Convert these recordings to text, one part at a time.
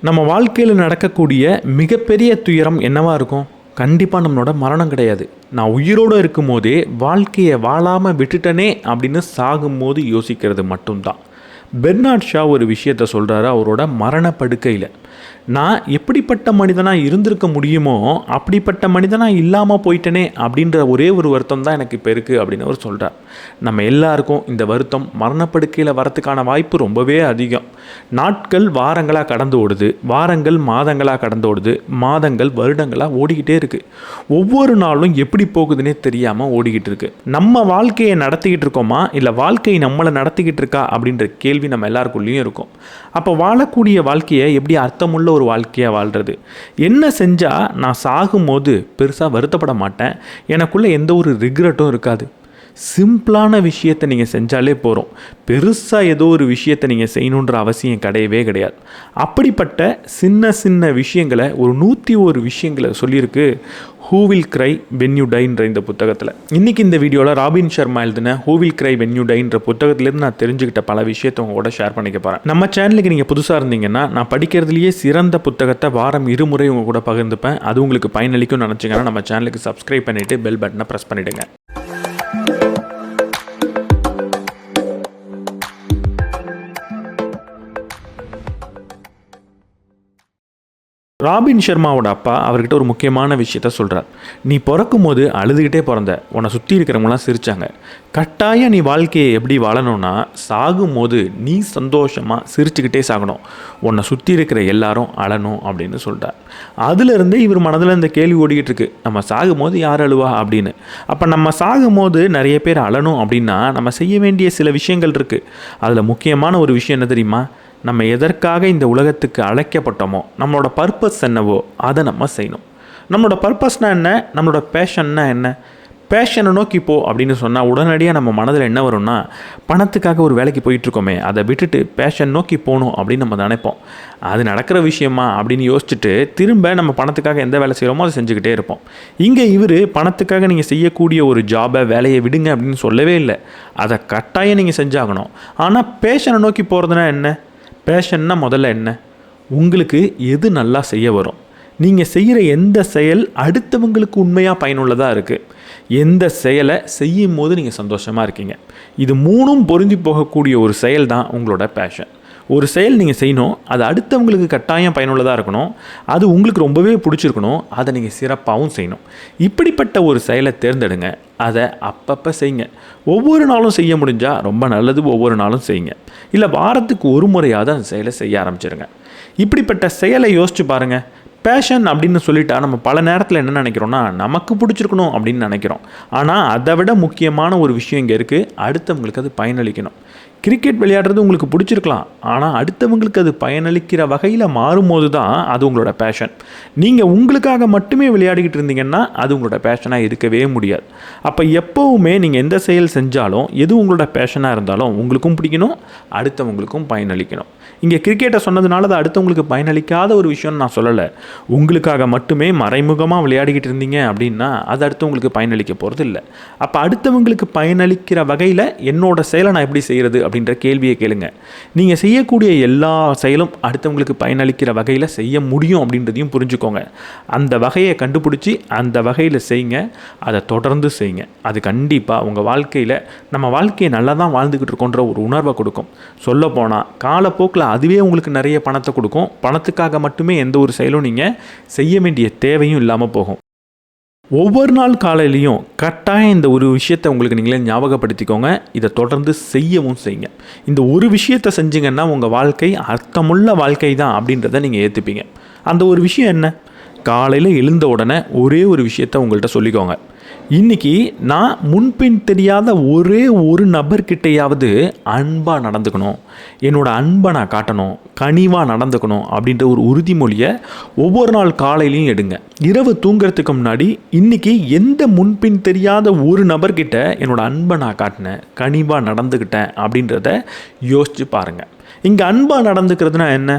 நம்ம வாழ்க்கையில் நடக்கக்கூடிய மிகப்பெரிய துயரம் என்னவா இருக்கும்? கண்டிப்பாக நம்மளோட மரணம் கிடையாது. நான் உயிரோடு இருக்கும்போதே வாழ்க்கையை வாழாமல் விட்டுட்டனே அப்படின்னு சாகும்போது யோசிக்கிறது மட்டும்தான். பெர்னார்ட் ஷா ஒரு விஷயத்த சொல்கிறாரு அவரோட மரணப்படுக்கையில். நான் எப்படிப்பட்ட மனிதனாக இருந்திருக்க முடியுமோ அப்படிப்பட்ட மனிதனாக இல்லாமல் போயிட்டனே அப்படின்ற ஒரே ஒரு வருத்தம் தான் எனக்கு இப்போ இருக்குது அப்படின்னு அவர் சொல்கிறார். நம்ம எல்லாருக்கும் இந்த வருத்தம் மரணப்படுக்கையில் வரத்துக்கான வாய்ப்பு ரொம்பவே அதிகம். நாட்கள் வாரங்களாக கடந்து ஓடுது, வாரங்கள் மாதங்களாக கடந்து ஓடுது, மாதங்கள் வருடங்களாக ஓடிக்கிட்டே இருக்குது. ஒவ்வொரு நாளும் எப்படி போகுதுன்னே தெரியாமல் ஓடிக்கிட்டு இருக்கு. நம்ம வாழ்க்கையை நடத்திக்கிட்டு இருக்கோமா இல்லை வாழ்க்கை நம்மளை நடத்திக்கிட்டு இருக்கா அப்படின்ற கேள்வி நம்ம எல்லாருக்குள்ளேயும் இருக்கும். அப்போ வாழக்கூடிய வாழ்க்கையை எப்படி அர்த்தமுள்ள ஒரு வாழ்க்கையாக வாழ்கிறது? என்ன செஞ்சால் நான் சாகும்போது பெருசாக வருத்தப்பட மாட்டேன், எனக்குள்ளே எந்த ஒரு ரிக்ரெட்டும் இருக்காது? சிம்பிளான விஷயத்தை நீங்கள் செஞ்சாலே போகிறோம். பெருசாக ஏதோ ஒரு விஷயத்தை நீங்கள் செய்யணுன்ற அவசியம் கிடையவே கிடையாது. அப்படிப்பட்ட சின்ன சின்ன விஷயங்களை ஒரு 101 விஷயங்களை சொல்லியிருக்கு who will cry when you டைன்ற இந்த புத்தகத்தில். இன்றைக்கி இந்த வீடியோவில் ராபின் சர்மா எழுதின who will cry when you டைன்ற புத்தகத்துலேருந்து நான் தெரிஞ்சுக்கிட்ட பல விஷயத்தை உங்களோட ஷேர் பண்ணிக்க போகிறேன். நம்ம சேனலுக்கு நீங்கள் புதுசாக இருந்தீங்கன்னா நான் படிக்கிறதுலேயே சிறந்த புத்தகத்தை வாரம் 2 முறை உங்கள் கூட பகிர்ந்துப்பேன். அது உங்களுக்கு பயனளிக்கும்னு நினச்சிங்கன்னா நம்ம சேனலுக்கு சப்ஸ்கிரைப் பண்ணிவிட்டு பெல் பட்டனை ப்ரெஸ் பண்ணிவிடுங்க. ராபின் சர்மாவோட அப்பா அவர்கிட்ட ஒரு முக்கியமான விஷயத்த சொல்கிறார். நீ பிறக்கும் போது அழுதுகிட்டே பிறந்த, உன்னை சுற்றி இருக்கிறவங்களாம் சிரித்தாங்க. கட்டாயம் நீ வாழ்க்கையை எப்படி வாழணும்னா சாகும்போது நீ சந்தோஷமாக சிரிச்சுக்கிட்டே சாகணும், உன்னை சுற்றி இருக்கிற எல்லாரும் அழணும் அப்படின்னு சொல்கிறார். அதுலேருந்து இவர் மனதில் இந்த கேள்வி ஓடிக்கிட்டு இருக்கு, நம்ம சாகும்போது யார் அழுவா அப்படின்னு. அப்போ நம்ம சாகும்போது நிறைய பேர் அழணும் அப்படின்னா நம்ம செய்ய வேண்டிய சில விஷயங்கள் இருக்குது. அதில் முக்கியமான ஒரு விஷயம் என்ன தெரியுமா? நம்ம எதற்காக இந்த உலகத்துக்கு அழைக்கப்பட்டோமோ, நம்மளோட பர்பஸ் என்னவோ அதை நம்ம செய்யணும். நம்மளோட பர்பஸ்னால் என்ன, நம்மளோட பேஷன்னா என்ன? பேஷனை நோக்கி போ அப்படின்னு சொன்னால் உடனடியாக நம்ம மனதில் என்ன வரும்னா, பணத்துக்காக ஒரு வேலைக்கு போயிட்டுருக்கோமே அதை விட்டுட்டு பேஷன் நோக்கி போகணும் அப்படின்னு நம்ம நினைப்போம். அது நடக்கிற விஷயமா அப்படின்னு யோசிச்சுட்டு திரும்ப நம்ம பணத்துக்காக எந்த வேலை செய்கிறோமோ அதை செஞ்சுக்கிட்டே இருப்போம். இங்கே இவர் பணத்துக்காக நீங்கள் செய்யக்கூடிய ஒரு ஜாபை வேலையை விடுங்க அப்படின்னு சொல்லவே இல்லை, அதை கட்டாயம் நீங்கள் செஞ்சாகணும். ஆனால் பேஷனை நோக்கி போகிறதுனா என்ன? பேஷன்னா முதல்ல என்ன? உங்களுக்கு எது நல்லா செய்ய வரும்? நீங்கள் செய்கிற எந்த செயல் அடுத்தவங்களுக்கு உண்மையாக பயனுள்ளதாக இருக்குது? எந்த செயலை செய்யும் போது நீங்கள் சந்தோஷமாக இருக்கீங்க? இது 3ம் பொருந்தி போகக்கூடிய ஒரு செயல் தான் உங்களோட பேஷன். ஒரு செயல் நீங்கள் செய்யணும், அது அடுத்தவங்களுக்கு கட்டாயம் பயனுள்ளதாக இருக்கணும், அது உங்களுக்கு ரொம்பவே பிடிச்சிருக்கணும், அதை நீங்கள் சிறப்பாகவும் செய்யணும். இப்படிப்பட்ட ஒரு செயலை தேர்ந்தெடுங்க, அதை அப்பப்போ செய்யுங்க. ஒவ்வொரு நாளும் செய்ய முடிஞ்சால் ரொம்ப நல்லது, ஒவ்வொரு நாளும் செய்யுங்க. இல்லை வாரத்துக்கு ஒரு முறையாவது அந்த செயலை செய்ய ஆரம்பிச்சிருங்க. இப்படிப்பட்ட செயலை யோசிச்சு பாருங்கள். பேஷன் அப்படின்னு சொல்லிட்டா நம்ம பல நேரத்தில் என்ன நினைக்கிறோன்னா, நமக்கு பிடிச்சிருக்கணும் அப்படின்னு நினைக்கிறோம். ஆனால் அதை விட முக்கியமான ஒரு விஷயம் இங்கே இருக்குது, அடுத்தவங்களுக்கு அது பயனளிக்கணும். கிரிக்கெட் விளையாடுறது உங்களுக்கு பிடிச்சிருக்கலாம், ஆனால் அடுத்தவங்களுக்கு அது பயனளிக்கிற வகையில் மாறும்போது தான் அது உங்களோட பேஷன். நீங்கள் உங்களுக்காக மட்டுமே விளையாடிக்கிட்டு இருந்தீங்கன்னா அது உங்களோட பேஷனாக இருக்கவே முடியாது. அப்போ எப்போவுமே நீங்கள் எந்த செயல் செஞ்சாலும் எது உங்களோட பேஷனாக இருந்தாலும் உங்களுக்கும் பிடிக்கணும், அடுத்தவங்களுக்கும் பயனளிக்கணும். இங்கே கிரிக்கெட்டை சொன்னதுனால அது அடுத்தவங்களுக்கு பயனளிக்காத ஒரு விஷயம்னு நான் சொல்லலை. உங்களுக்காக மட்டுமே மறைமுகமாக விளையாடிக்கிட்டு இருந்தீங்க அப்படின்னா அது அடுத்தவங்களுக்கு பயனளிக்க போகிறது இல்லை. அப்போ அடுத்தவங்களுக்கு பயனளிக்கிற வகையில் என்னோடய செயலை நான் எப்படி செய்கிறது அப்படின்ற கேள்வியை கேளுங்க. நீங்கள் செய்யக்கூடிய எல்லா செயலும் அடுத்தவங்களுக்கு பயனளிக்கிற வகையில் செய்ய முடியும் அப்படின்றதையும் புரிஞ்சுக்கோங்க. அந்த வகையை கண்டுபிடிச்சி அந்த வகையில் செய்யுங்க, அதை தொடர்ந்து செய்யுங்க. அது கண்டிப்பாக உங்கள் வாழ்க்கையில் நம்ம வாழ்க்கையை நல்லா தான் வாழ்ந்துக்கிட்டு இருக்கோன்ற ஒரு உணர்வை கொடுக்கும். சொல்லப்போனால் காலப்போக்கில் அதுவே உங்களுக்கு நிறைய பணத்தை கொடுக்கும். பணத்துக்காக மட்டுமே எந்த ஒரு செயலும் நீங்கள் செய்ய வேண்டிய தேவையும் இல்லாமல் போகும். ஒவ்வொரு நாள் காலையிலையும் கட்டாயம் இந்த ஒரு விஷயத்தை உங்களுக்கு நீங்களே ஞாபகப்படுத்திக்கோங்க. இதை தொடர்ந்து செய்யவும் செய்யுங்க. இந்த ஒரு விஷயத்தை செஞ்சிங்கன்னா உங்கள் வாழ்க்கை அர்த்தமுள்ள வாழ்க்கை தான் அப்படின்றத நீங்கள் ஏற்றுப்பீங்க. அந்த ஒரு விஷயம் என்ன? காலையில் எழுந்த உடனே ஒரே ஒரு விஷயத்தை உங்கள்கிட்ட சொல்லிக்கோங்க, இன்றைக்கி நான் முன்பின் தெரியாத ஒரே ஒரு நபர்கிட்டையாவது அன்பாக நடந்துக்கணும், என்னோடய அன்பை நான் காட்டணும், கனிவாக நடந்துக்கணும் அப்படின்ற ஒரு உறுதிமொழியை ஒவ்வொரு நாள் காலையிலையும் எடுங்க. இரவு தூங்குறதுக்கு முன்னாடி இன்றைக்கி எந்த முன்பின் தெரியாத ஒரு நபர்கிட்ட என்னோடய அன்பை நான் காட்டினேன், கனிவாக நடந்துக்கிட்டேன் அப்படின்றத யோசித்து பாருங்கள். இங்கே அன்பாக நடந்துக்கிறதுனா என்ன?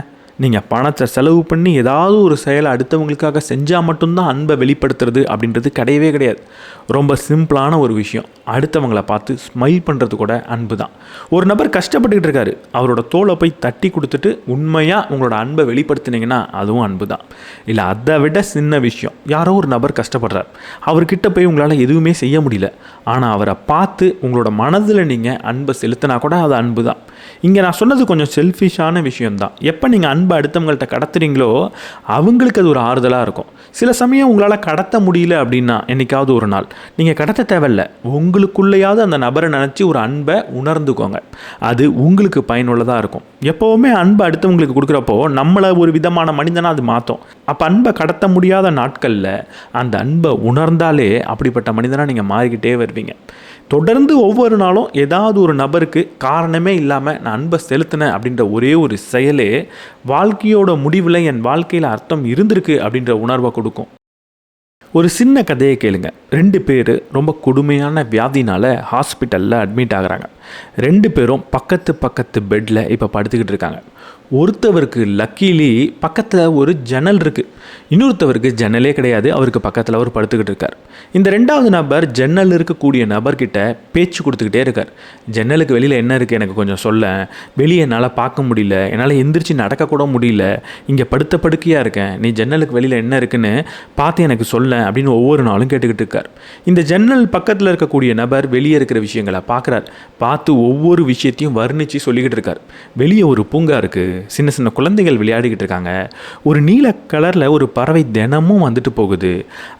நீங்கள் பணத்தை செலவு பண்ணி ஏதாவது ஒரு செயலை அடுத்தவங்களுக்காக செஞ்சால் மட்டும்தான் அன்பை வெளிப்படுத்துறது அப்படின்றது கிடையவே கிடையாது. ரொம்ப சிம்பிளான ஒரு விஷயம். அடுத்தவங்களை பார்த்து ஸ்மைல் பண்ணுறது கூட அன்பு தான். ஒரு நபர் கஷ்டப்பட்டுக்கிட்டு இருக்காரு, அவரோட தோலை போய் தட்டி கொடுத்துட்டு உண்மையாக உங்களோட அன்பை வெளிப்படுத்தினீங்கன்னா அதுவும் அன்பு தான். இல்லை அதை விட சின்ன விஷயம், யாரோ ஒரு நபர் கஷ்டப்படுறார், அவர்கிட்ட போய் உங்களால் எதுவுமே செய்ய முடியல, ஆனால் அவரை பார்த்து உங்களோட மனதில் நீங்கள் அன்பை செலுத்தினா கூட அது அன்பு தான். இங்கே நான் சொன்னது கொஞ்சம் செல்ஃபிஷான விஷயம்தான். எப்போ நீங்கள் அன்பை அடுத்தவங்கள்ட்ட கடத்துறீங்களோ அவங்களுக்கு அது ஒரு ஆறுதலாக இருக்கும். சில சமயம் உங்களால் கடத்த முடியல அப்படின்னா என்றைக்காவது ஒரு நாள் நீங்கள் கடத்த தேவையில்லை, உங்களுக்குள்ளேயாவது அந்த நபரை நினச்சி ஒரு அன்பை உணர்ந்துக்கோங்க. அது உங்களுக்கு பயனுள்ளதாக இருக்கும். எப்போவுமே அன்பை அடுத்தவங்களுக்கு கொடுக்குறப்போ நம்மளை ஒரு விதமான மனிதனாக அது மாற்றும். அப்போ அன்பை கடத்த முடியாத நாட்களில் அந்த அன்பை உணர்ந்தாலே அப்படிப்பட்ட மனிதனாக நீங்கள் மாறிக்கிட்டே வருவீங்க. தொடர்ந்து ஒவ்வொரு நாளும் ஏதாவது ஒரு நபருக்கு காரணமே இல்லாமல் நான் அன்பை செலுத்தினேன் அப்படின்ற ஒரே ஒரு செயலே வாழ்க்கையோட முடிவில் என் வாழ்க்கையில் அர்த்தம் இருந்திருக்கு அப்படின்ற உணர்வை கொடுக்கும். ஒரு சின்ன கதையை கேளுங்க. 2 பேர் ரொம்ப கொடுமையான வியாதினால் ஹாஸ்பிட்டலில் அட்மிட் ஆகுறாங்க. 2 பேரும் பக்கத்து பெட்டில் இப்போ படுத்துக்கிட்டு இருக்காங்க. ஒருத்தவருக்கு லக்கீலி பக்கத்தில் ஒரு ஜன்னல் இருக்குது, இன்னொருத்தவருக்கு ஜன்னலே கிடையாது, அவருக்கு பக்கத்தில் அவர் படுத்துக்கிட்டு இருக்கார். இந்த 2வது நபர் ஜன்னல் இருக்கக்கூடிய நபர்கிட்ட பேச்சு கொடுத்துக்கிட்டே இருக்கார். ஜன்னலுக்கு வெளியில் என்ன இருக்குது எனக்கு கொஞ்சம் சொல்ல, வெளியே என்னால் பார்க்க முடியல, என்னால் எந்திரிச்சு நடக்கக்கூட முடியல, இங்கே படுக்கையாக இருக்கேன், நீ ஜன்னலுக்கு வெளியில் என்ன இருக்குன்னு பார்த்து எனக்கு சொல்ல அப்படின்னு ஒவ்வொரு நாளும் கேட்டுக்கிட்டு இருக்கார். இந்த ஜன்னல் பக்கத்தில் இருக்கக்கூடிய நபர் வெளியே இருக்கிற விஷயங்களை பார்க்குறார். பார்த்து ஒவ்வொரு விஷயத்தையும் வர்ணித்து சொல்லிக்கிட்டு இருக்கார். வெளியே ஒரு பூங்கா இருக்குது, சின்ன சின்ன குழந்தைகள் விளையாடிக்கிட்டு இருக்காங்க, ஒரு நீல கலரில் ஒரு பறவை தினமும் வந்துட்டு போகுது,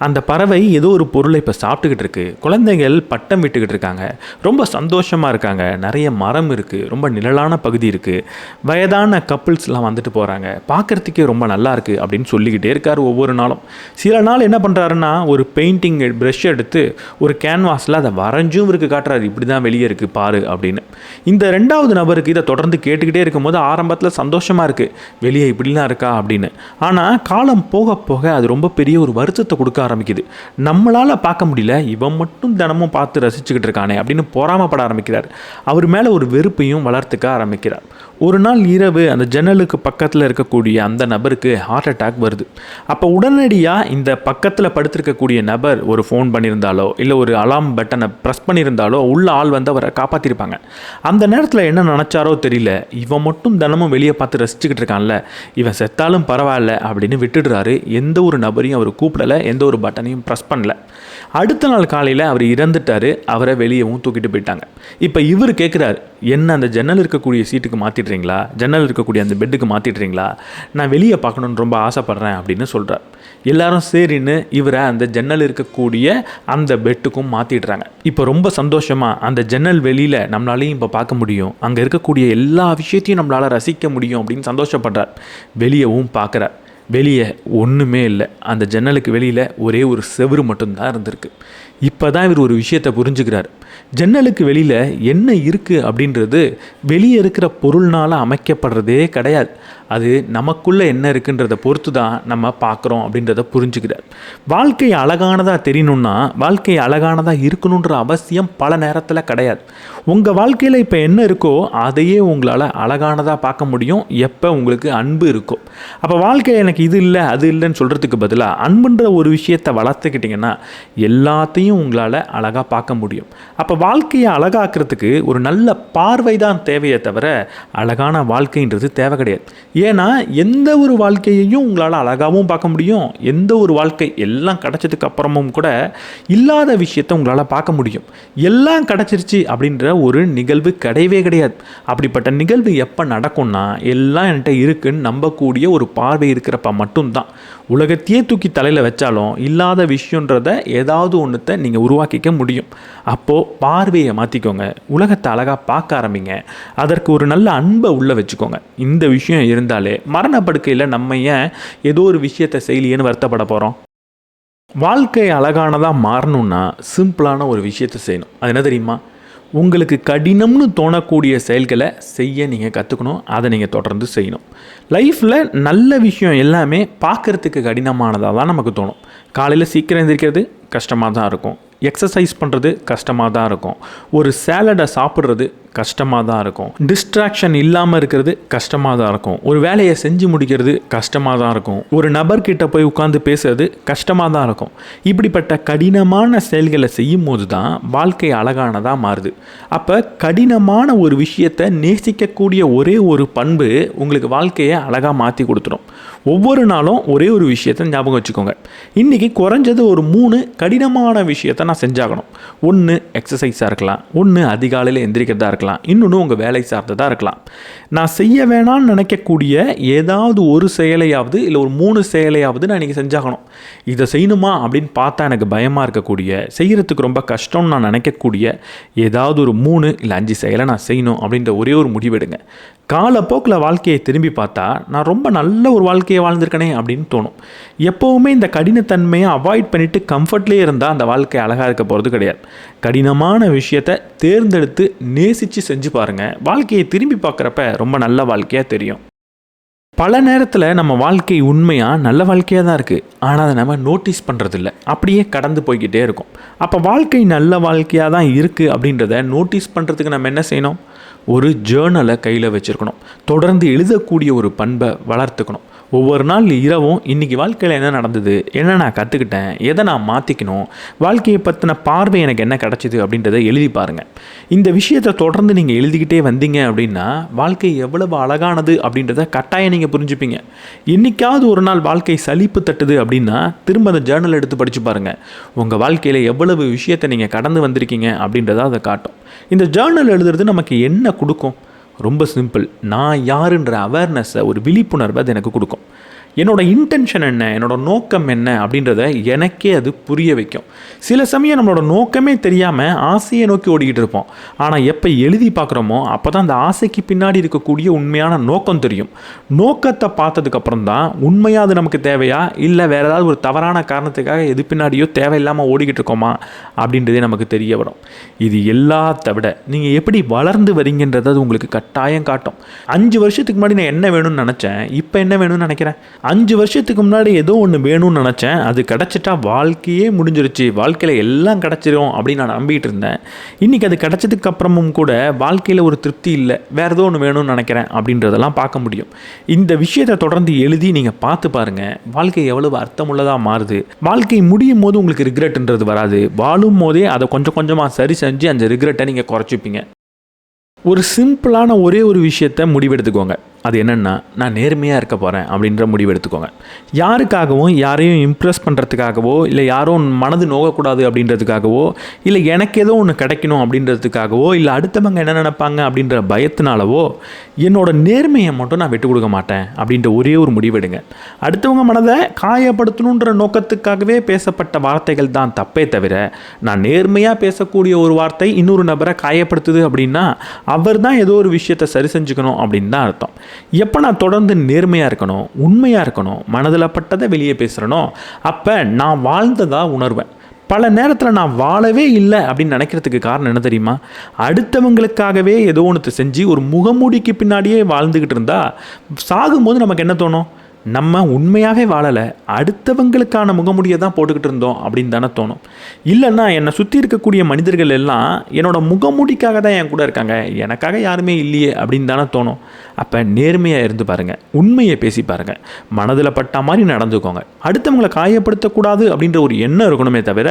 அந்த பறவை ஏதோ ஒரு பொருளை இப்போ சாப்பிட்டுக்கிட்டு இருக்கு, குழந்தைகள் பட்டம் விட்டுக்கிட்டு இருக்காங்க, ரொம்ப சந்தோஷமாக இருக்காங்க, நிறைய மரம் இருக்குது, ரொம்ப நிழலான பகுதி இருக்குது, வயதான கப்புள்ஸ்லாம் வந்துட்டு போகிறாங்க, பார்க்குறதுக்கே ரொம்ப நல்லா இருக்குது அப்படின்னு சொல்லிக்கிட்டே இருக்கார் ஒவ்வொரு நாளும். சில நாள் என்ன பண்ணுறாருன்னா ஒரு பெயிண்டிங் ப்ரஷ் எடுத்து ஒரு கேன்வாஸில் அதை வரைஞ்சும் இருக்கு காட்டுறாரு, இப்படி தான் வெளியே இருக்குது பாரு அப்படின்னு. இந்த 2வது நபருக்கு இதை தொடர்ந்து கேட்டுக்கிட்டே இருக்கும்போது ஆரம்பத்தில் சந்தோஷமாக இருக்குது, வெளியே இப்படிலாம் இருக்கா அப்படின்னு. ஆனால் காலம் போக போக அது ரொம்ப பெரிய ஒரு வருத்தத்தை கொடுக்க ஆரம்பிக்குது. நம்மளால் பார்க்க முடியல, இவன் மட்டும் தினமும் பார்த்து ரசிச்சுக்கிட்டு இருக்கானே அப்படின்னு பொறாமப்பட ஆரம்பிக்கிறார். அவர் மேலே ஒரு வெறுப்பையும் வளர்த்துக்க ஆரம்பிக்கிறார். ஒரு நாள் இரவு அந்த ஜன்னலுக்கு பக்கத்தில் இருக்கக்கூடிய அந்த நபருக்கு ஹார்ட் அட்டாக் வருது. அப்போ உடனடியாக இந்த பக்கத்தில் படுத்திருக்கக்கூடிய நபர் ஒரு ஃபோன் பண்ணியிருந்தாலோ இல்லை ஒரு அலாம் பட்டனை ப்ரெஸ் பண்ணியிருந்தாலோ உள்ள ஆள் வந்து அவரை காப்பாற்றிருப்பாங்க. அந்த நேரத்தில் என்ன நினச்சாரோ தெரியல, இவன் மட்டும் தினமும் வெளியே பார்த்து ரசிச்சுக்கிட்டு இருக்கான்ல, இவன் செத்தாலும் பரவாயில்ல அப்படின்னு விட்டுடுறாரு. எந்த ஒரு நபரையும் அவர் கூப்பிடலை, எந்த ஒரு பட்டனையும் ப்ரெஸ் பண்ணல. அடுத்த நாள் காலையில் அவர் இறந்துட்டார். அவரை வெளியவும் தூக்கிட்டு போயிட்டாங்க. இப்போ இவர் கேட்குறாரு, என்ன அந்த ஜன்னல் இருக்கக்கூடிய சீட்டுக்கு மாற்றிடுறீங்களா, ஜன்னல் இருக்கக்கூடிய அந்த பெட்டுக்கு மாற்றிடுறீங்களா, நான் வெளியே பார்க்கணுன்னு ரொம்ப ஆசைப்பட்றேன் அப்படின்னு சொல்கிறார். எல்லாரும் சரின்னு இவரை அந்த ஜன்னல் இருக்கக்கூடிய அந்த பெட்டுக்கும் மாற்றிடுறாங்க. இப்போ ரொம்ப சந்தோஷமாக அந்த ஜன்னல் வெளியில் நம்மளாலையும் இப்போ பார்க்க முடியும், அங்கே இருக்கக்கூடிய எல்லா விஷயத்தையும் நம்மளால் ரசிக்க முடியும் அப்படின்னு சந்தோஷப்படுறார். வெளியவும் பார்க்குறார். வெளியே ஒன்றுமே இல்லை, அந்த ஜன்னலுக்கு வெளியில் ஒரே ஒரு செவுரு மட்டும்தான் இருந்திருக்கு. இப்போ தான் இவர் ஒரு விஷயத்தை புரிஞ்சுக்கிறார். ஜன்னலுக்கு வெளியில் என்ன இருக்குது அப்படின்றது வெளியே இருக்கிற பொருள்னால் அமைக்கப்படுறதே கிடையாது. அது நமக்குள்ளே என்ன இருக்குன்றதை பொறுத்து தான் நம்ம பார்க்குறோம் அப்படின்றத புரிஞ்சுக்கிறார். வாழ்க்கை அழகானதாக தெரியணுன்னா வாழ்க்கை அழகானதாக இருக்கணுன்ற அவசியம் பல நேரத்தில் கிடையாது. உங்கள் வாழ்க்கையில் இப்போ என்ன இருக்கோ அதையே உங்களால் அழகானதாக பார்க்க முடியும் எப்போ உங்களுக்கு அன்பு இருக்கோ. அப்போ வாழ்க்கையில் எனக்கு இது இல்லை அது இல்லைன்னு சொல்கிறதுக்கு பதிலாக அன்புன்ற ஒரு விஷயத்தை வளர்த்துக்கிட்டிங்கன்னா எல்லாத்தையும் உங்களால் அழகாக பார்க்க முடியும். அப்போ வாழ்க்கையை அழகாக்குறதுக்கு ஒரு நல்ல பார்வை தான் தேவையே தவிர அழகான வாழ்க்கைன்றது தேவை கிடையாது. ஏன்னா எந்த ஒரு வாழ்க்கையையும் உங்களால் அழகாகவும் பார்க்க முடியும், எந்த ஒரு வாழ்க்கை எல்லாம் கிடச்சதுக்கு அப்புறமும் கூட இல்லாத விஷயத்தை உங்களால் பார்க்க முடியும். எல்லாம் கிடச்சிருச்சு அப்படின்ற ஒரு நிகழ்வு கிடையவே கிடையாது. அப்படிப்பட்ட நிகழ்வு எப்போ நடக்கும்னா எல்லாம் என்கிட்ட இருக்குன்னு நம்பக்கூடிய ஒரு பார்வை இருக்கிறப்ப மட்டும்தான். உலகத்தையே தூக்கி தலையில் வச்சாலும் இல்லாத விஷயன்றதை ஏதாவது ஒன்றுத்தை நீங்கள் உருவாக்கிக்க முடியும். அப்போது பார்வையை மாற்றிக்கோங்க, உலகத்தை அழகாக பார்க்க ஆரம்பிங்க, அதற்கு ஒரு நல்ல அன்பை உள்ளே வச்சுக்கோங்க. இந்த விஷயம் இருந்தாலே மரணப்படுக்கையில் நம்ம ஏன் ஏதோ ஒரு விஷயத்தை செய்யலையேன்னு வருத்தப்பட போகிறோம். வாழ்க்கை அழகானதாக மாறணும்னா சிம்பிளான ஒரு விஷயத்தை செய்யணும். அது என்ன தெரியுமா? உங்களுக்கு கடினம்னு தோணக்கூடிய செயல்களை செய்ய நீங்கள் கற்றுக்கணும், அதை நீங்கள் தொடர்ந்து செய்யணும். லைஃப்பில் நல்ல விஷயம் எல்லாமே பார்க்குறதுக்கு கடினமானதாக தான் நமக்கு தோணும். காலையில் சீக்கிரம் எழுந்திரிக்கிறது கஷ்டமாக தான் இருக்கும், எக்ஸசைஸ் பண்ணுறது கஷ்டமாக தான் இருக்கும். ஒரு சேலடை சாப்பிட்றது கஷ்டமாக தான் இருக்கும். டிஸ்ட்ராக்ஷன் இல்லாமல் இருக்கிறது கஷ்டமாக தான் இருக்கும். ஒரு வேலையை செஞ்சு முடிக்கிறது கஷ்டமாக தான் இருக்கும். ஒரு நபர்கிட்ட போய் உட்காந்து பேசுறது கஷ்டமாக தான் இருக்கும். இப்படிப்பட்ட கடினமான செயல்களை செய்யும் போது தான் வாழ்க்கை அழகானதாக மாறுது. அப்போ கடினமான ஒரு விஷயத்தை நேசிக்கக்கூடிய ஒரே ஒரு பண்பு உங்களுக்கு வாழ்க்கையை அழகாக மாற்றி கொடுத்துரும். ஒவ்வொரு நாளும் ஒரே ஒரு விஷயத்தை ஞாபகம் வச்சுக்கோங்க. இன்றைக்கி குறைஞ்சது ஒரு 3 கடினமான விஷயத்தை நான் செஞ்சாகணும். ஒன்று எக்ஸசைஸாக இருக்கலாம், ஒன்று அதிகாலையில் எந்திரிக்கிறதா இருக்கலாம், இன்னொன்று உங்கள் வேலை சார்ந்ததாக இருக்கலாம். நான் செய்ய வேணான்னு நினைக்கக்கூடிய ஏதாவது ஒரு செயலையாவது இல்லை ஒரு 3 செயலையாவது நான் இன்றைக்கி செஞ்சாகணும். இதை செய்யணுமா அப்படின்னு பார்த்தா எனக்கு பயமாக இருக்கக்கூடிய, செய்கிறதுக்கு ரொம்ப கஷ்டம்னு நான் நினைக்கக்கூடிய ஏதாவது ஒரு 3 இல்லை 5 செயலை நான் செய்யணும் அப்படின்ற ஒரே ஒரு முடிவெடுங்க. காலப்போக்கில் வாழ்க்கையை திரும்பி பார்த்தா நான் ரொம்ப நல்ல ஒரு வாழ்க்கையை வாழ்ந்திருக்கனே அப்படின்னு தோணும். எப்போவுமே இந்த கடினத்தன்மையை அவாய்ட் பண்ணிவிட்டு கம்ஃபர்ட்லேயே இருந்தால் அந்த வாழ்க்கை அழகாக இருக்க போகிறது கிடையாது. கடினமான விஷயத்தை தேர்ந்தெடுத்து நேசித்து செஞ்சு பாருங்கள். வாழ்க்கையை திரும்பி பார்க்குறப்ப ரொம்ப நல்ல வாழ்க்கையாக தெரியும். பல நேரத்தில் நம்ம வாழ்க்கை உண்மையாக நல்ல வாழ்க்கையாக தான் இருக்குது, ஆனால் அதை நம்ம நோட்டீஸ் பண்ணுறதில்ல, அப்படியே கடந்து போய்கிட்டே இருக்கும். அப்போ வாழ்க்கை நல்ல வாழ்க்கையாக தான் இருக்குது அப்படின்றத நோட்டீஸ் பண்ணுறதுக்கு நம்ம என்ன செய்யணும்? ஒரு ஜேர்னலை கையில் வச்சுருக்கணும். தொடர்ந்து எழுதக்கூடிய ஒரு பண்பை வளர்த்துக்கணும். ஒவ்வொரு நாள் இரவும் இன்றைக்கி வாழ்க்கையில் என்ன நடந்தது, என்ன நான் கற்றுக்கிட்டேன், எதை நான் மாற்றிக்கணும், வாழ்க்கையை பற்றின பார்வை எனக்கு என்ன கிடச்சிது அப்படின்றத எழுதி பாருங்கள். இந்த விஷயத்தை தொடர்ந்து நீங்கள் எழுதிக்கிட்டே வந்தீங்க அப்படின்னா வாழ்க்கை எவ்வளவு அழகானது அப்படின்றத கட்டாயம் நீங்கள் புரிஞ்சுப்பீங்க. என்றைக்காவது ஒரு நாள் வாழ்க்கை சலிப்பு தட்டுது அப்படின்னா திரும்ப அந்த ஜேர்னல் எடுத்து படித்து பாருங்கள். உங்கள் வாழ்க்கையில் எவ்வளவு விஷயத்தை நீங்கள் கடந்து வந்திருக்கீங்க அப்படின்றத அதை காட்டும். இந்த ஜேர்னல் எழுதுறது நமக்கு என்ன கொடுக்கும்? ரொம்ப சிம்பிள். நான் யாருன்ற அவேர்னஸை, ஒரு விழிப்புணர்வை அது எனக்கு கொடுக்கும். என்னோடய இன்டென்ஷன் என்ன, என்னோடய நோக்கம் என்ன அப்படின்றத எனக்கே அது புரிய வைக்கும். சில சமயம் நம்மளோட நோக்கமே தெரியாமல் ஆசையை நோக்கி ஓடிக்கிட்டு இருப்போம். ஆனால் எப்போ எழுதி பார்க்குறோமோ அப்போ தான் அந்த ஆசைக்கு பின்னாடி இருக்கக்கூடிய உண்மையான நோக்கம் தெரியும். நோக்கத்தை பார்த்ததுக்கப்புறம் தான் உண்மையாக அது நமக்கு தேவையா, இல்லை வேறு ஏதாவது ஒரு தவறான காரணத்துக்காக எது பின்னாடியோ தேவையில்லாமல் ஓடிக்கிட்டு இருக்கோமா அப்படின்றதே நமக்கு தெரிய வரும். இது எல்லாத்த விட நீங்கள் எப்படி வளர்ந்து வரீங்கன்றது அது உங்களுக்கு கட்டாயம் காட்டும். 5 வருஷத்துக்கு முன்னாடி நான் என்ன வேணும்னு நினச்சேன், இப்போ என்ன வேணும்னு நினைக்கிறேன். 5 வருஷத்துக்கு முன்னாடி ஏதோ ஒன்று வேணும்னு நினச்சேன், அது கிடச்சிட்டா வாழ்க்கையே முடிஞ்சிருச்சு, வாழ்க்கையில் எல்லாம் கிடச்சிரும் அப்படின்னு நான் நம்பிக்கிட்டு இருந்தேன். இன்றைக்கி அது கிடச்சதுக்கு அப்புறமும் கூட வாழ்க்கையில் ஒரு திருப்தி இல்லை, வேறு ஏதோ ஒன்று வேணும்னு நினைக்கிறேன் அப்படின்றதெல்லாம் பார்க்க முடியும். இந்த விஷயத்தை தொடர்ந்து எழுதி நீங்கள் பார்த்து பாருங்கள். வாழ்க்கை எவ்வளவு அர்த்தமுள்ளதாக மாறுது. வாழ்க்கை முடியும் போது உங்களுக்கு ரிக்ரெட்ன்றது வராது. வாழும் போதே அதை கொஞ்சம் கொஞ்சமாக சரி செஞ்சு அந்த ரிக்ரெட்டை நீங்கள் குறைச்சிப்பீங்க. ஒரு சிம்பிளான ஒரே ஒரு விஷயத்தை முடிவெடுத்துக்கோங்க. அது என்னென்னா, நான் நேர்மையாக இருக்க போகிறேன் அப்படின்ற முடிவு எடுத்துக்கோங்க. யாருக்காகவும் யாரையும் இம்ப்ரெஸ் பண்ணுறதுக்காகவோ, இல்லை யாரும் மனது நோகக்கூடாது அப்படின்றதுக்காகவோ, இல்லை எனக்கு ஏதோ ஒன்று கிடைக்கணும் அப்படின்றதுக்காகவோ, இல்லை அடுத்தவங்க என்ன நினைப்பாங்க அப்படின்ற பயத்தினாலவோ என்னோட நேர்மையை மட்டும் நான் விட்டு கொடுக்க மாட்டேன் அப்படின்ற ஒரே ஒரு முடிவெடுங்க. அடுத்தவங்க மனதை காயப்படுத்தணுன்ற நோக்கத்துக்காகவே பேசப்பட்ட வார்த்தைகள் தான் தப்பே தவிர, நான் நேர்மையாக பேசக்கூடிய ஒரு வார்த்தை இன்னொரு நபரை காயப்படுத்துது அப்படின்னா அவர் தான் ஏதோ ஒரு விஷயத்தை சரி செஞ்சுக்கணும் அப்படின்னு தான் அர்த்தம். எப்போ நான் தொடர்ந்து நேர்மையாக இருக்கணும், உண்மையாக இருக்கணும், மனதில் பட்டதை வெளியே பேசுகிறனோ அப்போ நான் வாழ்ந்ததாக உணர்வேன். பல நேரத்தில் நான் வாழவே இல்லை அப்படின்னு நினைக்கிறதுக்கு காரணம் என்ன தெரியுமா? அடுத்தவங்களுக்காகவே ஏதோ ஒன்று செஞ்சு ஒரு முகமூடிக்கு பின்னாடியே வாழ்ந்துக்கிட்டு இருந்தால் சாகும்போது நமக்கு என்ன தோணும்? நம்ம உண்மையாகவே வாழலை, அடுத்தவங்களுக்கான முகமுடியை தான் போட்டுக்கிட்டு இருந்தோம் அப்படின்னு தானே தோணும். இல்லைன்னா என்னை சுற்றி இருக்கக்கூடிய மனிதர்கள் எல்லாம் என்னோடய முகமூடிக்காக தான் என் கூட இருக்காங்க, எனக்காக யாருமே இல்லையே அப்படின்னு தானே தோணும். அப்போ நேர்மையாக இருந்து பாருங்கள், உண்மையை பேசி பாருங்கள், மனதில் பட்ட மாதிரி நடந்துக்கோங்க. அடுத்தவங்களை காயப்படுத்தக்கூடாது அப்படின்ற ஒரு எண்ணம் இருக்கணுமே தவிர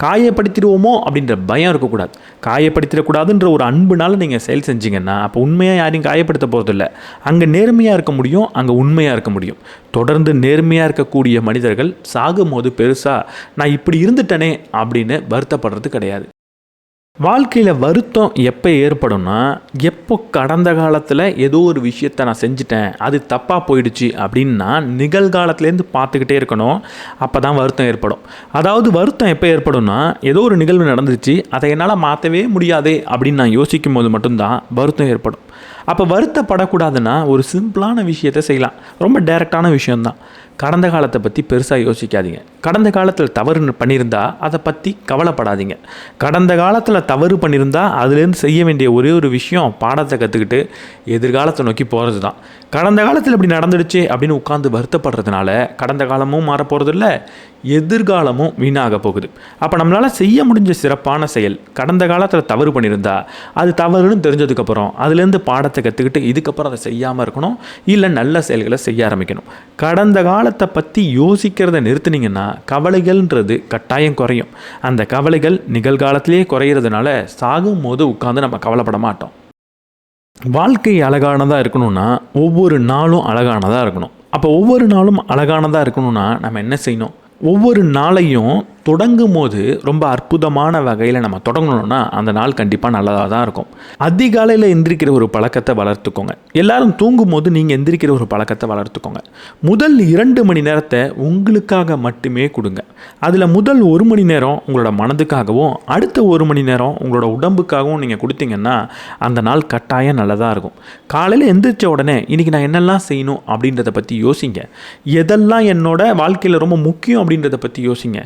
காயப்படுத்திடுவோமோ அப்படின்ற பயம் இருக்கக்கூடாது. காயப்படுத்திடக்கூடாதுன்ற ஒரு அன்புனால நீங்கள் செயல் செஞ்சீங்கன்னா அப்போ உண்மையாக யாரையும் காயப்படுத்த போகிறதில்ல. அங்கே நேர்மையாக இருக்க முடியும், அங்கே உண்மையாக இருக்க முடியும். தொடர்ந்து நேர்மையாக இருக்கக்கூடிய மனிதர்கள் சாகும்போது பெருசாக நான் இப்படி இருந்துட்டனே அப்படின்னு வருத்தப்படுறது கிடையாது. வாழ்க்கையில் வருத்தம் எப்போ ஏற்படும்னா, எப்போ கடந்த காலத்தில் ஏதோ ஒரு விஷயத்தை நான் செஞ்சுட்டேன், அது தப்பாக போயிடுச்சு அப்படின்னு நான் நிகழ்காலத்துலேருந்து பார்த்துக்கிட்டே இருக்கணும். அப்போ தான் வருத்தம் ஏற்படும். அதாவது வருத்தம் எப்போ ஏற்படும்னா, ஏதோ ஒரு நிகழ்வு நடந்துச்சு, அதை என்னால் மாற்றவே முடியாதே அப்படின்னு நான் யோசிக்கும் போது மட்டும்தான் வருத்தம் ஏற்படும். அப்போ வருத்தப்படக்கூடாதுன்னா ஒரு சிம்பிளான விஷயத்தை செய்யலாம். ரொம்ப டைரெக்டான விஷயம்தான். கடந்த காலத்தை பற்றி பெருசாக யோசிக்காதீங்க. கடந்த காலத்தில் தவறு பண்ணியிருந்தா அதை பற்றி கவலைப்படாதீங்க. கடந்த காலத்தில் தவறு பண்ணியிருந்தா அதுலேருந்து செய்ய வேண்டிய ஒரே ஒரு விஷயம் பாடத்தை கற்றுக்கிட்டு எதிர்காலத்தை நோக்கி போகிறது தான். கடந்த காலத்தில் இப்படி நடந்துடுச்சு அப்படின்னு உட்காந்து வருத்தப்படுறதுனால கடந்த காலமும் மாறப்போகிறது இல்லை, எதிர்காலமும் வீணாக போகுது. அப்போ நம்மளால் செய்ய முடிஞ்ச சிறப்பான செயல் கடந்த காலத்தில் தவறு பண்ணியிருந்தா அது தவறுன்னு தெரிஞ்சதுக்கப்புறம் அதுலேருந்து பாடத்தை கற்றுக்கிட்டு இதுக்கப்புறம் அதை செய்யாமல் இருக்கணும், இல்லை நல்ல செயல்களை செய்ய ஆரம்பிக்கணும். கடந்த காலத்தை பற்றி யோசிக்கிறத நிறுத்தினீங்கன்னா கவலைகள்ன்றது கட்டாயம் குறையும். அந்த கவலைகள் நிகழ்காலத்திலே குறையிறதுனால சாகும் போது உட்காந்து நம்ம கவலைப்பட மாட்டோம். வாழ்க்கை அழகானதாக இருக்கணும்னா ஒவ்வொரு நாளும் அழகானதாக இருக்கணும். அப்போ ஒவ்வொரு நாளும் அழகானதாக இருக்கணும்னா நம்ம என்ன செய்யணும்? ஒவ்வொரு நாளையும் தொடங்கும் போது ரொம்ப அற்புதமான வகையில் நம்ம தொடங்கணும்னா அந்த நாள் கண்டிப்பாக நல்லதாக தான் இருக்கும். அதிகாலையில் எந்திரிக்கிற ஒரு பழக்கத்தை வளர்த்துக்கோங்க. எல்லாரும் தூங்கும் போது நீங்கள் எந்திரிக்கிற ஒரு பழக்கத்தை வளர்த்துக்கோங்க. முதல் 2 மணி நேரத்தை உங்களுக்காக மட்டுமே கொடுங்க. அதில் முதல் 1 மணி நேரம் உங்களோட மனதுக்காகவும் அடுத்த 1 மணி நேரம் உங்களோட உடம்புக்காகவும் நீங்கள் கொடுத்தீங்கன்னா அந்த நாள் கட்டாயம் நல்லதாக இருக்கும். காலையில் எந்திரிச்ச உடனே இன்றைக்கி நான் என்னெல்லாம் செய்யணும் அப்படின்றத பற்றி யோசிங்க. எதெல்லாம் என்னோட வாழ்க்கையில் ரொம்ப முக்கியம் அப்படின்றத பற்றி யோசிங்க.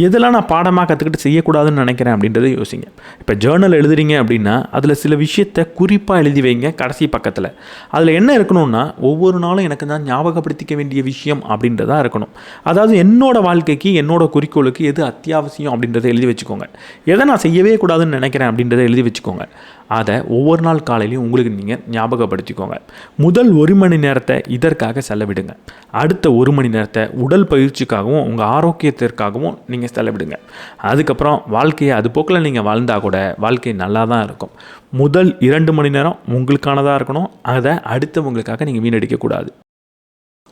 எதெல்லாம் நான் பாடமாக கற்றுக்கிட்டு செய்யக்கூடாதுன்னு நினைக்கிறேன் அப்படின்றத யோசிங்க. இப்போ ஜேர்னல் எழுதுறீங்க அப்படின்னா அதில் சில விஷயத்தை குறிப்பாக எழுதி வைங்க. கடைசி பக்கத்தில் அதில் என்ன இருக்கணும்னா ஒவ்வொரு நாளும் எனக்கு தான் ஞாபகப்படுத்திக்க வேண்டிய விஷயம் அப்படின்றதா இருக்கணும். அதாவது என்னோடய வாழ்க்கைக்கு என்னோட குறிக்கோளுக்கு எது அத்தியாவசியம் அப்படின்றத எழுதி வச்சுக்கோங்க. எதை நான் செய்யவே கூடாதுன்னு நினைக்கிறேன் அப்படின்றத எழுதி வச்சுக்கோங்க. அதை ஒவ்வொரு நாள் காலையிலையும் உங்களுக்கு நீங்கள் ஞாபகப்படுத்திக்கோங்க. முதல் 1 மணி நேரத்தை இதற்காக செலவிடுங்க. அடுத்த 1 மணி நேரத்தை உடல் பயிற்சிக்காகவும் உங்கள் ஆரோக்கியத்திற்காகவும் நீங்கள் செலவிடுங்க. அதுக்கப்புறம் வாழ்க்கையை அது போக்கில் நீங்கள் வாழ்ந்தால் கூட வாழ்க்கை நல்லா தான் இருக்கும். முதல் 2 மணி நேரம் உங்களுக்கானதாக இருக்கணும். அதை அடுத்தவங்களுக்காக நீங்கள் வீணடிக்கக்கூடாது.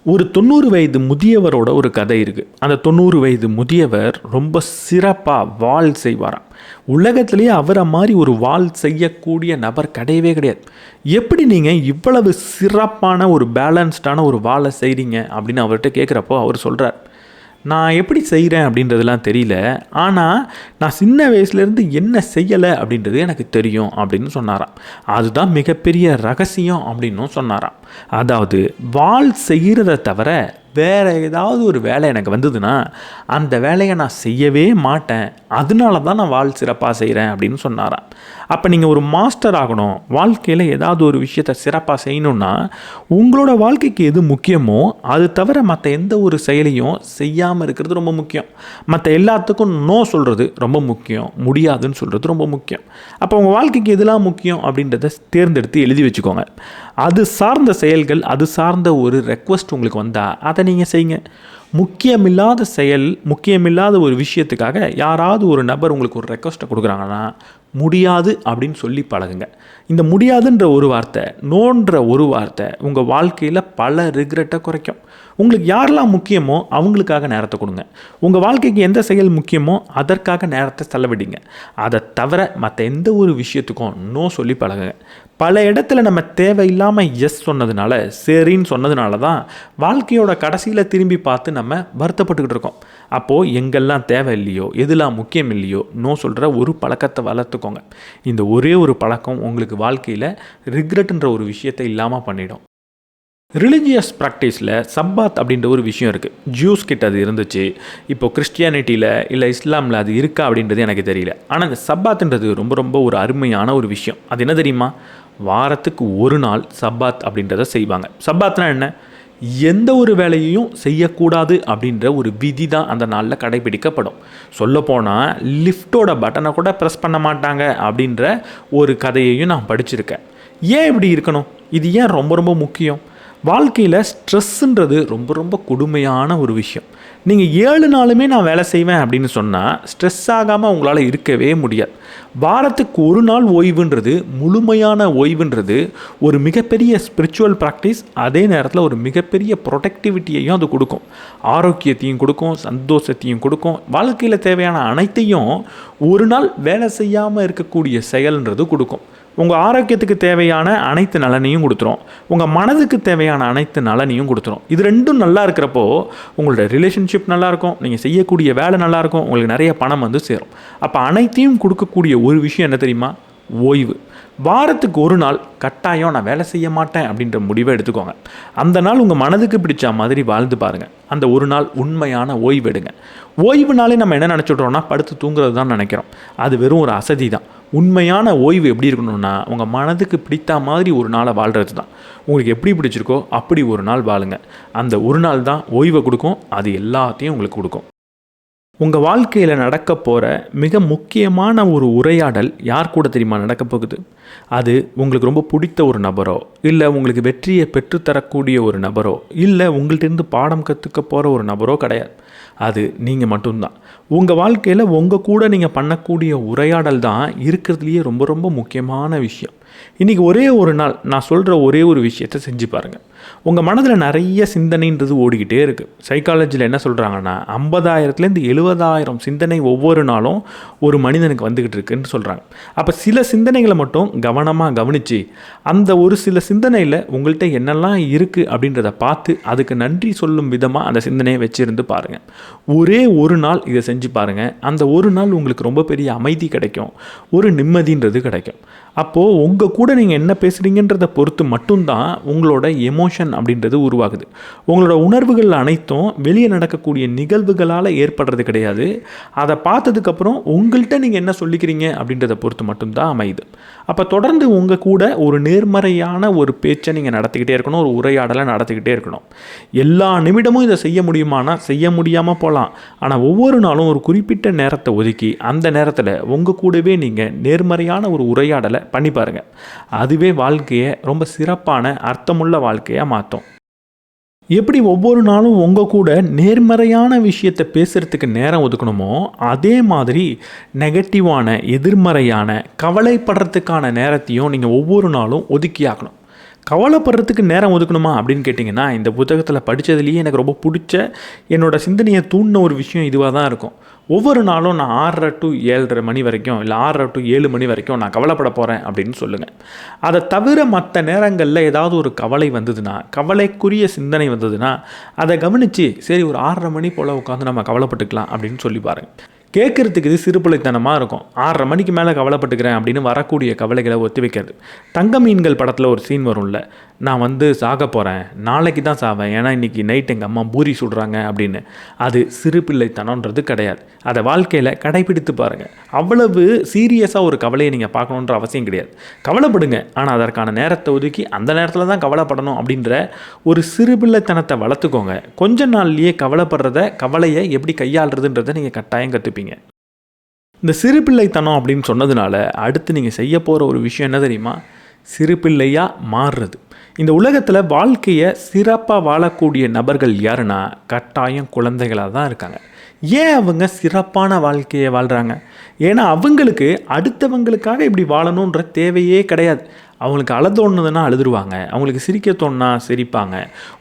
ஒரு 90 வயது முதியவரோட ஒரு கதை இருக்குது. அந்த 90 வயது முதியவர் ரொம்ப சிறப்பாக வாள் செய்வாராம். உலகத்திலேயே அவரை மாதிரி ஒரு வாள் செய்யக்கூடிய நபர் கிடையவே கிடையாது. எப்படி நீங்கள் இவ்வளவு சிறப்பான ஒரு பேலன்ஸ்டான ஒரு வாளை செய்கிறீங்க அப்படின்னு அவர்கிட்ட கேட்குறப்போ அவர் சொல்கிறார், நான் எப்படி செய்கிறேன் அப்படின்றதுலாம் தெரியல, ஆனால் நான் சின்ன வயசுலேருந்து என்ன செய்யலை அப்படின்றது எனக்கு தெரியும் அப்படின்னு சொன்னாராம். அதுதான் மிகப்பெரிய ரகசியம் அப்படின்னும் சொன்னாராம். அதாவது வாள் செய்கிறத தவிர வேறு ஏதாவது ஒரு வேலை எனக்கு வந்ததுன்னா அந்த வேலையை நான் செய்யவே மாட்டேன், அதனால தான் நான் வாள் சிறப்பாக செய்கிறேன் அப்படின்னு சொன்னாராம். அப்போ நீங்கள் ஒரு மாஸ்டர் ஆகணும், வாழ்க்கையில் ஏதாவது ஒரு விஷயத்தை சிறப்பாக செய்யணுன்னா உங்களோட வாழ்க்கைக்கு எது முக்கியமோ அது தவிர மற்ற எந்த ஒரு செயலையும் செய்யாமல் இருக்கிறது ரொம்ப முக்கியம். மற்ற எல்லாத்துக்கும் நோ சொல்கிறது ரொம்ப முக்கியம், முடியாதுன்னு சொல்கிறது ரொம்ப முக்கியம். அப்போ உங்கள் வாழ்க்கைக்கு எதெல்லாம் முக்கியம் அப்படின்றத தேர்ந்தெடுத்து எழுதி வச்சுக்கோங்க. அது சார்ந்த செயல்கள், அது சார்ந்த ஒரு ரெக்வஸ்ட் உங்களுக்கு வந்தால் அதை நீங்கள் செய்யுங்க. முக்கியமில்லாத செயல், முக்கியமில்லாத ஒரு விஷயத்துக்காக யாராவது ஒரு நபர் உங்களுக்கு ஒரு ரெக்வஸ்ட்டை கொடுக்குறாங்கன்னா முடியாது அப்படின்னு சொல்லி பழகுங்க. இந்த முடியாதுன்ற ஒரு வார்த்தை, நோன்ற ஒரு வார்த்தை உங்கள் வாழ்க்கையில் பல ரிக்ரெட்டை குறைக்கும். உங்களுக்கு யாரெல்லாம் முக்கியமோ அவங்களுக்காக நேரத்தை கொடுங்க. உங்கள் வாழ்க்கைக்கு எந்த செயல் முக்கியமோ அதற்காக நேரத்தை செலவிடுங்க. அதை தவிர மற்ற எந்த ஒரு விஷயத்துக்கும் நோ சொல்லி பழகுங்க. பல இடத்துல நம்ம தேவையில்லாமல் எஸ் சொன்னதுனால, சரின்னு சொன்னதுனால தான் வாழ்க்கையோட கடைசியில் திரும்பி பார்த்து நம்ம வருத்தப்பட்டுக்கிட்டு இருக்கோம். அப்போது எங்கெல்லாம் தேவை இல்லையோ, எதெல்லாம் முக்கியம் இல்லையோ நோ சொல்கிற ஒரு பழக்கத்தை வளர்த்துக்கோங்க. இந்த ஒரே ஒரு பழக்கம் உங்களுக்கு வாழ்க்கையில் ரிக்ரெட்டுன்ற ஒரு விஷயத்தை இல்லாமல் பண்ணிடும். ரிலிஜியஸ் ப்ராக்டிஸில் சப்பாத் அப்படின்ற ஒரு விஷயம் இருக்குது. ஜூஸ் கிட்ட அது இருந்துச்சு. இப்போது கிறிஸ்டியானிட்டியில் இல்லை இஸ்லாமில் அது இருக்கா அப்படின்றது எனக்கு தெரியல. ஆனால் இந்த சப்பாத்துன்றது ரொம்ப ரொம்ப ஒரு அருமையான ஒரு விஷயம். அது என்ன தெரியுமா? வாரத்துக்கு ஒரு நாள் சப்பாத் அப்படின்றத செய்வாங்க. சப்பாத்னா என்ன? எந்த ஒரு வேலையையும் செய்யக்கூடாது அப்படின்ற ஒரு விதி தான் அந்த நாளில் கடைபிடிக்கப்படும். சொல்லப்போனால் லிஃப்டோட பட்டனை கூட ப்ரெஸ் பண்ண மாட்டாங்க அப்படின்ற ஒரு கதையையும் நான் படிச்சிருக்கேன். ஏன் இப்படி இருக்கணும்? இது ஏன் ரொம்ப ரொம்ப முக்கியம்? வாழ்க்கையில் ஸ்ட்ரெஸ்ஸுன்றது ரொம்ப ரொம்ப கொடுமையான ஒரு விஷயம். நீங்கள் 7 நாளுமே நான் வேலை செய்வேன் அப்படின்னு சொன்னால் ஸ்ட்ரெஸ் ஆகாமல் உங்களால் இருக்கவே முடியாது. வாரத்துக்கு ஒரு நாள் ஓய்வுன்றது, முழுமையான ஓய்வுன்றது ஒரு மிகப்பெரிய ஸ்பிரிச்சுவல் ப்ராக்டிஸ். அதே நேரத்தில் ஒரு மிகப்பெரிய ப்ரொடக்டிவிட்டியையும் அது கொடுக்கும், ஆரோக்கியத்தையும் கொடுக்கும், சந்தோஷத்தையும் கொடுக்கும். வாழ்க்கையில் தேவையான அனைத்தையும் ஒரு நாள் வேலை செய்யாமல் இருக்கக்கூடிய செயல்ன்றது கொடுக்கும். உங்கள் ஆரோக்கியத்துக்கு தேவையான அனைத்து நலனையும் கொடுத்துரும், உங்கள் மனதுக்கு தேவையான அனைத்து நலனையும் கொடுத்துரும். இது ரெண்டும் நல்லா இருக்கிறப்போ உங்களோட ரிலேஷன்ஷிப் நல்லாயிருக்கும், நீங்கள் செய்யக்கூடிய வேலை நல்லாயிருக்கும், உங்களுக்கு நிறைய பணம் வந்து சேரும். அப்போ அனைத்தையும் கொடுக்கக்கூடிய ஒரு விஷயம் என்ன தெரியுமா? ஓய்வு. வாரத்துக்கு ஒரு நாள் கட்டாயம் நான் வேலை செய்ய மாட்டேன் அப்படின்ற முடிவை எடுத்துக்கோங்க. அந்த நாள் உங்கள் மனதுக்கு பிடிச்ச மாதிரி வாழ்ந்து பாருங்கள். அந்த ஒரு நாள் உண்மையான ஓய்வு எடுங்க. ஓய்வுனாலே நம்ம என்ன நினச்சிட்றோம்னா படுத்து தூங்குறது தான் நினைக்கிறோம். அது வெறும் ஒரு அசதி தான். உண்மையான ஓய்வு எப்படி இருக்கணும்னா உங்கள் மனதுக்கு பிடித்த மாதிரி ஒரு நாளை வாழ்கிறது தான். உங்களுக்கு எப்படி பிடிச்சிருக்கோ அப்படி ஒரு நாள் வாழுங்க. அந்த ஒரு நாள் தான் ஓய்வை கொடுக்கும். அது எல்லாத்தையும் உங்களுக்கு கொடுக்கும். உங்கள் வாழ்க்கையில் நடக்க போகிற மிக முக்கியமான ஒரு உரையாடல் யார் கூட தெரியுமா நடக்க போகுது? அது உங்களுக்கு ரொம்ப பிடித்த ஒரு நபரோ, இல்லை உங்களுக்கு வெற்றியை பெற்றுத்தரக்கூடிய ஒரு நபரோ, இல்லை உங்கள்கிட்டருந்து பாடம் கற்றுக்க போகிற ஒரு நபரோ கிடையாது. அது நீங்கள் மட்டும்தான். உங்கள் வாழ்க்கையில் உங்கள் கூட நீங்கள் பண்ணக்கூடிய உரையாடல் தான் இருக்கிறதுலையே ரொம்ப ரொம்ப முக்கியமான விஷயம். இன்றைக்கி ஒரே ஒரு நாள் நான் சொல்கிற ஒரே ஒரு விஷயத்தை செஞ்சு பாருங்கள். உங்கள் மனதில் நிறைய சிந்தனைன்றது ஓடிக்கிட்டே இருக்குது. சைக்காலஜியில் என்ன சொல்கிறாங்கன்னா 50,000லேருந்து 70,000 சிந்தனை ஒவ்வொரு நாளும் ஒரு மனிதனுக்கு வந்துக்கிட்டு இருக்குன்னு சொல்கிறாங்க. அப்போ சில சிந்தனைகளை மட்டும் கவனமாக கவனித்து அந்த ஒரு சில சிந்தனையில் உங்கள்கிட்ட என்னெல்லாம் இருக்குது அப்படின்றத பார்த்து அதுக்கு நன்றி சொல்லும் விதமாக அந்த சிந்தனையை வச்சுருந்து பாருங்கள். ஒரே ஒரு நாள் இதை செஞ்சு பாருங்கள். அந்த ஒரு நாள் உங்களுக்கு ரொம்ப பெரிய அமைதி கிடைக்கும், ஒரு நிம்மதின்றது கிடைக்கும். அப்போது உங்கள் கூட நீங்கள் என்ன பேசுகிறீங்கன்றதை பொறுத்து மட்டும்தான் உங்களோட எமோஷன் அப்படின்றது உருவாகுது. உங்களோட உணர்வுகள் அனைத்தும் வெளியே நடக்கக்கூடிய நிகழ்வுகளால் ஏற்படுறது கிடையாது. அதை பார்த்ததுக்கப்புறம் உங்கள்கிட்ட நீங்கள் என்ன சொல்லிக்கிறீங்க அப்படின்றத பொறுத்து மட்டும்தான் அமையுது. அப்போ தொடர்ந்து உங்கள் கூட ஒரு நேர்மறையான ஒரு பேச்சை நீங்கள் நடத்திக்கிட்டே இருக்கணும், ஒரு உரையாடலை நடத்திக்கிட்டே இருக்கணும். எல்லா நிமிடமும் இதை செய்ய முடியுமானா செய்ய முடியாமல் போகலாம். ஆனால் ஒவ்வொரு நாளும் ஒரு குறிப்பிட்ட நேரத்தை ஒதுக்கி அந்த நேரத்தில் உங்கள் கூடவே நீங்கள் நேர்மறையான ஒரு உரையாடலை பண்ணி பாருங்கள். அதுவே வாழ்க்கையை ரொம்ப சிறப்பான அர்த்தமுள்ள வாழ்க்கையாக மாற்றும். எப்படி ஒவ்வொரு நாளும் உங்கள் கூட நேர்மறையான விஷயத்தை பேசுகிறதுக்கு நேரம் ஒதுக்கணுமோ அதே மாதிரி நெகட்டிவான எதிர்மறையான கவலைப்படுறதுக்கான நேரத்தையும் நீங்கள் ஒவ்வொரு நாளும் ஒதுக்கி ஆகணும். கவலைப்படுறதுக்கு நேரம் ஒதுக்கணுமா அப்படின்னு கேட்டிங்கன்னா, இந்த புத்தகத்தில் படித்ததுலேயே எனக்கு ரொம்ப பிடிச்ச என்னோடய சிந்தனையை தூண்டின ஒரு விஷயம் இதுவாக தான் இருக்கும். ஒவ்வொரு நாளும் நான் 6:30 to 7:30 மணி வரைக்கும், இல்லை 6:30 to 7 மணி வரைக்கும் நான் கவலைப்பட போகிறேன் அப்படின்னு சொல்லுங்கள். அதை தவிர மற்ற நேரங்களில் ஏதாவது ஒரு கவலை வந்ததுன்னா, கவலைக்குரிய சிந்தனை வந்ததுன்னா அதை கவனித்து சரி ஒரு 6:30 மணி போல் உட்காந்து நம்ம கவலைப்பட்டுக்கலாம் அப்படின்னு சொல்லி பாருங்கள். கேட்குறதுக்கு இது சிறுபிள்ளைத்தனமாக இருக்கும். 6:30 மணிக்கு மேலே கவலைப்பட்டுக்கிறேன் அப்படின்னு வரக்கூடிய கவலைகளை ஒத்தி வைக்கிறது. தங்க மீன்கள் படத்தில் ஒரு சீன் வரும்ல, நான் சாக போகிறேன், நாளைக்கு தான் சாவேன், ஏன்னா இன்றைக்கி நைட் எங்கள் அம்மா பூரி சுடுறாங்க அப்படின்னு. அது சிறுபிள்ளைத்தனன்றது கிடையாது. அதை வாழ்க்கையில் கடைபிடித்து பாருங்கள். அவ்வளவு சீரியஸாக ஒரு கவலையை நீங்கள் பார்க்கணுன்ற அவசியம் கிடையாது. கவலைப்படுங்க, ஆனால் அதற்கான நேரத்தை ஒதுக்கி அந்த நேரத்தில் தான் கவலைப்படணும் அப்படின்ற ஒரு சிறுபிள்ளைத்தனத்தை வளர்த்துக்கோங்க. கொஞ்ச நாள்லேயே கவலையை எப்படி கையாளுறதுன்றதை நீங்கள் கட்டாயம் கற்றுப்பீங்க. இந்த சிறுபிள்ளைத்தனம் அப்படின்னு சொன்னதுனால அடுத்து நீங்கள் செய்ய போகிற ஒரு விஷயம் என்ன தெரியுமா? சிறுபிள்ளையாக மாறுறது. இந்த உலகத்தில் வாழ்க்கையை சிறப்பாக வாழக்கூடிய நபர்கள் யாருன்னா கட்டாயம் குழந்தைகளாக தான் இருக்காங்க. ஏன் அவங்க சிறப்பான வாழ்க்கையை வாழ்கிறாங்க? ஏன்னா அவங்களுக்கு அடுத்தவங்களுக்காக இப்படி வாழணுன்ற தேவையே கிடையாது. அவங்களுக்கு அழ தோணுதுன்னா அழுதுருவாங்க, அவங்களுக்கு சிரிக்க தோணுனா சிரிப்பாங்க,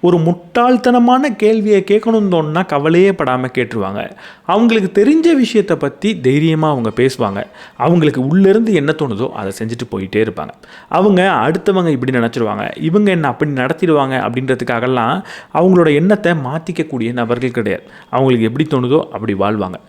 ஒரு முட்டாள்தனமான கேள்வியை கேட்கணும்னு தோணுனா கவலையே படாமல் கேட்டுருவாங்க. அவங்களுக்கு தெரிஞ்ச விஷயத்தை பற்றி தைரியமாக அவங்க பேசுவாங்க. அவங்களுக்கு உள்ளேருந்து என்ன தோணுதோ அதை செஞ்சுட்டு போயிட்டே இருப்பாங்க. அவங்க அடுத்தவங்க இப்படி நினச்சிருவாங்க, இவங்க என்ன அப்படி நடத்திடுவாங்க அப்படின்றதுக்காகலாம் அவங்களோட எண்ணத்தை மாற்றிக்கக்கூடிய நபர்கள் கிடையாது. அவங்களுக்கு எப்படி தோணுதோ அப்படி வாழ்வாங்க.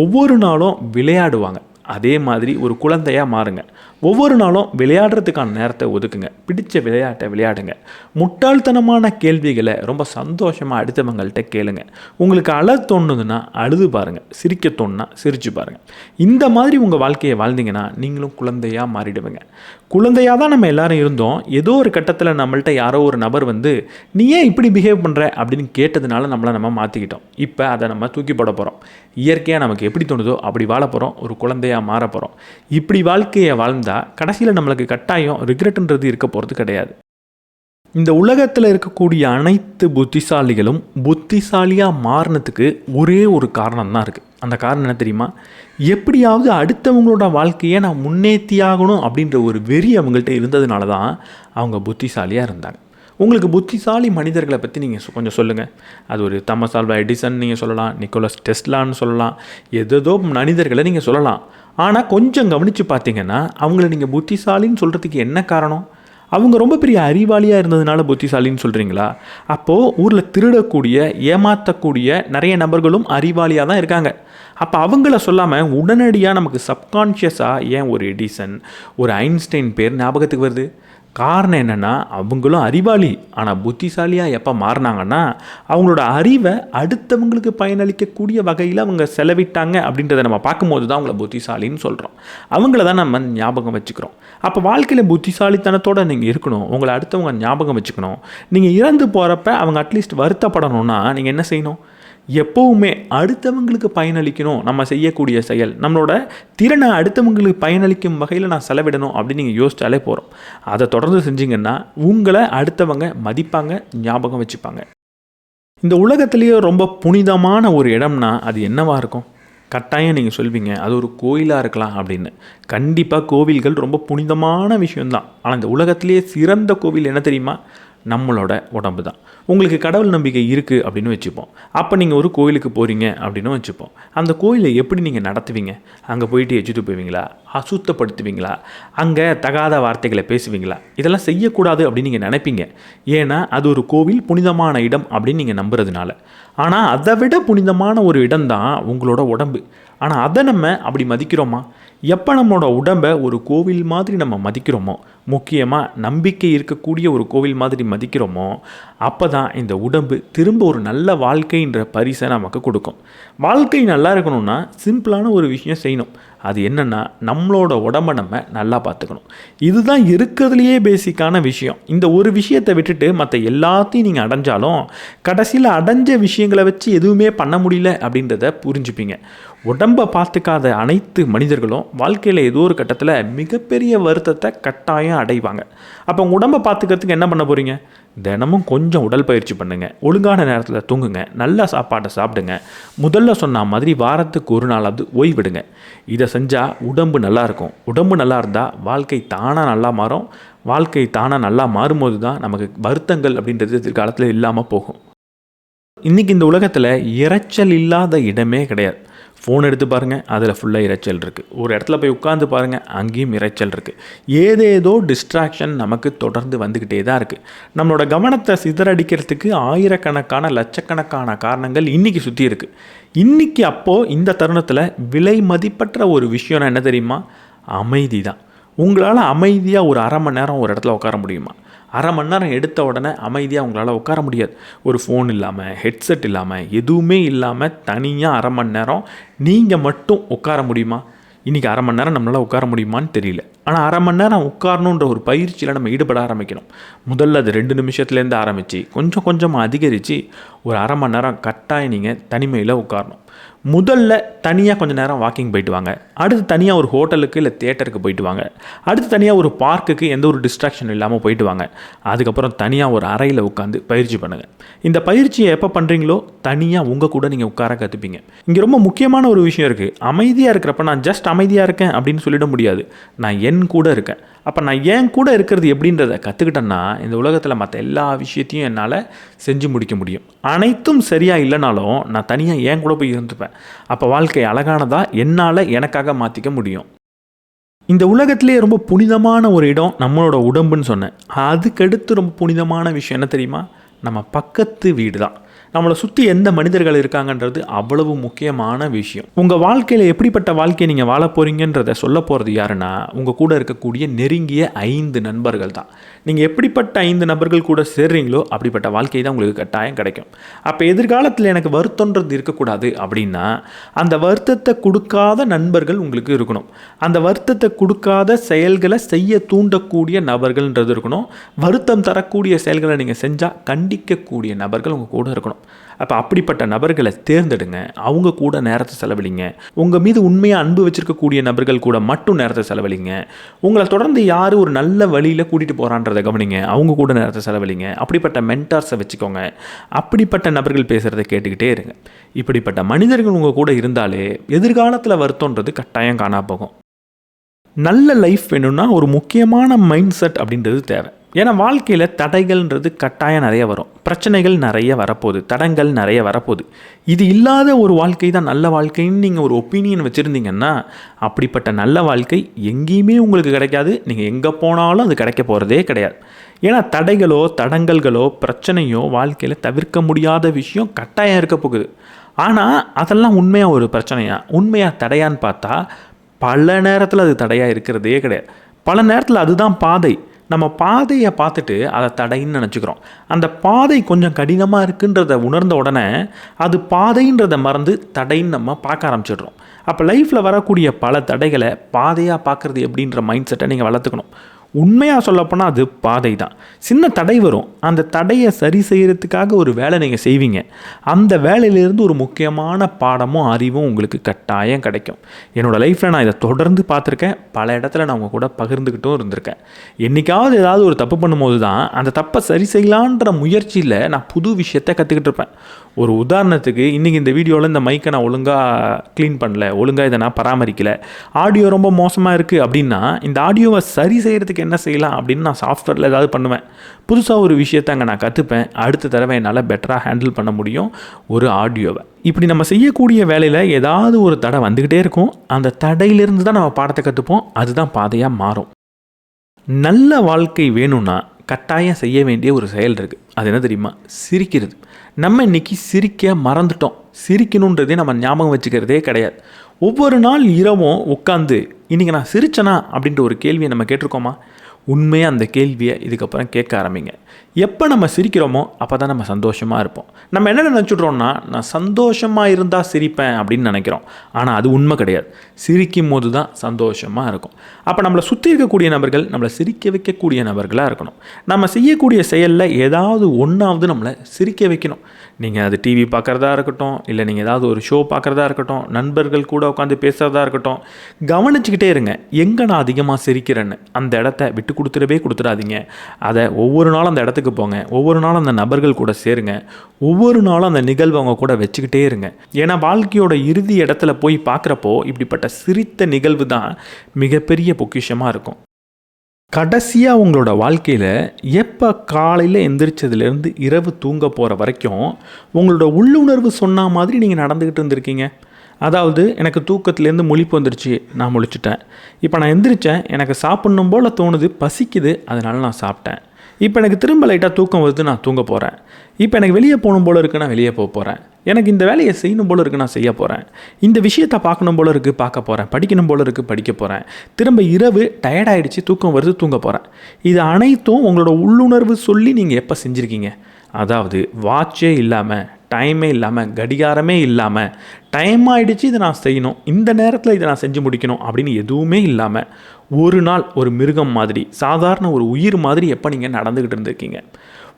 ஒவ்வொரு நாளும் விளையாடுவாங்க. அதே மாதிரி ஒரு குழந்தையாக மாறுங்க. ஒவ்வொரு நாளும் விளையாடுறதுக்கான நேரத்தை ஒதுக்குங்க. பிடிச்ச விளையாட்டை விளையாடுங்க. முட்டாள்தனமான கேள்விகளை ரொம்ப சந்தோஷமாக அடுத்தவங்கள்ட்ட கேளுங்க. உங்களுக்கு அழ தோணுதுன்னா அழுது பாருங்கள், சிரிக்க தோணுன்னா சிரித்து பாருங்கள். இந்த மாதிரி உங்கள் வாழ்க்கையை வாழ்ந்தீங்கன்னா நீங்களும் குழந்தையாக மாறிடுவீங்க. குழந்தையாக தான் நம்ம எல்லாரும் இருந்தோம். ஏதோ ஒரு கட்டத்தில் நம்மள்ட்ட யாரோ ஒரு நபர் நீ ஏன் இப்படி பிஹேவ் பண்ணுற அப்படின்னு கேட்டதுனால நம்ம மாற்றிக்கிட்டோம். இப்போ அதை நம்ம தூக்கி போட போகிறோம். இயற்கையாக நமக்கு எப்படி தோணுதோ அப்படி வாழ போகிறோம். ஒரு குழந்தையாக மாற போகிறோம். இப்படி வாழ்க்கையை வாழ்ந்தால் கடைசியில் நம்மளுக்கு கட்டாயம் ரிக்ரெட்ன்றது இருக்க போகிறது கிடையாது. இந்த உலகத்தில் இருக்கக்கூடிய அனைத்து புத்திசாலிகளும் புத்திசாலியாக மாறினதுக்கு ஒரே ஒரு காரணம் தான் இருக்குது. அந்த காரணம் என்ன தெரியுமா? எப்படியாவது அடுத்தவங்களோட வாழ்க்கையை நான் முன்னேற்றியாகணும் அப்படின்ற ஒரு வெறி அவங்கள்ட்ட இருந்ததுனால தான் அவங்க புத்திசாலியாக இருந்தாங்க. உங்களுக்கு புத்திசாலி மனிதர்களை பற்றி நீங்கள் கொஞ்சம் சொல்லுங்கள். அது ஒரு தாமஸ் ஆல்வா எடிசன் நீங்கள் சொல்லலாம், நிக்கோலஸ் டெஸ்லான்னு சொல்லலாம், ஏதோ மனிதர்களை நீங்கள் சொல்லலாம். ஆனால் கொஞ்சம் கவனித்து பார்த்தீங்கன்னா அவங்கள நீங்கள் புத்திசாலின்னு சொல்கிறதுக்கு என்ன காரணம்? அவங்க ரொம்ப பெரிய அறிவாளியாக இருந்ததுனால புத்திசாலின்னு சொல்கிறீங்களா? அப்போது ஊரில் திருடக்கூடிய, ஏமாற்றக்கூடிய நிறைய நபர்களும் அறிவாளியாக தான் இருக்காங்க. அப்போ அவங்கள சொல்லாமல் உடனடியாக நமக்கு சப்கான்ஷியஸாக ஏன் ஒரு எடிசன், ஒரு ஐன்ஸ்டைன் பேர் ஞாபகத்துக்கு வருது? காரணம் என்னென்னா, அவங்களும் அறிவாளி, ஆனால் புத்திசாலியாக எப்போ மாறினாங்கன்னா அவங்களோட அறிவை அடுத்தவங்களுக்கு பயனளிக்கக்கூடிய வகையில் அவங்க செலவிட்டாங்க அப்படின்றத நம்ம பார்க்கும்போது தான் அவங்கள புத்திசாலின்னு சொல்கிறோம். அவங்கள தான் நம்ம ஞாபகம் வச்சுக்கிறோம். அப்போ வாழ்க்கையில் புத்திசாலித்தனத்தோடு நீங்கள் இருக்கணும், உங்களை அடுத்தவங்க ஞாபகம் வச்சுக்கணும். நீங்கள் இறந்து போகிறப்ப அவங்க அட்லீஸ்ட் வருத்தப்படணும்னா நீங்கள் என்ன செய்யணும்? எப்போவுமே அடுத்தவங்களுக்கு பயனளிக்கணும். நம்ம செய்யக்கூடிய செயல் நம்மளோட திறனை அடுத்தவங்களுக்கு பயனளிக்கும் வகையில் நான் செலவிடணும் அப்படின்னு நீங்கள் யோசித்தாலே போகிறோம். அதை தொடர்ந்து செஞ்சிங்கன்னா உங்களை அடுத்தவங்க மதிப்பாங்க, ஞாபகம் வச்சுப்பாங்க. இந்த உலகத்திலேயே ரொம்ப புனிதமான ஒரு இடம்னா அது என்னவாக இருக்கும்? கட்டாயம் நீங்கள் சொல்வீங்க அது ஒரு கோயிலாக இருக்கலாம் அப்படின்னு. கண்டிப்பாக கோவில்கள் ரொம்ப புனிதமான விஷயம்தான். ஆனால் இந்த உலகத்திலேயே சிறந்த கோவில் என்ன தெரியுமா? நம்மளோட உடம்பு தான். உங்களுக்கு கடவுள் நம்பிக்கை இருக்குது அப்படின்னு வச்சுப்போம். அப்போ நீங்கள் ஒரு கோயிலுக்கு போகிறீங்க அப்படின்னு வச்சுப்போம். அந்த கோயிலை எப்படி நீங்கள் நடத்துவீங்க? அங்கே போயிட்டு எச்சிட்டு போவீங்களா? அசுத்தப்படுத்துவீங்களா? அங்கே தகாத வார்த்தைகளை பேசுவீங்களா? இதெல்லாம் செய்யக்கூடாது அப்படின்னு நீங்கள் நினைப்பீங்க. ஏன்னா அது ஒரு கோவில், புனிதமான இடம் அப்படின்னு நீங்கள் நம்புறதுனால. ஆனால் அதை விட புனிதமான ஒரு இடம் தான் உங்களோட உடம்பு. ஆனால் அதை நம்ம அப்படி மதிக்கிறோமா? எப்போ நம்மளோட உடம்பை ஒரு கோவில் மாதிரி நம்ம மதிக்கிறோமோ, முக்கியமாக நம்பிக்கை இருக்கக்கூடிய ஒரு கோவில் மாதிரி மதிக்கிறோமோ, அப்போ தான் இந்த உடம்பு திரும்ப ஒரு நல்ல வாழ்க்கைன்ற பரிசை நமக்கு கொடுக்கும். வாழ்க்கை நல்லா இருக்கணும்னா சிம்பிளான ஒரு விஷயம் செய்யணும். அது என்னென்னா, நம்மளோட உடம்பை நம்ம நல்லா பார்த்துக்கணும். இதுதான் இருக்கிறதுலையே பேசிக்கான விஷயம். இந்த ஒரு விஷயத்தை விட்டுட்டு மற்ற எல்லாத்தையும் நீங்கள் அடைஞ்சாலும் கடைசியில் அடைஞ்ச விஷயங்களை வச்சு எதுவுமே பண்ண முடியல அப்படின்றத புரிஞ்சுப்பீங்க. உடம்பை பார்த்துக்காத அனைத்து மனிதர்களும் வாழ்க்கையில் ஏதோ ஒரு கட்டத்தில் மிகப்பெரிய வருத்தத்தை கட்டாயம் அடைவாங்க. அப்போ உங்கள் உடம்பை பார்த்துக்கிறதுக்கு என்ன பண்ண போகிறீங்க? தினமும் கொஞ்சம் உடற்பயிற்சி பண்ணுங்கள், ஒழுங்கான நேரத்தில் தூங்குங்க, நல்ல சாப்பாட்டை சாப்பிடுங்க, முதல்ல சொன்ன மாதிரி வாரத்துக்கு ஒரு நாளாவது ஓய்விடுங்க. இதை செஞ்சால் உடம்பு நல்லாயிருக்கும். உடம்பு நல்லா இருந்தால் வாழ்க்கை தானாக நல்லா மாறும். வாழ்க்கை தானாக நல்லா மாறும்போது தான் நமக்கு வருத்தங்கள் அப்படின்றது எதிர்காலத்தில் இல்லாமல் போகும். இன்றைக்கி இந்த உலகத்தில் இரைச்சல் இல்லாத இடமே கிடையாது. ஃபோன் எடுத்து பாருங்கள், அதில் ஃபுல்லாக இரைச்சல் இருக்குது. ஒரு இடத்துல போய் உட்காந்து பாருங்கள், அங்கேயும் இரைச்சல் இருக்குது. ஏதேதோ டிஸ்ட்ராக்ஷன் நமக்கு தொடர்ந்து வந்துக்கிட்டே தான் இருக்குது. நம்மளோட கவனத்தை சிதறடிக்கிறதுக்கு ஆயிரக்கணக்கான லட்சக்கணக்கான காரணங்கள் இன்றைக்கி சுற்றி இருக்குது. இன்றைக்கி அப்போது இந்த தருணத்தில் விலை மதிப்பற்ற ஒரு விஷயம்னா என்ன தெரியுமா? அமைதி தான். உங்களால் அமைதியாக ஒரு அரை மணி நேரம் ஒரு இடத்துல உட்கார முடியுமா? அரை மணி நேரம் எடுத்த உடனே அமைதியாக உங்களால் உட்கார முடியாது. ஒரு ஃபோன் இல்லாமல், ஹெட்செட் இல்லாமல், எதுவுமே இல்லாமல் தனியாக அரை மணி நேரம் நீங்கள் மட்டும் உட்கார முடியுமா? இன்றைக்கி அரை மணி நேரம் நம்மளால் உட்கார முடியுமான்னு தெரியல. ஆனால் அரை மணி நேரம் உட்காரணுன்ற ஒரு பயிற்சியில் நம்ம ஈடுபட ஆரம்பிக்கணும். முதல்ல அது 2 நிமிஷத்துலேருந்து ஆரம்பித்து கொஞ்சம் கொஞ்சமாக அதிகரித்து ஒரு அரை மணி நேரம் கட்டாயம் நீங்கள் தனிமையில் உட்காரணும். முதல்ல தனியாக கொஞ்சம் நேரம் வாக்கிங் போயிட்டு வாங்க. அடுத்து தனியாக ஒரு ஹோட்டலுக்கு இல்லை தியேட்டருக்கு போயிட்டு வாங்க. அடுத்து தனியாக ஒரு பார்க்குக்கு எந்த ஒரு டிஸ்ட்ராக்ஷன் இல்லாமல் போயிட்டு வாங்க. அதுக்கப்புறம் தனியாக ஒரு அறையில் உட்காந்து பயிற்சி பண்ணுங்கள். இந்த பயிற்சியை எப்போ பண்ணுறீங்களோ தனியாக உங்கள் கூட நீங்கள் உட்கார கற்றுப்பீங்க. இங்கே ரொம்ப முக்கியமான ஒரு விஷயம் இருக்குது. அமைதியாக இருக்கிறப்ப நான் ஜஸ்ட் அமைதியாக இருக்கேன் அப்படின்னு சொல்லிட முடியாது. நான் என் கூட இருக்கேன். அப்போ நான் ஏன் கூட இருக்கிறது எப்படின்றத கற்றுக்கிட்டேன்னா இந்த உலகத்தில் மற்ற எல்லா விஷயத்தையும் என்னால் செஞ்சு முடிக்க முடியும். அனைத்தும் சரியாக இல்லைனாலும் நான் தனியாக ஏன் கூட போய் இருந்துப்பேன். அப்போ வாழ்க்கை அழகானதாக என்னால் எனக்காக மாற்றிக்க முடியும். இந்த உலகத்திலே ரொம்ப புனிதமான ஒரு இடம் நம்மளோட உடம்புன்னு சொன்னேன். அதுக்கடுத்து ரொம்ப புனிதமான விஷயம் என்ன தெரியுமா? நம்ம பக்கத்து வீடு தான். நம்மளை சுற்றி எந்த மனிதர்கள் இருக்காங்கன்றது அவ்வளவு முக்கியமான விஷயம். உங்கள் வாழ்க்கையில் எப்படிப்பட்ட வாழ்க்கையை நீங்கள் வாழ போகிறீங்கன்றதை சொல்ல போகிறது யாருன்னா உங்கள் கூட இருக்கக்கூடிய நெருங்கிய 5 நண்பர்கள் தான். நீங்கள் எப்படிப்பட்ட 5 நபர்கள் கூட சேர்றீங்களோ அப்படிப்பட்ட வாழ்க்கை தான் உங்களுக்கு கட்டாயம் கிடைக்கும். அப்போ எதிர்காலத்தில் எனக்கு வருத்தன்றது இருக்கக்கூடாது அப்படின்னா அந்த வருத்தத்தை கொடுக்காத நண்பர்கள் உங்களுக்கு இருக்கணும். அந்த வருத்தத்தை கொடுக்காத செயல்களை செய்ய தூண்டக்கூடிய நபர்கள்ன்றது இருக்கணும். வருத்தம் தரக்கூடிய செயல்களை நீங்கள் செஞ்சால் கண்டிக்கக்கூடிய நபர்கள் உங்கள் கூட இருக்கணும். அப்போ அப்படிப்பட்ட நபர்களை தேர்ந்தெடுங்க. அவங்க கூட நேரத்தை செலவழிங்க. உங்கள் மீது உண்மையாக அன்பு வச்சுருக்கக்கூடிய நபர்கள் கூட மட்டும் நேரத்தை செலவழிங்க. உங்களை தொடர்ந்து யார் ஒரு நல்ல வழியில் கூட்டிகிட்டு போகிறான்றதை கவனிங்க. அவங்க கூட நேரத்தை செலவழிங்க. அப்படிப்பட்ட மென்டார்ஸை வச்சுக்கோங்க. அப்படிப்பட்ட நபர்கள் பேசுகிறத கேட்டுக்கிட்டே இருங்க. இப்படிப்பட்ட மனிதர்கள் உங்கள் கூட இருந்தாலே எதிர்காலத்தில் வருத்தன்றது கட்டாயம் காணா போகும். நல்ல லைஃப் வேணும்னா ஒரு முக்கியமான மைண்ட் செட் அப்படின்றது தேவை. ஏன்னா வாழ்க்கையில் தடைகள்ன்றது கட்டாயம் நிறைய வரும், பிரச்சனைகள் நிறைய வரப்போகுது, தடங்கள் நிறைய வரப்போகுது. இது இல்லாத ஒரு வாழ்க்கை தான் நல்ல வாழ்க்கைன்னு நீங்கள் ஒரு ஒப்பீனியன் வச்சுருந்தீங்கன்னா அப்படிப்பட்ட நல்ல வாழ்க்கை எங்கேயுமே உங்களுக்கு கிடைக்காது. நீங்கள் எங்கே போனாலும் அது கிடைக்க போகிறதே கிடையாது. ஏன்னா தடைகளோ தடங்கல்களோ பிரச்சனையோ வாழ்க்கையில் தவிர்க்க முடியாத விஷயம் கட்டாயம் இருக்க போகுது. ஆனால் அதெல்லாம் உண்மையாக ஒரு பிரச்சனையா, உண்மையாக தடையான்னு பார்த்தா பல நேரத்தில் அது தடையாக இருக்கிறதே கிடையாது. பல நேரத்தில் அதுதான் பாதை. நம்ம பாதையை பார்த்துட்டு அதை தடைன்னு நினச்சிக்கிறோம். அந்த பாதை கொஞ்சம் கடினமாக இருக்குன்றத உணர்ந்த உடனே அது பாதைன்றதை மறந்து தடைன்னு நம்ம பார்க்க ஆரம்பிச்சிடுறோம். அப்போ லைஃப்பில் வரக்கூடிய பல தடைகளை பாதையாக பார்க்குறது எப்படின்ற மைண்ட் செட்டை நீங்கள் வளர்த்துக்கணும். உண்மையாக சொல்லப்போனால் அது பாதை தான். சின்ன தடை வரும், அந்த தடையை சரி செய்கிறதுக்காக ஒரு வேலை நீங்கள் செய்வீங்க. அந்த வேலையிலேருந்து ஒரு முக்கியமான பாடமும் அறிவும் உங்களுக்கு கட்டாயம் கிடைக்கும். என்னோடய லைஃப்பில் நான் இதை தொடர்ந்து பார்த்துருக்கேன். பல இடத்துல நான் உங்கள் கூட பகிர்ந்துக்கிட்டும் இருந்திருக்கேன். என்றைக்காவது ஏதாவது ஒரு தப்பு பண்ணும்போது தான் அந்த தப்பை சரி செய்யலான்ற முயற்சியில் நான் புது விஷயத்தை கற்றுக்கிட்டு இருப்பேன். ஒரு உதாரணத்துக்கு, இன்றைக்கி இந்த வீடியோவில் இந்த மைக்கை நான் ஒழுங்காக க்ளீன் பண்ணல, ஒழுங்காக இதை நான் பராமரிக்கலை, ஆடியோ ரொம்ப மோசமாக இருக்குது அப்படின்னா இந்த ஆடியோவை சரி செய்கிறதுக்கு என்ன செய்யலாம் அப்படின்னு நான் சாஃப்ட்வேரில் ஏதாவது பண்ணுவேன். புதுசாக ஒரு விஷயத்தை அங்கே நான் கற்றுப்பேன். அடுத்த தடவை என்னால் பெட்டராக ஹேண்டில் பண்ண முடியும் ஒரு ஆடியோவை. இப்படி நம்ம செய்யக்கூடிய வேலையில் ஏதாவது ஒரு தடை வந்துக்கிட்டே இருக்கும். அந்த தடையிலிருந்து தான் நம்ம பாடத்தை கற்றுப்போம். அதுதான் பாதையாக மாறும். நல்ல வாழ்க்கை வேணும்னா கட்டாயம் செய்ய வேண்டிய ஒரு செயல் இருக்குது. அது என்ன தெரியுமா? சிரிக்கிறது. நம்ம இன்றைக்கி சிரிக்க மறந்துட்டோம். சிரிக்கணுன்றதே நம்ம ஞாபகம் வச்சுக்கிறதே கிடையாது. ஒவ்வொரு நாள் இரவும் உட்காந்து இன்றைக்கி நான் சிரிச்சனா அப்படின்ற ஒரு கேள்வியை நம்ம கேட்டிருக்கோமா? உண்மையாக அந்த கேள்வியை இதுக்கப்புறம் கேட்க ஆரம்பிங்க. எப்போ நம்ம சிரிக்கிறோமோ அப்போ தான் நம்ம சந்தோஷமாக இருப்போம். நம்ம என்ன நினச்சிட்றோன்னா, நான் சந்தோஷமாக இருந்தால் சிரிப்பேன் அப்படின்னு நினைக்கிறோம். ஆனால் அது உண்மை கிடையாது. சிரிக்கும் போது தான் சந்தோஷமாக இருக்கும். அப்போ நம்மளை சுற்றி இருக்கக்கூடிய நபர்கள் நம்மளை சிரிக்க வைக்கக்கூடிய நபர்களாக இருக்கணும். நம்ம செய்யக்கூடிய செயலில் ஏதாவது ஒன்றாவது நம்மளை சிரிக்க வைக்கணும். நீங்கள் அது டிவி பார்க்குறதா இருக்கட்டும், இல்லை நீங்கள் ஏதாவது ஒரு ஷோ பார்க்குறதா இருக்கட்டும், நண்பர்கள் கூட உட்காந்து பேசுகிறதா இருக்கட்டும், கவனிச்சுக்கிட்டே இருங்க எங்கே நான் அதிகமாக சிரிக்கிறேன்னு. அந்த இடத்த விட்டு கொடுத்துடாதீங்க. அதை ஒவ்வொரு நாளும் அந்த இடத்துக்கு போங்க. ஒவ்வொரு நாளும் அந்த நபர்கள் கூட சேருங்க. ஒவ்வொரு நாளும் அந்த நிகழ்வு அவங்க கூட வச்சுக்கிட்டே இருங்க. ஏன்னா வாழ்க்கையோட இறுதி இடத்துல போய் பார்க்குறப்போ இப்படிப்பட்ட சிரித்த நிகழ்வு தான் மிகப்பெரிய பொக்கிஷமாக இருக்கும். கடைசியாக உங்களோட வாழ்க்கையில் எப்போ காலையில் எந்திரிச்சதுலேருந்து இரவு தூங்க போகிற வரைக்கும் உங்களோட உள்ளுணர்வு சொன்ன மாதிரி நீங்கள் நடந்துக்கிட்டு இருந்திருக்கீங்க. அதாவது, எனக்கு தூக்கத்துலேருந்து முழிப்பு வந்துருச்சு, நான் முழிச்சிட்டேன். இப்போ நான் எந்திரிச்சேன், எனக்கு சாப்பிட்ணும் போல் தோணுது, பசிக்குது, அதனால் நான் சாப்பிட்டேன். இப்போ எனக்கு திரும்ப லைட்டாக தூக்கம் வருது, நான் தூங்க போகிறேன். இப்போ எனக்கு வெளியே போகணும் போல் இருக்குது, நான் வெளியே போக போகிறேன். எனக்கு இந்த வேலையை செய்யணும் போல் இருக்குது, நான் செய்ய போகிறேன். இந்த விஷயத்தை பார்க்கணும் போல் இருக்குது, பார்க்க போகிறேன். படிக்கணும் போல் இருக்குது, படிக்க போகிறேன். திரும்ப இரவு டயர்டாயிடுச்சு, தூக்கம் வருது, தூங்க போகிறேன். இது அனைத்தும் உங்களோட உள்ளுணர்வு சொல்லி நீங்கள் எப்போ செஞ்சுருக்கீங்க? அதாவது வாட்சே இல்லாமல், டைமே இல்லாமல், கடிகாரமே இல்லாமல், டைம் ஆகிடுச்சு இதை நான் செய்யணும், இந்த நேரத்தில் இதை நான் செஞ்சு முடிக்கணும் அப்படின்னு எதுவுமே இல்லாமல் ஒரு நாள் ஒரு மிருகம் மாதிரி, சாதாரண ஒரு உயிர் மாதிரி எப்போ நீங்கள் நடந்துக்கிட்டு இருந்திருக்கீங்க?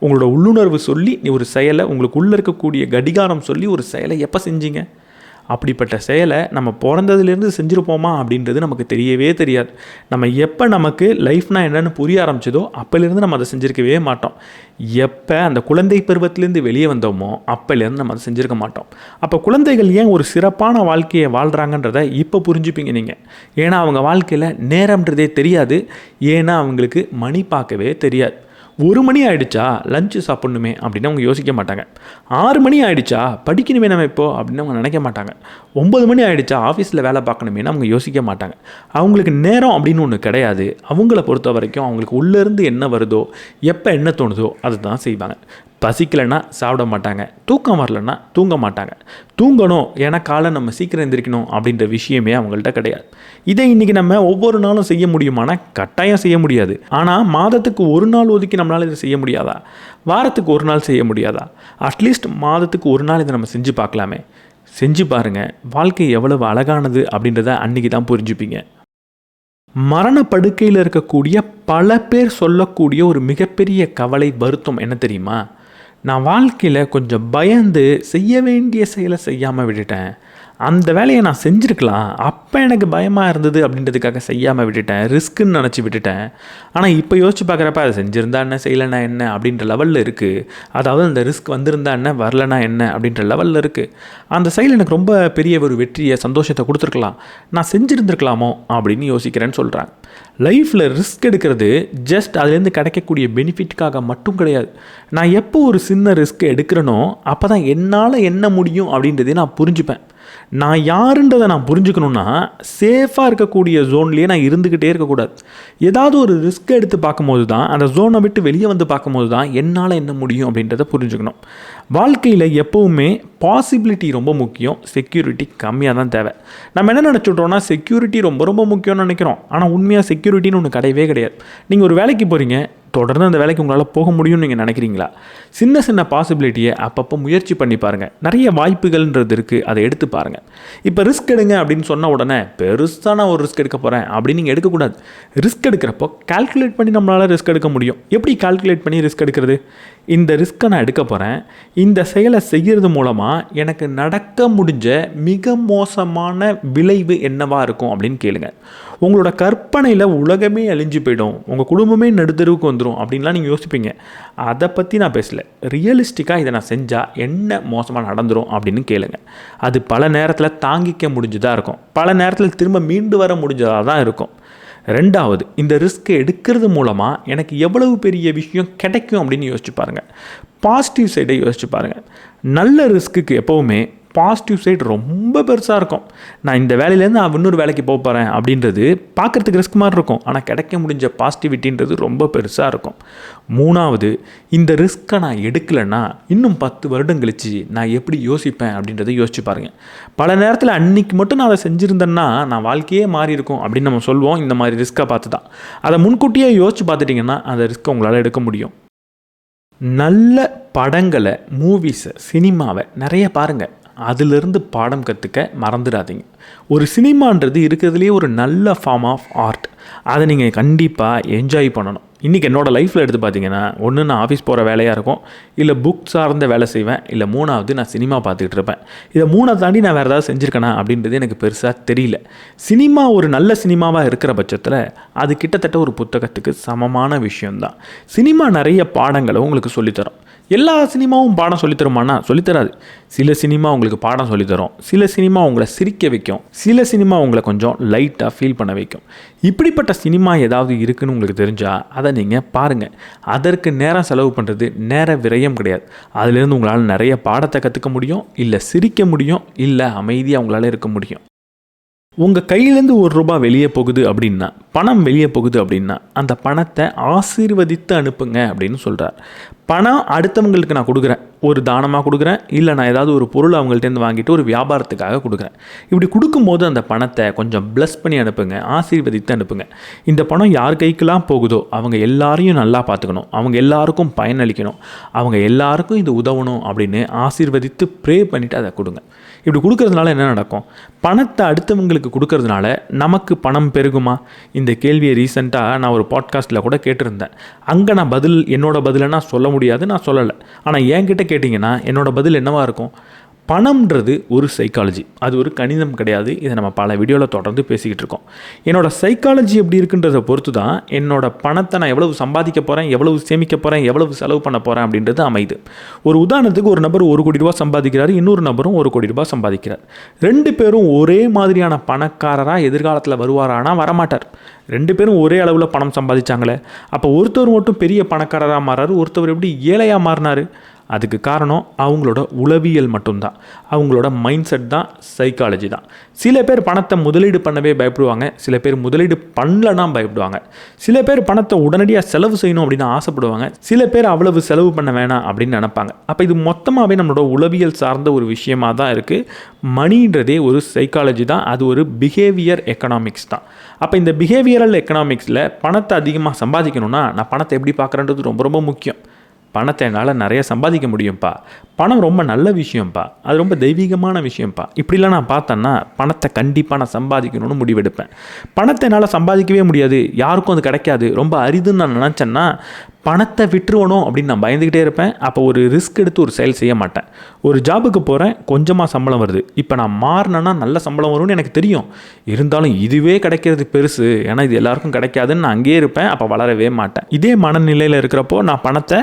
உங்களோட உள்ளுணர்வு சொல்லி ஒரு செயலை, உங்களுக்கு உள்ளே இருக்கக்கூடிய கடிகாரம் சொல்லி ஒரு செயலை எப்போ செஞ்சீங்க? அப்படிப்பட்ட செயலை நம்ம பிறந்ததுலேருந்து செஞ்சுருப்போமா அப்படின்றது நமக்கு தெரியவே தெரியாது. நம்ம எப்போ நமக்கு லைஃப்னால் என்னென்னு புரிய ஆரம்பிச்சதோ அப்போலேருந்து நம்ம அதை செஞ்சுருக்கவே மாட்டோம். எப்போ அந்த குழந்தை பருவத்திலேருந்து வெளியே வந்தோமோ அப்போலேருந்து நம்ம அதை செஞ்சுருக்க மாட்டோம். அப்போ குழந்தைகள் ஏன் ஒரு சிறப்பான வாழ்க்கையை வாழ்கிறாங்கன்றதை இப்போ புரிஞ்சுப்பீங்க நீங்கள். ஏன்னா அவங்க வாழ்க்கையில் நேரம்ன்றதே தெரியாது. ஏன்னா அவங்களுக்கு மணி பார்க்கவே தெரியாது. 1 மணி ஆகிடுச்சா லஞ்சு சாப்பிட்ணுமே அப்படின்னு அவங்க யோசிக்க மாட்டாங்க. 6 மணி ஆகிடுச்சா படிக்கணுமே நம்ம இப்போ அப்படின்னு அவங்க நினைக்க மாட்டாங்க. 9 மணி ஆகிடுச்சா ஆஃபீஸில் வேலை பார்க்கணுமேனு அவங்க யோசிக்க மாட்டாங்க. அவங்களுக்கு நேரம் அப்படின்னு ஒன்று கிடையாது. அவங்கள பொறுத்த வரைக்கும் அவங்களுக்கு உள்ளேருந்து என்ன வருதோ, எப்போ என்ன தோணுதோ அதுதான் செய்வாங்க. பசிக்கலைன்னா சாப்பிட மாட்டாங்க, தூக்கம் வரலன்னா தூங்க மாட்டாங்க. தூங்கணும் ஏன்னா காலை நம்ம சீக்கிரம் எந்திரிக்கணும் அப்படின்ற விஷயமே அவங்கள்ட்ட கிடையாது. இதை இன்றைக்கி நம்ம ஒவ்வொரு நாளும் செய்ய முடியுமானா கட்டாயம் செய்ய முடியாது. ஆனால் மாதத்துக்கு ஒரு நாள் ஒதுக்கி நம்மளால் இதை செய்ய முடியாதா? வாரத்துக்கு ஒரு நாள் செய்ய முடியாதா? அட்லீஸ்ட் மாதத்துக்கு ஒரு நாள் இதை நம்ம செஞ்சு பார்க்கலாமே. செஞ்சு பாருங்கள், வாழ்க்கை எவ்வளவு அழகானது அப்படின்றத அன்றைக்கி தான் புரிஞ்சுப்பீங்க. மரணப்படுக்கையில் இருக்கக்கூடிய பல பேர் சொல்லக்கூடிய ஒரு மிகப்பெரிய கவலை, வருத்தம் என்ன தெரியுமா? நான் வாழ்க்கையில் கொஞ்சம் பயந்து செய்ய வேண்டிய செயலை செய்யாமல் விட்டுட்டேன், அந்த வேலையை நான் செஞ்சுருக்கலாம், அப்போ எனக்கு பயமாக இருந்தது அப்படின்றதுக்காக செய்யாமல் விட்டுட்டேன், ரிஸ்க்குன்னு நினச்சி விட்டுட்டேன். ஆனால் இப்போ யோசிச்சு பார்க்குறப்ப அதை செஞ்சுருந்தா என்ன, செய்யலைனா என்ன அப்படின்ற லெவலில் இருக்குது. அதாவது அந்த ரிஸ்க் வந்திருந்தா என்ன, வரலனா என்ன அப்படின்ற லெவலில் இருக்குது. அந்த செயல் எனக்கு ரொம்ப பெரிய ஒரு வெற்றியை, சந்தோஷத்தை கொடுத்துருக்கலாம், நான் செஞ்சுருந்துருக்கலாமோ அப்படின்னு யோசிக்கிறேன்னு சொல்கிறேன். லைஃப்பில் ரிஸ்க் எடுக்கிறது ஜஸ்ட் அதுலேருந்து கிடைக்கக்கூடிய பெனிஃபிட்காக மட்டும் கிடையாது. நான் எப்போ ஒரு சின்ன ரிஸ்க் எடுக்கிறேனோ அப்போ தான் என்னால் என்ன முடியும் அப்படின்றதே நான் புரிஞ்சுப்பேன். நான் யாருன்றதை நான் புரிஞ்சுக்கணுன்னா சேஃபாக இருக்கக்கூடிய ஜோன்லேயே நான் இருந்துக்கிட்டே இருக்கக்கூடாது. ஏதாவது ஒரு ரிஸ்க் எடுத்து பார்க்கும்போது தான், அந்த ஜோனை விட்டு வெளியே வந்து பார்க்கும்போது தான் என்னால் என்ன முடியும் அப்படின்றத புரிஞ்சுக்கணும். வாழ்க்கையில் எப்போவுமே பாசிபிலிட்டி ரொம்ப முக்கியம், செக்யூரிட்டி கம்மியாக தான் தேவை. நம்ம என்ன நினச்சிட்றோன்னா செக்யூரிட்டி ரொம்ப ரொம்ப முக்கியம்னு நினைக்கிறோம். ஆனால் உண்மையாக செக்யூரிட்டின்னு ஒன்று கிடையவே கிடையாது. நீங்கள் ஒரு வேலைக்கு போகிறீங்க, தொடர்ந்து அந்த வேலைக்கு உங்களால் போக முடியும்னு நீங்கள் நினைக்கிறீங்களா? சின்ன சின்ன பாசிபிலிட்டியை அப்பப்போ முயற்சி பண்ணி பாருங்கள். நிறைய வாய்ப்புகள்ன்றது இருக்குது, அதை எடுத்து பாருங்கள். இப்போ ரிஸ்க் எடுங்க அப்படின்னு சொன்ன உடனே பெருசாக நான் ஒரு ரிஸ்க் எடுக்க போகிறேன் அப்படின்னு நீங்கள் எடுக்கக்கூடாது. ரிஸ்க் எடுக்கிறப்போ கால்குலேட் பண்ணி நம்மளால் ரிஸ்க் எடுக்க முடியும். எப்படி கால்குலேட் பண்ணி ரிஸ்க் எடுக்கிறது? இந்த ரிஸ்க்கை நான் எடுக்க போகிறேன், இந்த செயலை செய்கிறது மூலமாக எனக்கு நடக்க முடிஞ்ச மிக மோசமான விளைவு என்னவாக இருக்கும் அப்படின்னு கேளுங்க. உங்களோட கற்பனையில் உலகமே அழிஞ்சு போயிடும், உங்கள் குடும்பமே நடுத்தருவுக்கு வந்துடும் அப்படின்லாம் நீங்கள் யோசிப்பீங்க. அதை பற்றி நான் பேசலை. ரியலிஸ்டிக்காக இதை நான் செஞ்சால் என்ன மோசமாக நடந்துடும் அப்படின்னு கேளுங்க. அது பல நேரத்தில் தாங்கிக்க முடிஞ்சதாக இருக்கும், பல நேரத்தில் திரும்ப மீண்டு வர முடிஞ்சதாக தான் இருக்கும். ரெண்டாவது, இந்த ரிஸ்க்கை எடுக்கிறது மூலமாக எனக்கு எவ்வளவு பெரிய விஷயம் கிடைக்கும் அப்படின்னு யோசிச்சு பாருங்கள். பாசிட்டிவ் சைடை யோசிச்சு பாருங்கள். நல்ல ரிஸ்க்குக்கு எப்போவுமே பாசிட்டிவ் சைடு ரொம்ப பெருசாக இருக்கும். நான் இந்த வேலையிலேருந்து நான் இன்னொரு வேலைக்கு போக போகிறேன் அப்படின்றது பார்க்குறதுக்கு ரிஸ்க் மாதிரி இருக்கும், ஆனால் கிடைக்க முடிஞ்ச பாசிட்டிவிட்டின்றது ரொம்ப பெருசாக இருக்கும். மூணாவது, இந்த ரிஸ்க்கை நான் எடுக்கலைன்னா இன்னும் 10 வருடம் கழிச்சு நான் எப்படி யோசிப்பேன் அப்படின்றத யோசிச்சு பாருங்கள். பல நேரத்தில் அன்றைக்கி மட்டும் நான் அதை செஞ்சுருந்தேன்னா நான் வாழ்க்கையே மாறி இருக்கும் அப்படின்னு நம்ம சொல்லுவோம், இந்த மாதிரி ரிஸ்க்கை பார்த்து தான். அதை முன்கூட்டியே யோசிச்சு பார்த்துட்டிங்கன்னா அந்த ரிஸ்க்கை உங்களால் எடுக்க முடியும். நல்ல படங்களை, மூவிஸை, சினிமாவை நிறைய பாருங்கள். அதிலிருந்து பாடம் கற்றுக்க மறந்துடாதீங்க. ஒரு சினிமான்றது இருக்கிறதுலே ஒரு நல்ல ஃபார்ம் ஆஃப் ஆர்ட். அதை நீங்கள் கண்டிப்பாக என்ஜாய் பண்ணணும். இன்றைக்கி என்னோடய லைஃப்பில் எடுத்து பார்த்தீங்கன்னா, ஒன்று நான் ஆஃபீஸ் போகிற வேலையாக இருக்கும், இல்லை புக் சார்ந்த வேலை செய்வேன், இல்லை மூணாவது நான் சினிமா பார்த்துக்கிட்டு இருப்பேன். இதை மூணை தாண்டி நான் வேறு ஏதாவது செஞ்சுருக்கேனா அப்படின்றது எனக்கு பெருசாக தெரியல. சினிமா ஒரு நல்ல சினிமாவாக இருக்கிற பட்சத்தில் அது கிட்டத்தட்ட ஒரு புத்தகத்துக்கு சமமான விஷயம்தான். சினிமா நிறைய பாடங்களை உங்களுக்கு சொல்லித்தரும். எல்லா சினிமாவும் பாடம் சொல்லித்தருமானா சொல்லித்தராது. சில சினிமா உங்களுக்கு பாடம் சொல்லித்தரும், சில சினிமா உங்களை சிரிக்க வைக்கும், சில சினிமா உங்களை கொஞ்சம் லைட்டாக ஃபீல் பண்ண வைக்கும். இப்படிப்பட்ட சினிமா ஏதாவது இருக்குதுன்னு உங்களுக்கு தெரிஞ்சால் அதை நீங்கள் பாருங்கள். அதற்கு நேரம் செலவு பண்ணுறது நேர விரயம் கிடையாது. அதுலேருந்து உங்களால் நிறைய பாடத்தை கற்றுக்க முடியும், இல்லை சிரிக்க முடியும், இல்லை அமைதியாக உங்களால் இருக்க முடியும். உங்கள் கையிலேருந்து ₹1 வெளியே போகுது அப்படின்னா, பணம் வெளியே போகுது அப்படின்னா, அந்த பணத்தை ஆசீர்வதித்து அனுப்புங்க அப்படின்னு சொல்கிறார். பணம் அடுத்தவங்களுக்கு நான் கொடுக்குறேன், ஒரு தானமாக கொடுக்குறேன், இல்லை நான் ஏதாவது ஒரு பொருள் அவங்கள்ட்டேருந்து வாங்கிட்டு ஒரு வியாபாரத்துக்காக கொடுக்குறேன். இப்படி கொடுக்கும்போது அந்த பணத்தை கொஞ்சம் ப்ளஸ் பண்ணி அனுப்புங்க, ஆசீர்வதித்து அனுப்புங்க. இந்த பணம் யார் கைக்கெல்லாம் போகுதோ அவங்க எல்லாரையும் நல்லா பார்த்துக்கணும், அவங்க எல்லாருக்கும் பயனளிக்கணும், அவங்க எல்லாருக்கும் இது உதவணும் அப்படின்னு ஆசீர்வதித்து ப்ரே பண்ணிவிட்டு அதை கொடுங்க. இப்படி கொடுக்கறதுனால என்ன நடக்கும்? பணத்தை அடுத்தவங்களுக்கு கொடுக்கறதுனால நமக்கு பணம் பெருகுமா? இந்த கேள்வியை ரீசெண்டாக நான் ஒரு பாட்காஸ்ட்டில் கூட கேட்டிருந்தேன். அங்கே நான் என்னோட பதிலை நான் சொல்ல முடியாது, நான் சொல்லலை. ஆனால் என்கிட்ட கேட்டிங்கன்னா என்னோடய பதில் என்னவாக இருக்கும்? பணம்ன்றது ஒரு சைக்காலஜி, அது ஒரு கணிதம் கிடையாது. இதை நம்ம பல வீடியோவில் தொடர்ந்து பேசிக்கிட்டு இருக்கோம். என்னோடய சைக்காலஜி எப்படி இருக்குன்றதை பொறுத்து தான் என்னோடய பணத்தை நான் எவ்வளவு சம்பாதிக்க போகிறேன், எவ்வளவு சேமிக்க போகிறேன், எவ்வளவு செலவு பண்ண போகிறேன் அப்படின்றது அமைது. ஒரு உதாரணத்துக்கு, ஒரு நபர் ₹1 கோடி சம்பாதிக்கிறார், இன்னொரு நபரும் ₹1 கோடி சம்பாதிக்கிறார். 2 பேரும் ஒரே மாதிரியான பணக்காரராக எதிர்காலத்தில் வருவாரானா? வரமாட்டார். 2 பேரும் ஒரே அளவில் பணம் சம்பாதிச்சாங்களே, அப்போ ஒருத்தர் மட்டும் பெரிய பணக்காரராக மாறாரு, ஒருத்தவர் எப்படி ஏழையாக மாறினார்? அதுக்கு காரணம் அவங்களோட உளவியல் மட்டும்தான், அவங்களோட மைண்ட் செட் தான், சைக்காலஜி தான். சில பேர் பணத்தை முதலீடு பண்ணவே பயப்படுவாங்க, சில பேர் முதலீடு பண்ணலன்னா பயப்படுவாங்க, சில பேர் பணத்தை உடனடியாக செலவு செய்யணும் அப்படின்னு ஆசைப்படுவாங்க, சில பேர் அவ்வளவு செலவு பண்ண வேணாம் அப்படின்னு நினைப்பாங்க. அப்போ இது மொத்தமாகவே நம்மளோட உளவியல் சார்ந்த ஒரு விஷயமாக தான் இருக்குது. மணின்றதே ஒரு சைக்காலஜி தான், அது ஒரு பிஹேவியர் எக்கனாமிக்ஸ் தான். அப்போ இந்த பிஹேவியரல் எக்கனாமிக்ஸில் பணத்தை அதிகமாக சம்பாதிக்கணும்னா நான் பணத்தை எப்படி பார்க்குறேன்றது ரொம்ப ரொம்ப முக்கியம். பணத்தை என்னால் நிறைய சம்பாதிக்க முடியும்ப்பா, பணம் ரொம்ப நல்ல விஷயம்ப்பா, அது ரொம்ப தெய்வீகமான விஷயம்ப்பா, இப்படிலாம் நான் பார்த்தேன்னா பணத்தை கண்டிப்பாக நான் சம்பாதிக்கணும்னு முடிவெடுப்பேன். பணத்தை என்னால் சம்பாதிக்கவே முடியாது, யாருக்கும் அது கிடைக்காது, ரொம்ப அரிதுன்னு நான் நினச்சேன்னா பணத்தை விட்டுருவனோ அப்படின்னு நான் பயந்துக்கிட்டே இருப்பேன். அப்போ ஒரு ரிஸ்க் எடுத்து ஒரு செயல் செய்ய மாட்டேன். ஒரு ஜாபுக்கு போகிறேன், கொஞ்சமாக சம்பளம் வருது. இப்போ நான் மாறினேன்னா நல்ல சம்பளம் வரும்னு எனக்கு தெரியும். இருந்தாலும் இதுவே கிடைக்கிறது பெருசு, ஏன்னா இது எல்லாருக்கும் கிடைக்காதுன்னு நான் அங்கேயே இருப்பேன். அப்போ வளரவே மாட்டேன். இதே மனநிலையில் இருக்கிறப்போ நான் பணத்தை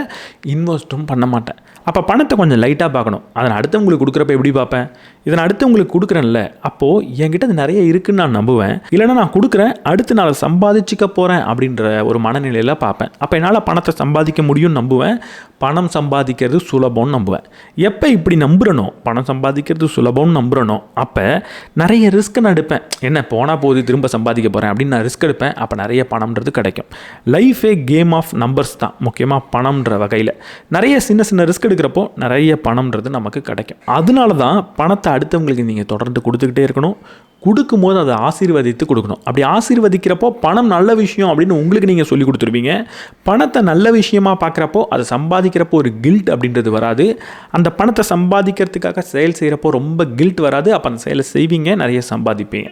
இன்வெஸ்ட்டும் பண்ண மாட்டேன். அப்போ பணத்தை கொஞ்சம் லைட்டாக பார்க்கணும். அதை நான் அடுத்தவங்களுக்கு கொடுக்குறப்ப எப்படி பார்ப்பேன்? இதை நான் அடுத்தவங்களுக்கு கொடுக்குறேன்ல, அப்போது என்கிட்ட அது நிறைய இருக்குன்னு நான் நம்புவேன். இல்லைனா நான் கொடுக்குறேன், அடுத்து நான் சம்பாதிச்சுக்க போகிறேன் அப்படின்ற ஒரு மனநிலையில் பார்ப்பேன். அப்போ என்னால் பணத்தை சம்பாதிக்க முடியும்னு நம்புவேன். பணம் சம்பாதிக்கிறது சுலபம்னு நம்புவேன். எப்போ இப்படி நம்புகிறனோ, பணம் சம்பாதிக்கிறது சுலபம்னு நம்புகிறனோ, அப்போ நிறைய ரிஸ்க் நான் எடுப்பேன். என்ன போனால் போது திரும்ப சம்பாதிக்க போகிறேன் அப்படின்னு நான் ரிஸ்க் எடுப்பேன். அப்போ நிறைய பணம்ன்றது கிடைக்கும். லைஃபே கேம் ஆஃப் நம்பர்ஸ் தான், முக்கியமாக பணம்ன்ற வகையில். நிறைய சின்ன சின்ன ரிஸ்க் எடுக்கிறப்போ நிறைய பணம்ன்றது நமக்கு கிடைக்கும். அதனால தான் பணத்தை அடுத்தவங்களுக்கு நீங்கள் தொடர்ந்து கொடுத்துக்கிட்டே இருக்கணும். கொடுக்கும்போது அதை ஆசீர்வதித்து கொடுக்கணும். அப்படி ஆசீர்வதிக்கிறப்போ பணம் நல்ல விஷயம் அப்படின்னு உங்களுக்கு நீங்கள் சொல்லி கொடுத்துருவீங்க. பணத்தை நல்ல விஷயமாக பார்க்குறப்போ அதை சம்பாதிக்கிறப்போ ஒரு கில்ட் அப்படின்றது வராது. அந்த பணத்தை சம்பாதிக்கிறதுக்காக செயல் செய்கிறப்போ ரொம்ப கில்ட் வராது. அப்போ அந்த செயலை செய்வீங்க, நிறைய சம்பாதிப்பீங்க.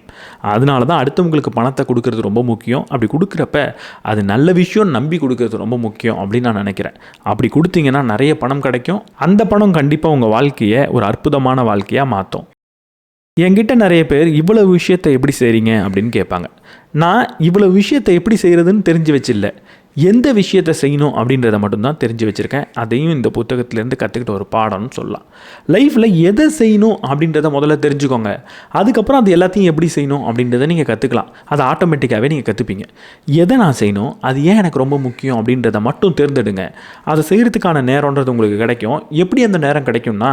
அதனால தான் அடுத்தவங்களுக்கு பணத்தை கொடுக்கறது ரொம்ப முக்கியம். அப்படி கொடுக்குறப்ப அது நல்ல விஷயம் நம்பி கொடுக்கறது ரொம்ப முக்கியம் அப்படின்னு நான் நினைக்கிறேன். அப்படி கொடுத்தீங்கன்னா நிறைய பணம் கிடைக்கும். அந்த பணம் கண்டிப்பாக உங்கள் வாழ்க்கையை ஒரு அற்புதமான வாழ்க்கையாக மாற்றும். என்கிட்ட நிறைய பேர் இவ்வளவு விஷயத்தை எப்படி செய்கிறீங்க அப்படின்னு கேட்பாங்க. நான் இவ்வளவு விஷயத்தை எப்படி செய்கிறதுன்னு தெரிஞ்சு வச்சில்ல, எந்த விஷயத்தை செய்யணும் அப்படின்றத மட்டும்தான் தெரிஞ்சு வச்சுருக்கேன். அதையும் இந்த புத்தகத்திலேருந்து கற்றுக்கிட்ட ஒரு பாடம்னு சொல்லலாம். லைஃப்பில் எதை செய்யணும் அப்படின்றத முதல்ல தெரிஞ்சுக்கோங்க. அதுக்கப்புறம் அது எல்லாத்தையும் எப்படி செய்யணும் அப்படின்றத நீங்கள் கற்றுக்கலாம். அதை ஆட்டோமேட்டிக்காகவே நீங்கள் கற்றுப்பீங்க. எதை நான் செய்யணும், அது ஏன் எனக்கு ரொம்ப முக்கியம் அப்படின்றத மட்டும் தேர்ந்தெடுங்க. அதை செய்கிறதுக்கான நேரம்ன்றது உங்களுக்கு கிடைக்கும். எப்படி அந்த நேரம் கிடைக்கும்னா,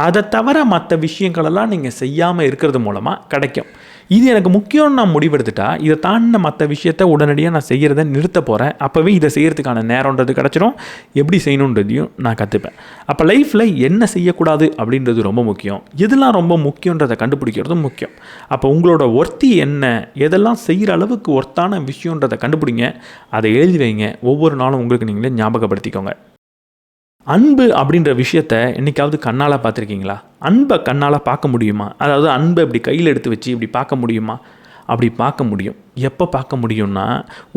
அதை தவிர மற்ற விஷயங்களெல்லாம் நீங்கள் செய்யாமல் இருக்கிறது மூலமாக கிடைக்கும். இது எனக்கு முக்கியம்னு நான் முடிவெடுத்துட்டா, இதை தாண்டின மற்ற விஷயத்த உடனடியாக நான் செய்கிறத நிறுத்த போகிறேன். அப்போவே இதை செய்கிறதுக்கான நேரம்ன்றது கிடச்சிடும். எப்படி செய்யணுன்றதையும் நான் கற்றுப்பேன். அப்போ லைஃப்பில் என்ன செய்யக்கூடாது அப்படின்றது ரொம்ப முக்கியம். எதெல்லாம் ரொம்ப முக்கியன்றதை கண்டுபிடிக்கிறதும் முக்கியம். அப்போ உங்களோட ஒர்த்தி என்ன, எதெல்லாம் செய்கிற அளவுக்கு ஒர்த்தான விஷயன்றதை கண்டுபிடிங்க. அதை எழுதி வைங்க. ஒவ்வொரு நாளும் உங்களுக்கு நீங்களே ஞாபகப்படுத்திக்கோங்க. அன்பு அப்படின்ற விஷயத்த என்றைக்காவது கண்ணால் பார்த்துருக்கீங்களா? அன்பை கண்ணால் பார்க்க முடியுமா? அதாவது அன்பை இப்படி கையில் எடுத்து வச்சு இப்படி பார்க்க முடியுமா? அப்படி பார்க்க முடியும். எப்போ பார்க்க முடியும்னா,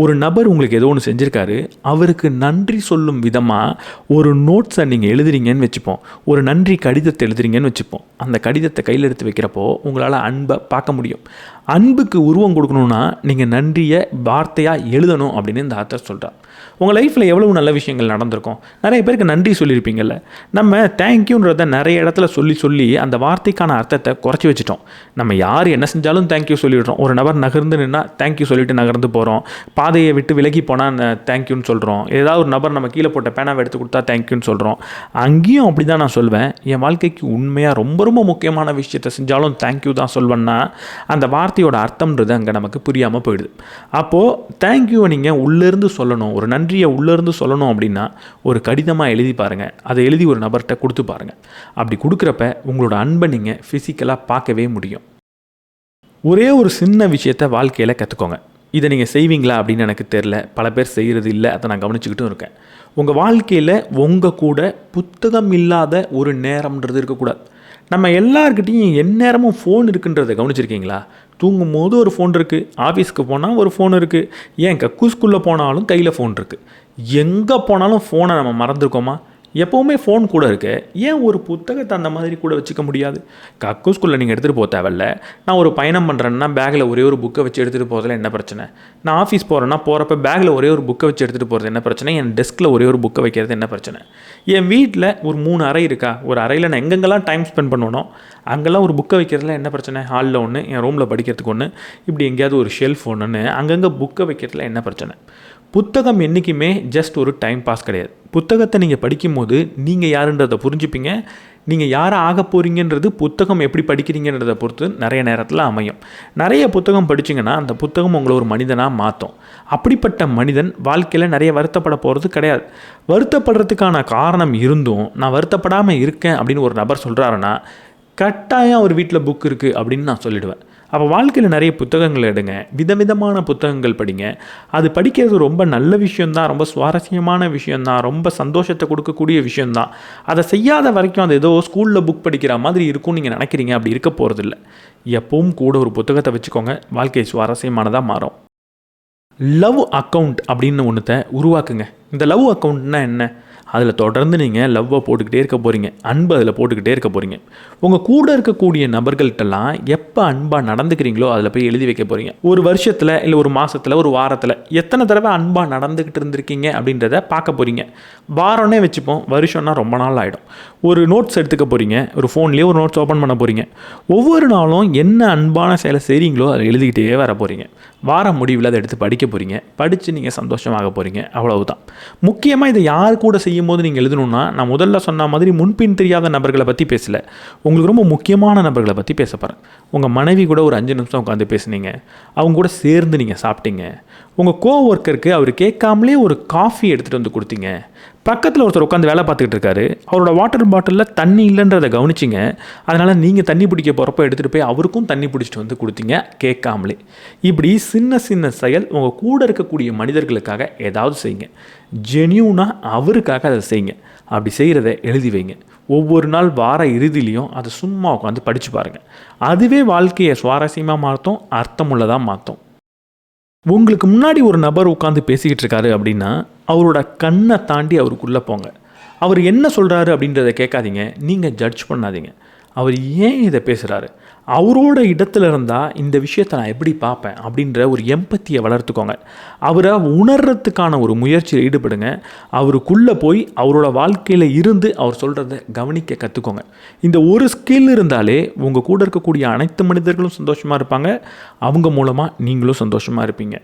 ஒரு நபர் உங்களுக்கு ஏதோ ஒன்று செஞ்சுருக்காரு, அவருக்கு நன்றி சொல்லும் விதமாக ஒரு நோட்ஸை நீங்கள் எழுதுறீங்கன்னு வச்சுப்போம். ஒரு நன்றி கடிதத்தை எழுதுறீங்கன்னு வச்சுப்போம். அந்த கடிதத்தை கையில் எடுத்து வைக்கிறப்போ உங்களால் அன்பை பார்க்க முடியும். அன்புக்கு உருவம் கொடுக்கணுன்னா நீங்கள் நன்றியை வார்த்தையாக எழுதணும் அப்படின்னு இந்த ஆத்தர் சொல்கிறார். உங்கள் லைஃப்பில் எவ்வளவு நல்ல விஷயங்கள் நடந்திருக்கும். நிறைய பேருக்கு நன்றி சொல்லியிருப்பீங்கள்ல. நம்ம தேங்க்யூன்றதை நிறைய இடத்துல சொல்லி அந்த வார்த்தைக்கான அர்த்தத்தை குறைச்சி வச்சுட்டோம். நம்ம யார் என்ன செஞ்சாலும் தேங்க்யூ சொல்லிடுறோம். ஒரு நபர் நகர்ந்து நின்னா தேங்க்யூ சொல்லிட்டு நகர்ந்து போகிறோம். பாதையை விட்டு விலகி போனால் தேங்க்யூன்னு சொல்கிறோம். ஏதாவது ஒரு நபர் நம்ம கீழே போட்ட பேனாவை எடுத்து கொடுத்தா தேங்க்யூன்னு சொல்கிறோம். அங்கேயும் அப்படி தான் நான் சொல்வேன். என் வாழ்க்கைக்கு உண்மையாக ரொம்ப ரொம்ப முக்கியமான விஷயத்தை செஞ்சாலும் தேங்க்யூ தான் சொல்வேன்னா, அந்த வார்த்தையோட அர்த்தம்ன்றது அங்கே நமக்கு புரியாமல் போயிடுது. அப்போது தேங்க்யூவை நீங்கள் உள்ளேருந்து சொல்லணும். ஒரு நன்றியை உள்ளேருந்து சொல்லணும் அப்படின்னா ஒரு கடிதமாக எழுதி பாருங்கள். அதை எழுதி ஒரு நபர்கிட்ட கொடுத்து பாருங்கள். அப்படி கொடுக்குறப்ப உங்களோட அன்பை நீங்கள் ஃபிசிக்கலாக பார்க்கவே முடியும். ஒரே ஒரு சின்ன விஷயத்தை வாழ்க்கையில் கற்றுக்கோங்க. இதை நீங்கள் செய்வீங்களா அப்படின்னு எனக்கு தெரில. பல பேர் செய்கிறது இல்லை. அதை நான் கவனிச்சுக்கிட்டும் இருக்கேன். உங்கள் வாழ்க்கையில் உங்கள் கூட புத்தகம் இல்லாத ஒரு நேரம்ன்றது இருக்கக்கூடாது. நம்ம எல்லாருக்கிட்டையும் எந்நேரமும் ஃபோன் இருக்குன்றதை கவனிச்சிருக்கீங்களா? தூங்கும் போது ஒரு ஃபோன் இருக்குது, ஆஃபீஸ்க்கு போனால் ஒரு ஃபோன் இருக்குது, ஏன் கக்கூஸ்குள்ளே போனாலும் கையில் ஃபோன் இருக்குது. எங்கே போனாலும் ஃபோனை நம்ம மறந்துருக்கோமா? எப்போவுமே ஃபோன் கூட இருக்கு. ஏன் ஒரு புத்தகத்தை அந்த மாதிரி கூட வச்சுக்க முடியாது? கக்கூஸ்குள்ளே நீங்கள் எடுத்துகிட்டு போக தேவையில்ல. நான் ஒரு பயணம் பண்ணுறேன்னா பேக்கில் ஒரே ஒரு புக்கை வச்சு எடுத்துகிட்டு போகிறதுல என்ன பிரச்சனை? நான் ஆஃபீஸ் போகிறேன்னா போகிறப்ப பேக்கில் ஒரே ஒரு புக்கை வச்சு எடுத்துகிட்டு போகிறது என்ன பிரச்சனை? என் டெஸ்கில் ஒரே ஒரு புக்கை வைக்கிறது என்ன பிரச்சனை? என் வீட்டில் ஒரு 3 அறை இருக்கா? ஒரு அறையில் நான் எங்கெங்கெல்லாம் டைம் ஸ்பெண்ட் பண்ணணும் அங்கெல்லாம் ஒரு புக்கை வைக்கிறதுல என்ன பிரச்சனை? ஹாலில் ஒன்று, என் ரூமில் படிக்கிறதுக்கு ஒன்று, இப்படி எங்கேயாவது ஒரு ஷெல்ஃப் ஒன்றுன்னு அங்கங்கே புக்கை வைக்கிறதுல என்ன பிரச்சனை? புத்தகம் என்றைக்குமே ஜஸ்ட் ஒரு டைம் பாஸ் கிடையாது. புத்தகத்தை நீங்கள் படிக்கும்போது நீங்கள் யாருன்றதை புரிஞ்சுப்பீங்க. நீங்கள் யாராக ஆக போகிறீங்கன்றது புத்தகம் எப்படி படிக்கிறீங்கன்றதை பொறுத்து நிறைய நேரத்தில் அமையும். நிறைய புத்தகம் படிச்சிங்கன்னா அந்த புத்தகம் உங்களை ஒரு மனிதனாக மாற்றும். அப்படிப்பட்ட மனிதன் வாழ்க்கையில் நிறைய வருத்தப்பட போகிறது கிடையாது. வருத்தப்படுறதுக்கான காரணம் இருந்தும் நான் வருத்தப்படாமல் இருக்கேன் அப்படின்னு ஒரு நபர் சொல்கிறாருன்னா, கட்டாயம் அவர் வீட்டில் புக் இருக்குது அப்படின்னு நான் சொல்லிடுவேன். அப்போ வாழ்க்கையில் நிறைய புத்தகங்கள் எடுங்க, விதவிதமான புத்தகங்கள் படிங்க. அது படிக்கிறது ரொம்ப நல்ல விஷயந்தான், ரொம்ப சுவாரஸ்யமான விஷயந்தான், ரொம்ப சந்தோஷத்தை கொடுக்கக்கூடிய விஷயந்தான். அதை செய்யாத வரைக்கும் அது ஏதோ ஸ்கூலில் புக் படிக்கிற மாதிரி இருக்கும்னு நீங்கள் நினைக்கிறீங்க. அப்படி இருக்க போகிறதில்ல. எப்பவும் கூட ஒரு புத்தகத்தை வச்சுக்கோங்க, வாழ்க்கை சுவாரஸ்யமானதாக மாறும். லவ் அக்கௌண்ட் அப்படின்னு ஒன்றத்தை உருவாக்குங்க. இந்த லவ் அக்கௌண்ட்னா என்ன? அதில் தொடர்ந்து நீங்கள் லவ்வை போட்டுக்கிட்டே இருக்க போகிறீங்க, அன்பு அதில் போட்டுக்கிட்டே இருக்க போகிறீங்க. உங்கள் கூட இருக்கக்கூடிய நபர்கள்ட்டெல்லாம் எப்போ அன்பாக நடந்துக்கிறீங்களோ அதில் போய் எழுதி வைக்க போகிறீங்க. ஒரு வருஷத்தில் இல்லை ஒரு மாதத்தில் ஒரு வாரத்தில் எத்தனை தடவை அன்பாக நடந்துக்கிட்டு இருந்திருக்கீங்க அப்படின்றத பார்க்க போகிறீங்க. வாரம்னே வச்சுப்போம், வருஷம்னா ரொம்ப நாள் ஆகிடும். ஒரு நோட்ஸ் எடுத்துக்க போகிறீங்க, ஒரு ஃபோன்லேயே ஒரு நோட்ஸ் ஓப்பன் பண்ண போகிறீங்க. ஒவ்வொரு நாளும் என்ன அன்பான செயலை செய்கிறீங்களோ அதை எழுதிக்கிட்டே வர போகிறீங்க. வார முடிவில் அதை எடுத்து படிக்க போகிறீங்க. படித்து நீங்கள் சந்தோஷமாக போகிறீங்க. அவ்வளவுதான். முக்கியமாக இதை யார் கூட செய்யும் போது நீங்கள் எழுதணும்னா, நான் முதல்ல சொன்ன மாதிரி முன்பின் தெரியாத நபர்களை பற்றி பேசலை, உங்களுக்கு ரொம்ப முக்கியமான நபர்களை பற்றி பேச போகிறேன். உங்கள் மனைவி கூட ஒரு 5 நிமிஷம் உட்காந்து பேசுனீங்க, அவங்க கூட சேர்ந்து நீங்கள் சாப்பிட்டீங்க. உங்கள் கோவொர்க்கருக்கு அவர் கேட்காமலே ஒரு காஃபி எடுத்துகிட்டு வந்து கொடுத்தீங்க. பக்கத்தில் ஒருத்தர் உட்காந்து வேலை பார்த்துக்கிட்டு இருக்காரு, அவரோட வாட்டர் பாட்டிலில் தண்ணி இல்லைன்றதை கவனிச்சிங்க. அதனால் நீங்கள் தண்ணி பிடிக்க போகிறப்ப எடுத்துகிட்டு போய் அவருக்கும் தண்ணி பிடிச்சிட்டு வந்து கொடுத்தீங்க கேட்காமலே. இப்படி சின்ன சின்ன செயல் உங்கள் கூட இருக்கக்கூடிய மனிதர்களுக்காக ஏதாவது செய்யுங்க. ஜென்யூனாக அவருக்காக அதை செய்யுங்க. அப்படி செய்கிறத எழுதி வைங்க. ஒவ்வொரு நாள் வார இறுதியிலையும் அதை சும்மா உட்காந்து படித்து பாருங்கள். அதுவே வாழ்க்கையை சுவாரஸ்யமாக மாற்றும், அர்த்தமுள்ளதாக மாற்றும். உங்களுக்கு முன்னாடி ஒரு நபர் உட்காந்து பேசிக்கிட்டு இருக்காரு அப்படின்னா அவரோட கண்ணை தாண்டி அவருக்குள்ளே போங்க. அவர் என்ன சொல்கிறாரு அப்படின்றத கேட்காதீங்க, நீங்கள் ஜட்ஜ் பண்ணாதீங்க. அவர் ஏன் இதை பேசுகிறாரு, அவரோட இடத்துல இருந்தால் இந்த விஷயத்தை நான் எப்படி பார்ப்பேன் அப்படின்ற ஒரு எம்பத்தியை வளர்த்துக்கோங்க. அவரை உணர்றதுக்கான ஒரு முயற்சியில் ஈடுபடுங்க. அவருக்குள்ளே போய் அவரோட வாழ்க்கையில் இருந்து அவர் சொல்கிறத கவனிக்க கற்றுக்கோங்க. இந்த ஒரு ஸ்கில் இருந்தாலே உங்கள் கூட இருக்கக்கூடிய அனைத்து மனிதர்களும் சந்தோஷமாக இருப்பாங்க. அவங்க மூலமாக நீங்களும் சந்தோஷமாக இருப்பீங்க.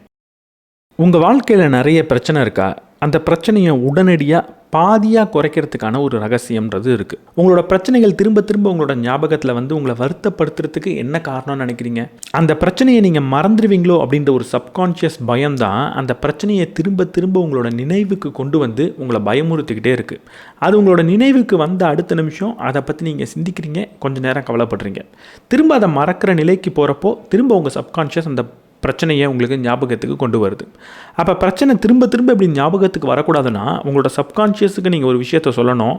உங்கள் வாழ்க்கையில் நிறைய பிரச்சனை இருக்கா? அந்த பிரச்சனையை உடனடியாக பாதியாக குறைக்கிறதுக்கான ஒரு ரகசியம்ன்றது இருக்குது. உங்களோட பிரச்சனைகள் திரும்ப திரும்ப உங்களோட ஞாபகத்தில் வந்து உங்களை வருத்தப்படுத்துறதுக்கு என்ன காரணம்னு நினைக்கிறீங்க? அந்த பிரச்சனையை நீங்கள் மறந்துடுவீங்களோ அப்படின்ற ஒரு சப்கான்ஷியஸ் பயம்தான் அந்த பிரச்சனையை திரும்ப திரும்ப உங்களோட நினைவுக்கு கொண்டு வந்து உங்களை பயமுறுத்திக்கிட்டே இருக்குது. அது உங்களோட நினைவுக்கு வந்த அடுத்த நிமிஷம் அதை பற்றி நீங்கள் சிந்திக்கிறீங்க, கொஞ்சம் நேரம் கவலைப்படுறீங்க. திரும்ப அதை மறக்கிற நிலைக்கு போகிறப்போ திரும்ப உங்கள் சப்கான்ஷியஸ் அந்த பிரச்சனையை உங்களுக்கு ஞாபகத்துக்கு கொண்டு வருது. அப்போ பிரச்சனை திரும்ப திரும்ப இப்படி ஞாபகத்துக்கு வரக்கூடாதுன்னா உங்களோட சப்கான்ஷியஸுக்கு நீங்கள் ஒரு விஷயத்த சொல்லணும்.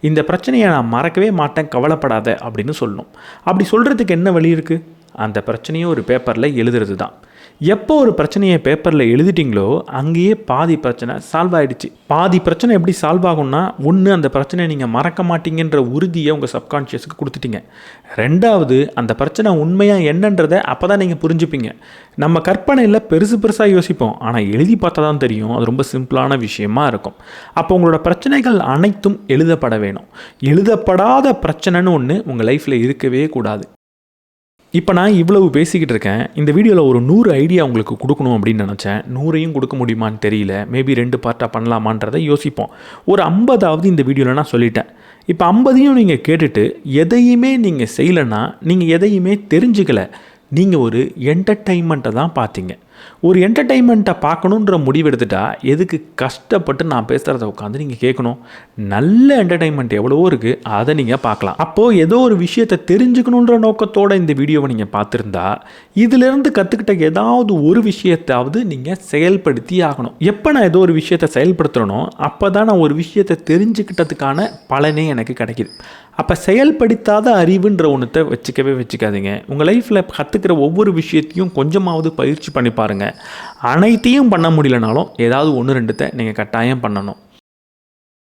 இந்த பிரச்சனையை நான் மறக்கவே மாட்டேன், கவலைப்படாத அப்படின்னு சொல்லணும். அப்படி சொல்கிறதுக்கு என்ன வழி இருக்குது? அந்த பிரச்சனையை ஒரு பேப்பரில் எழுதுறது தான். எப்போ ஒரு பிரச்சனையை பேப்பரில் எழுதிட்டிங்களோ அங்கேயே பாதி பிரச்சனை சால்வ் ஆகிடுச்சு. பாதி பிரச்சனை எப்படி சால்வ் ஆகும்னா, ஒன்று அந்த பிரச்சனையை நீங்கள் மறக்க மாட்டீங்கன்ற உறுதியை உங்கள் சப்கான்ஷியஸுக்கு கொடுத்துட்டீங்க. ரெண்டாவது, அந்த பிரச்சனை உண்மையாக என்னன்றதை அப்போ தான் நீங்கள் புரிஞ்சுப்பீங்க. நம்ம கற்பனையில் பெருசாக யோசிப்போம், ஆனால் எழுதி பார்த்தா தான் தெரியும் அது ரொம்ப சிம்பிளான விஷயமா இருக்கும். அப்போ உங்களோட பிரச்சனைகள் அனைத்தும் எழுதப்பட வேணும். எழுதப்படாத பிரச்சனைன்னு ஒன்று உங்கள் லைஃப்பில் இருக்கவே கூடாது. இப்போ நான் இவ்வளவு பேசிக்கிட்டு இருக்கேன். இந்த வீடியோவில் ஒரு 100 ஐடியா உங்களுக்கு கொடுக்கணும் அப்படின்னு நினச்சேன். 100ஐயும் கொடுக்க முடியுமான்னு தெரியல. மேபி 2 பார்ட்டாக பண்ணலாமான்றதை யோசிப்போம். ஒரு 50ஆவது இந்த வீடியோவில் நான் சொல்லிட்டேன். இப்போ 50ஐயும் நீங்கள் கேட்டுட்டு எதையுமே நீங்கள் செய்யலைன்னா நீங்கள் எதையுமே தெரிஞ்சுக்கலை. நீங்கள் ஒரு என்டர்டெயின்மெண்ட்டை தான் பார்த்தீங்க. ஒரு என்டர்டெயின்மெண்ட்டை பார்க்கணுன்ற முடிவு எடுத்துட்டா எதுக்கு கஷ்டப்பட்டு நான் பேசுகிறத உட்காந்து நீங்கள் கேட்கணும்? நல்ல என்டர்டெயின்மெண்ட் எவ்வளவோ இருக்குது, அதை நீங்கள் பார்க்கலாம். அப்போது ஏதோ ஒரு விஷயத்தை தெரிஞ்சுக்கணுன்ற நோக்கத்தோடு இந்த வீடியோவை நீங்கள் பார்த்துருந்தா இதிலேருந்து கற்றுக்கிட்ட ஏதாவது ஒரு விஷயத்தாவது நீங்கள் செயல்படுத்தி ஆகணும். எப்போ நான் ஏதோ ஒரு விஷயத்தை செயல்படுத்துகிறனோ அப்போ தான் நான் ஒரு விஷயத்தை தெரிஞ்சுக்கிட்டதுக்கான பலனே எனக்கு கிடைக்கிது. அப்போ செயல்படுத்தாத அறிவுன்ற ஒன்றத்தை வச்சுக்காதீங்க. உங்கள் லைஃப்பில் கற்றுக்கிற ஒவ்வொரு விஷயத்தையும் கொஞ்சமாவது பயிற்சி பண்ணி பாருங்கள். அனைத்தையும் பண்ண முடியலனாலும் ஏதாவது 1-2 நீங்கள் கட்டாயம் பண்ணணும்.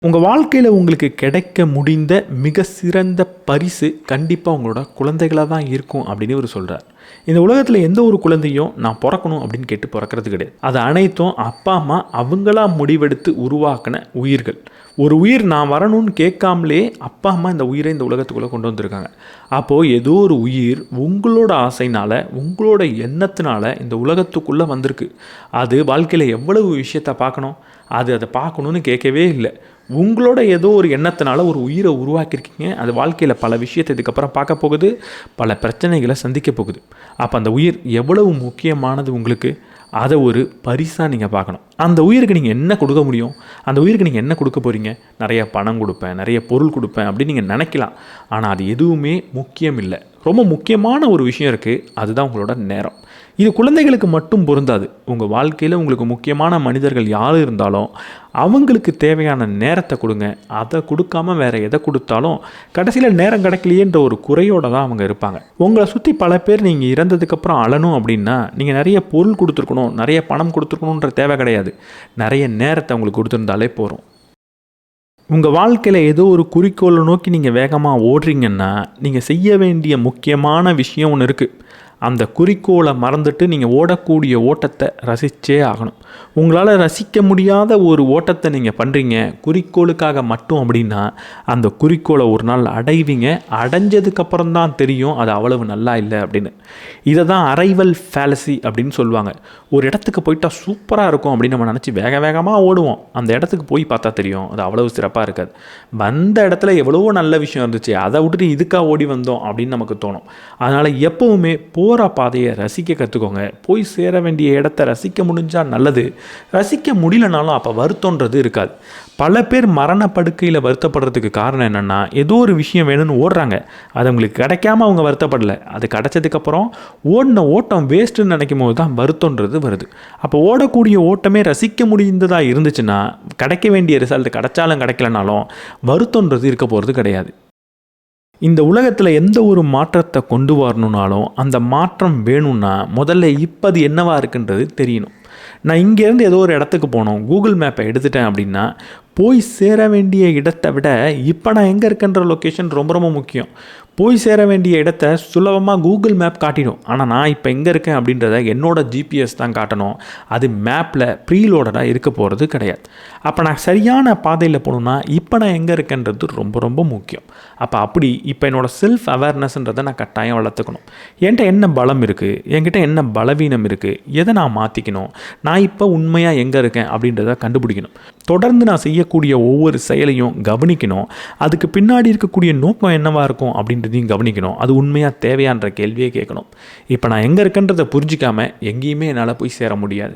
உங்கள் வாழ்க்கையில் உங்களுக்கு கிடைக்க முடிந்த மிக சிறந்த பரிசு கண்டிப்பாக உங்களோட குழந்தைகளாக தான் இருக்கும் அப்படின்னு இவர் சொல்கிறார். இந்த உலகத்தில் எந்த ஒரு குழந்தையும் நான் பிறக்கணும் அப்படின்னு கேட்டு பிறக்கிறது கிடையாது. அது அனைத்தும் அப்பா அம்மா அவங்களா முடிவெடுத்து உருவாக்கின உயிர்கள். ஒரு உயிர் நான் வரணும்னு கேட்காமலே அப்பா அம்மா இந்த உயிரை இந்த உலகத்துக்குள்ளே கொண்டு வந்திருக்காங்க. அப்போது ஏதோ ஒரு உயிர் உங்களோட ஆசைனால் உங்களோட எண்ணத்தினால இந்த உலகத்துக்குள்ளே வந்திருக்கு. அது வாழ்க்கையில் எவ்வளவு விஷயத்தை பார்க்கணும், அதை பார்க்கணுன்னு கேட்கவே இல்லை. உங்களோட ஏதோ ஒரு எண்ணத்தினால ஒரு உயிரை உருவாக்கியிருக்கீங்க. அது வாழ்க்கையில் பல விஷயத்தை இதுக்கப்புறம் பார்க்க போகுது, பல பிரச்சனைகளை சந்திக்க போகுது. அப்போ அந்த உயிர் எவ்வளவு முக்கியமானது உங்களுக்கு, அதை ஒரு பரிசாக நீங்கள் பார்க்கணும். அந்த உயிருக்கு நீங்கள் என்ன கொடுக்க முடியும்? அந்த உயிருக்கு நீங்கள் என்ன கொடுக்க போகிறீங்க? நிறைய பணம் கொடுப்பேன், நிறைய பொருள் கொடுப்பேன் அப்படின்னு நீங்கள் நினைக்கலாம். ஆனால் அது எதுவுமே முக்கியம் இல்லை. ரொம்ப முக்கியமான ஒரு விஷயம் இருக்குது, அதுதான் உங்களோட நேரம். இது குழந்தைகளுக்கு மட்டும் பொருந்தாது. உங்கள் வாழ்க்கையில் உங்களுக்கு முக்கியமான மனிதர்கள் யார் இருந்தாலும் அவங்களுக்கு தேவையான நேரத்தை கொடுங்க. அதை கொடுக்காம வேறு எதை கொடுத்தாலும் கடைசியில் நேரம் கிடைக்கலையேன்ற ஒரு குறையோடு தான் அவங்க இருப்பாங்க. உங்களை சுற்றி பல பேர் நீங்கள் இறந்ததுக்கப்புறம் அழணும் அப்படின்னா நீங்கள் நிறைய பொருள் கொடுத்துருக்கணும், நிறைய பணம் கொடுத்துருக்கணுன்ற தேவை கிடையாது. நிறைய நேரத்தை அவங்களுக்கு கொடுத்துருந்தாலே போகிறோம். உங்கள் வாழ்க்கையில் ஏதோ ஒரு குறிக்கோளை நோக்கி நீங்கள் வேகமாக ஓடுறீங்கன்னா நீங்கள் செய்ய வேண்டிய முக்கியமான விஷயம் ஒன்று இருக்குது. அந்த குறிக்கோளை மறந்துட்டு நீங்கள் ஓடக்கூடிய ஓட்டத்தை ரசித்தே ஆகணும். உங்களால் ரசிக்க முடியாத ஒரு ஓட்டத்தை நீங்கள் பண்ணுறீங்க குறிக்கோளுக்காக மட்டும் அப்படின்னா அந்த குறிக்கோளை ஒரு நாள் அடைவீங்க. அடைஞ்சதுக்கப்புறம் தான் தெரியும் அது அவ்வளவு நல்லா இல்லை அப்படின்னு. இதை தான் அரைவல் ஃபேலசி அப்படின்னு சொல்லுவாங்க. ஒரு இடத்துக்கு போயிட்டால் சூப்பராக இருக்கும் அப்படின்னு நம்ம நினச்சி வேக வேகமாக ஓடுவோம். அந்த இடத்துக்கு போய் பார்த்தா தெரியும் அது அவ்வளவு சிறப்பாக இருக்காது. வந்த இடத்துல எவ்வளவோ நல்ல விஷயம் இருந்துச்சு, அதை விட்டுட்டு இதுக்காக ஓடி வந்தோம் அப்படின்னு நமக்கு தோணும். அதனால் எப்போவுமே போகிற பாதையை ரசிக்க கற்றுக்கோங்க. போய் சேர வேண்டிய இடத்த ரசிக்க முடிஞ்சால் நல்லது, ரசிக்க முடியலனாலும் அப்போ வருத்தன்றது இருக்காது. பல பேர் மரணப்படுக்கையில் வருத்தப்படுறதுக்கு காரணம் என்னென்னா ஏதோ ஒரு விஷயம் வேணும்னு ஓடுறாங்க, அது அவங்களுக்கு கிடைக்காம அவங்க வருத்தப்படலை. அது கிடைச்சதுக்கப்புறம் ஓடின ஓட்டம் வேஸ்ட்டுன்னு நினைக்கும் போது தான் வருத்தன்றது வருது. அப்போ ஓடக்கூடிய ஓட்டமே ரசிக்க முடிந்ததாக இருந்துச்சுன்னா கிடைக்க வேண்டிய ரிசல்ட் கிடைச்சாலும் கிடைக்கலனாலும் வருத்தன்றது இருக்க போகிறது கிடையாது. இந்த உலகத்தில் எந்த ஒரு மாற்றத்தை கொண்டு வரணுன்னாலும் அந்த மாற்றம் வேணும்னா முதல்ல இப்போ அது என்னவா இருக்குன்றது தெரியணும். நான் இங்கேருந்து ஏதோ ஒரு இடத்துக்கு போனோம், கூகுள் மேப்பை எடுத்துட்டேன் அப்படின்னா போய் சேர வேண்டிய இடத்தை விட இப்போ நான் எங்கே இருக்கேன்ற லொக்கேஷன் ரொம்ப ரொம்ப முக்கியம். போய் சேர வேண்டிய இடத்த சுலபமாக கூகுள் மேப் காட்டிடும், ஆனால் நான் இப்போ எங்கே இருக்கேன் அப்படின்றத என்னோடய ஜிபிஎஸ் தான் காட்டணும். அது மேப்பில் ப்ரீலோடடாக இருக்க போகிறது கிடையாது. அப்போ நான் சரியான பாதையில் போகணுன்னா இப்போ நான் எங்கே இருக்கேன்றது ரொம்ப ரொம்ப முக்கியம். அப்படி இப்போ என்னோடய செல்ஃப் அவேர்னஸ்ன்றதை நான் கட்டாயம் வளர்த்துக்கணும். என்கிட்ட என்ன பலம் இருக்குது, என்கிட்ட என்ன பலவீனம் இருக்குது, எதை நான் மாற்றிக்கணும், நான் இப்போ உண்மையாக எங்கே இருக்கேன் அப்படின்றத கண்டுபிடிக்கணும். தொடர்ந்து நான் செய்யக்கூடிய ஒவ்வொரு செயலையும் கவனிக்கணும். அதுக்கு பின்னாடி இருக்கக்கூடிய நோக்கம் என்னவாக இருக்கும் அப்படின்றதையும் கவனிக்கணும். அது உண்மையாக தேவையான்ற கேள்வியே கேட்கணும். இப்போ நான் எங்கே இருக்கேன்றதை புரிஞ்சிக்காமல் எங்கேயுமே என்னால் போய் சேர முடியாது.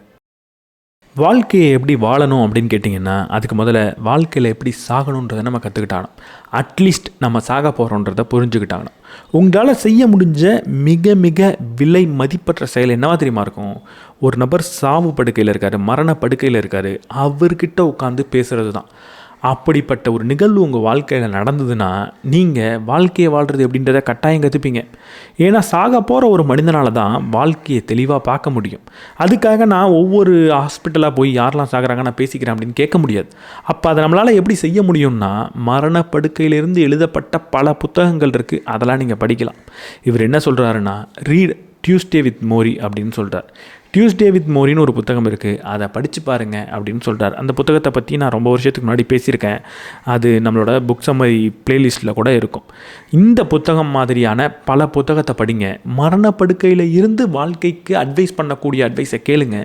வாழ்க்கையை எப்படி வாழணும் அப்படின்னு கேட்டிங்கன்னா அதுக்கு முதல்ல வாழ்க்கையில் எப்படி சாகணுன்றதை நம்ம கற்றுக்கிட்டாலும் அட்லீஸ்ட் நம்ம சாக போகிறோன்றதை புரிஞ்சுக்கிட்டாலும் உங்களால் செய்ய முடிஞ்ச மிக மிக விலை மதிப்பற்ற செயல் என்னவா தெரியுமா இருக்கும்? ஒரு நபர் சாவு படுக்கையில் இருக்கார், மரண படுக்கையில் இருக்கார், அவர்கிட்ட உட்காந்து பேசுகிறது தான். அப்படிப்பட்ட ஒரு நிகழ்வு உங்கள் வாழ்க்கையில் நடந்ததுன்னா நீங்கள் வாழ்க்கையை வாழ்கிறது எப்படின்றத கட்டாயம் கற்றுப்பீங்க. ஏன்னா சாக போகிற ஒரு மனிதனால தான் வாழ்க்கையை தெளிவாக பார்க்க முடியும். அதுக்காக நான் ஒவ்வொரு ஹாஸ்பிட்டலாக போய் யாரெல்லாம் சாகிறாங்க நான் பேசிக்கிறேன் அப்படின்னு கேட்க முடியாது. அப்போ அதை நம்மளால் எப்படி செய்ய முடியும்னா மரணப்படுக்கையிலிருந்து எழுதப்பட்ட பல புத்தகங்கள் இருக்குது, அதெல்லாம் நீங்கள் படிக்கலாம். இவர் என்ன சொல்கிறாருன்னா ரீட் டியூஸ்டே வித் மோரி அப்படின்னு சொல்கிறார். டியூஸ்டே வித் மோரின்னு ஒரு புத்தகம் இருக்குது, அதை படித்து பாருங்கள் அப்படின்னு சொல்கிறார். அந்த புத்தகத்தை பற்றி நான் ரொம்ப வருஷத்துக்கு முன்னாடி பேசியிருக்கேன். அது நம்மளோட புக் சம்மரி பிளேலிஸ்ட்டில் கூட இருக்கும். இந்த புத்தகம் மாதிரியான பல புத்தகத்தை படிங்க. மரணப்படுக்கையில் இருந்து வாழ்க்கைக்கு அட்வைஸ் பண்ணக்கூடிய அட்வைஸை கேளுங்க.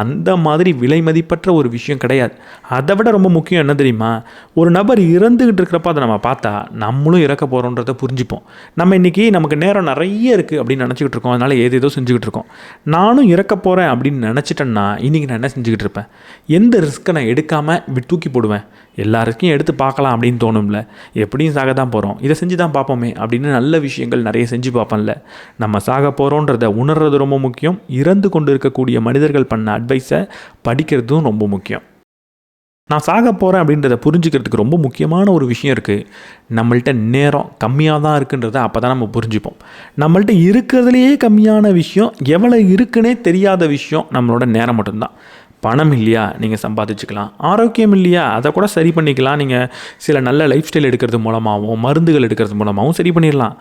அந்த மாதிரி விலை மதிப்பற்ற ஒரு விஷயம் கிடையாது. அதை விட ரொம்ப முக்கியம் என்ன தெரியுமா? ஒரு நபர் இறந்துக்கிட்டு இருக்கிறப்ப அதை நம்ம பார்த்தா நம்மளும் இறக்க போகிறோன்றதை புரிஞ்சுப்போம். நம்ம இன்றைக்கி நமக்கு நேரம் நிறைய இருக்குது அப்படின்னு நினச்சிக்கிட்டு இருக்கோம், அதனால் ஏதேதோ செஞ்சுக்கிட்டு இருக்கோம். நானும் இறக்க போகிறேன் அப்படின்னு நினச்சிட்டேன்னா இன்றைக்கி நான் என்ன செஞ்சுக்கிட்டு இருப்பேன்? எந்த ரிஸ்க்கை நான் எடுக்காமல் தூக்கி போடுவேன்? எல்லாருக்கும் எடுத்து பார்க்கலாம் அப்படின்னு தோணும்ல. எப்படியும் சாக தான் போகிறோம், இதை செஞ்சு தான் பார்ப்போமே அப்படின்னு நல்ல விஷயங்கள் நிறைய செஞ்சு பார்ப்போம்ல. நம்ம சாக போகிறோன்றதை உணர்றது ரொம்ப முக்கியம். இறந்து கொண்டு இருக்கக்கூடிய மனிதர்கள் பண்ண அட்வைஸை படிக்கிறதும் ரொம்ப முக்கியம். நான் சாக போகிறேன் அப்படின்றத புரிஞ்சுக்கிறதுக்கு ரொம்ப முக்கியமான ஒரு விஷயம் இருக்குது. நம்மள்கிட்ட நேரம் கம்மியாக தான் இருக்குன்றத அப்போ தான் நம்ம புரிஞ்சுப்போம். நம்மள்கிட்ட இருக்கிறதுலையே கம்மியான விஷயம், எவ்வளோ இருக்குன்னே தெரியாத விஷயம் நம்மளோட நேரம் மட்டும்தான். பணம் இல்லையா நீங்கள் சம்பாதிச்சுக்கலாம், ஆரோக்கியம் இல்லையா அதை கூட சரி பண்ணிக்கலாம். நீங்கள் சில நல்ல லைஃப் ஸ்டைல் எடுக்கிறது மூலமாகவும் மருந்துகள் எடுக்கிறது மூலமாகவும் சரி பண்ணிடலாம்.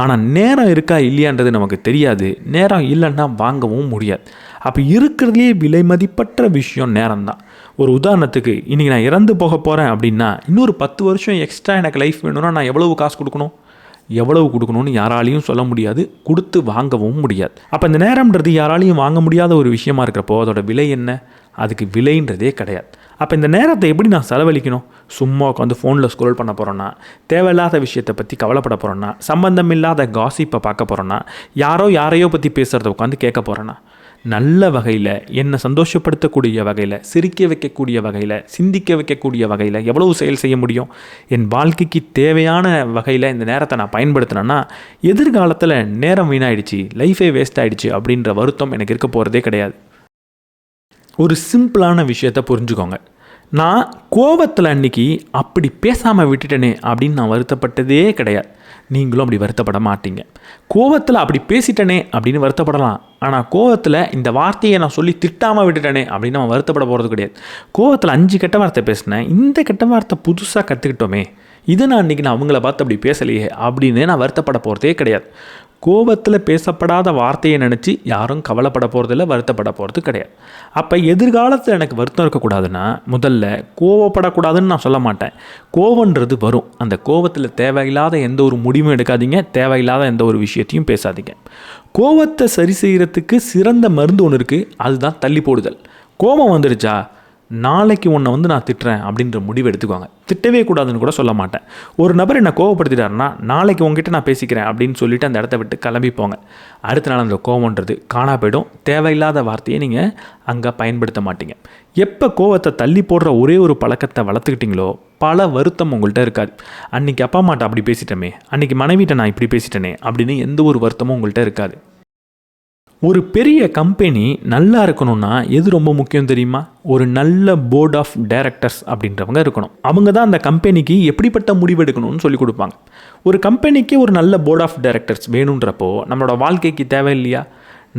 ஆனால் நேரம் இருக்கா இல்லையான்றது நமக்கு தெரியாது. நேரம் இல்லைன்னா வாங்கவும் முடியாது. அப்போ இருக்கிறதுலே விலை மதிப்பற்ற விஷயம் நேரம் தான். ஒரு உதாரணத்துக்கு இன்றைக்கி நான் இறந்து போக போகிறேன் அப்படின்னா இன்னொரு 10 வருஷம் எக்ஸ்ட்ரா எனக்கு லைஃப் வேணும்னா நான் எவ்வளவு காசு கொடுக்கணும்? எவ்வளவு கொடுக்கணும்னு யாராலையும் சொல்ல முடியாது, கொடுத்து வாங்கவும் முடியாது. அப்போ இந்த நேரம்ன்றது யாராலையும் வாங்க முடியாத ஒரு விஷயமா இருக்கிறப்போ அதோட விலை என்ன? அதுக்கு விலைன்றதே கிடையாது. அப்போ இந்த நேரத்தை எப்படி நான் செலவழிக்கணும்? சும்மா உட்காந்து ஃபோனில் ஸ்க்ரோல் பண்ண போகிறோன்னா, தேவையில்லாத விஷயத்தை பற்றி கவலைப்பட போகிறோன்னா, சம்பந்தம் இல்லாத காசிப்பை பார்க்க போகிறோன்னா, யாரையோ பற்றி பேசுகிறத உட்காந்து கேட்க போகிறேன்னா, நல்ல வகையில், என்னை சந்தோஷப்படுத்தக்கூடிய வகையில், சிரிக்க வைக்கக்கூடிய வகையில், சிந்திக்க வைக்கக்கூடிய வகையில் எவ்வளவு செயல் செய்ய முடியும்? என் வாழ்க்கைக்கு தேவையான வகையில் இந்த நேரத்தை நான் பயன்படுத்தினேன்னா எதிர்காலத்தில் நேரம் வீணாயிடுச்சு, லைஃபே வேஸ்ட் ஆகிடுச்சு அப்படின்ற வருத்தம் எனக்கு இருக்க போகிறதே கிடையாது. ஒரு சிம்பிளான விஷயத்தை புரிஞ்சுக்கோங்க. நான் கோபத்தில் அன்றைக்கி அப்படி பேசாமல் விட்டுட்டேனே அப்படின்னு நான் வருத்தப்பட்டதே கிடையாது. நீங்களும் அப்படி வருத்தப்பட மாட்டீங்க. கோபத்தில் அப்படி பேசிட்டனே அப்படின்னு வருத்தப்படலாம். ஆனால் கோபத்தில் இந்த வார்த்தையை நான் சொல்லி திட்டாமல் விட்டுட்டேனே அப்படின்னு நம்ம வருத்தப்பட போகிறது கிடையாது. கோபத்தில் 5 கெட்ட வார்த்தை பேசினேன், இந்த கெட்ட வார்த்தை புதுசாக கற்றுக்கிட்டோமே, இது நான் இன்றைக்கி நான் அவங்கள பார்த்து அப்படி பேசலையே அப்படின்னு நான் வருத்தப்பட போகிறதே கிடையாது. கோபத்தில் பேசப்படாத வார்த்தையை நினச்சி யாரும் கவலைப்பட போகிறதில்ல, வருத்தப்பட போகிறது கிடையாது. அப்போ எதிர்காலத்தில் எனக்கு வருத்தம் இருக்கக்கூடாதுன்னா முதல்ல கோவப்படக்கூடாதுன்னு நான் சொல்ல மாட்டேன். கோவன்றது வரும். அந்த கோபத்தில் தேவையில்லாத எந்த ஒரு முடிவும் எடுக்காதீங்க, தேவையில்லாத எந்த ஒரு விஷயத்தையும் பேசாதீங்க. கோபத்தை சரி செய்கிறதுக்கு சிறந்த மருந்து ஒன்று இருக்குது, அதுதான் தள்ளி போடுதல். கோபம் வந்துடுச்சா, நாளைக்கு உன்னை நான் திட்டுறேன் அப்படின்ற முடிவு எடுத்துக்குவாங்க. திட்டவே கூடாதுன்னு கூட சொல்ல மாட்டேன். ஒரு நபர் என்னை கோவப்படுத்திட்டாருன்னா நாளைக்கு உங்ககிட்ட நான் பேசிக்கிறேன் அப்படின்னு சொல்லிவிட்டு அந்த இடத்த விட்டு கிளம்பி போங்க. அடுத்த நாள் அந்த கோவன்றது காணா போயிடும். தேவையில்லாத வார்த்தையை நீங்கள் அங்கே பயன்படுத்த மாட்டீங்க. எப்போ கோவத்தை தள்ளி போடுற ஒரே ஒரு பழக்கத்தை வளர்த்துக்கிட்டீங்களோ பல வருத்தம் உங்கள்கிட்ட இருக்காது. அன்றைக்கி அப்பா அம்மாட்ட அப்படி பேசிட்டோமே, அன்றைக்கி மனைவிட்ட நான் இப்படி பேசிட்டேனே அப்படின்னு எந்த ஒரு வருத்தமும் உங்கள்கிட்ட இருக்காது. ஒரு பெரிய கம்பெனி நல்லா இருக்கணும்னா எது ரொம்ப முக்கியம் தெரியுமா? ஒரு நல்ல போர்ட் ஆஃப் டைரக்டர்ஸ் அப்படின்றவங்க இருக்கணும். அவங்க தான் அந்த கம்பெனிக்கு எப்படிப்பட்ட முடிவு எடுக்கணும்னு சொல்லி கொடுப்பாங்க. ஒரு கம்பெனிக்கு ஒரு நல்ல போர்ட் ஆஃப் டைரக்டர்ஸ் வேணுன்றப்போ நம்மளோட வாழ்க்கைக்கு தேவை இல்லையா?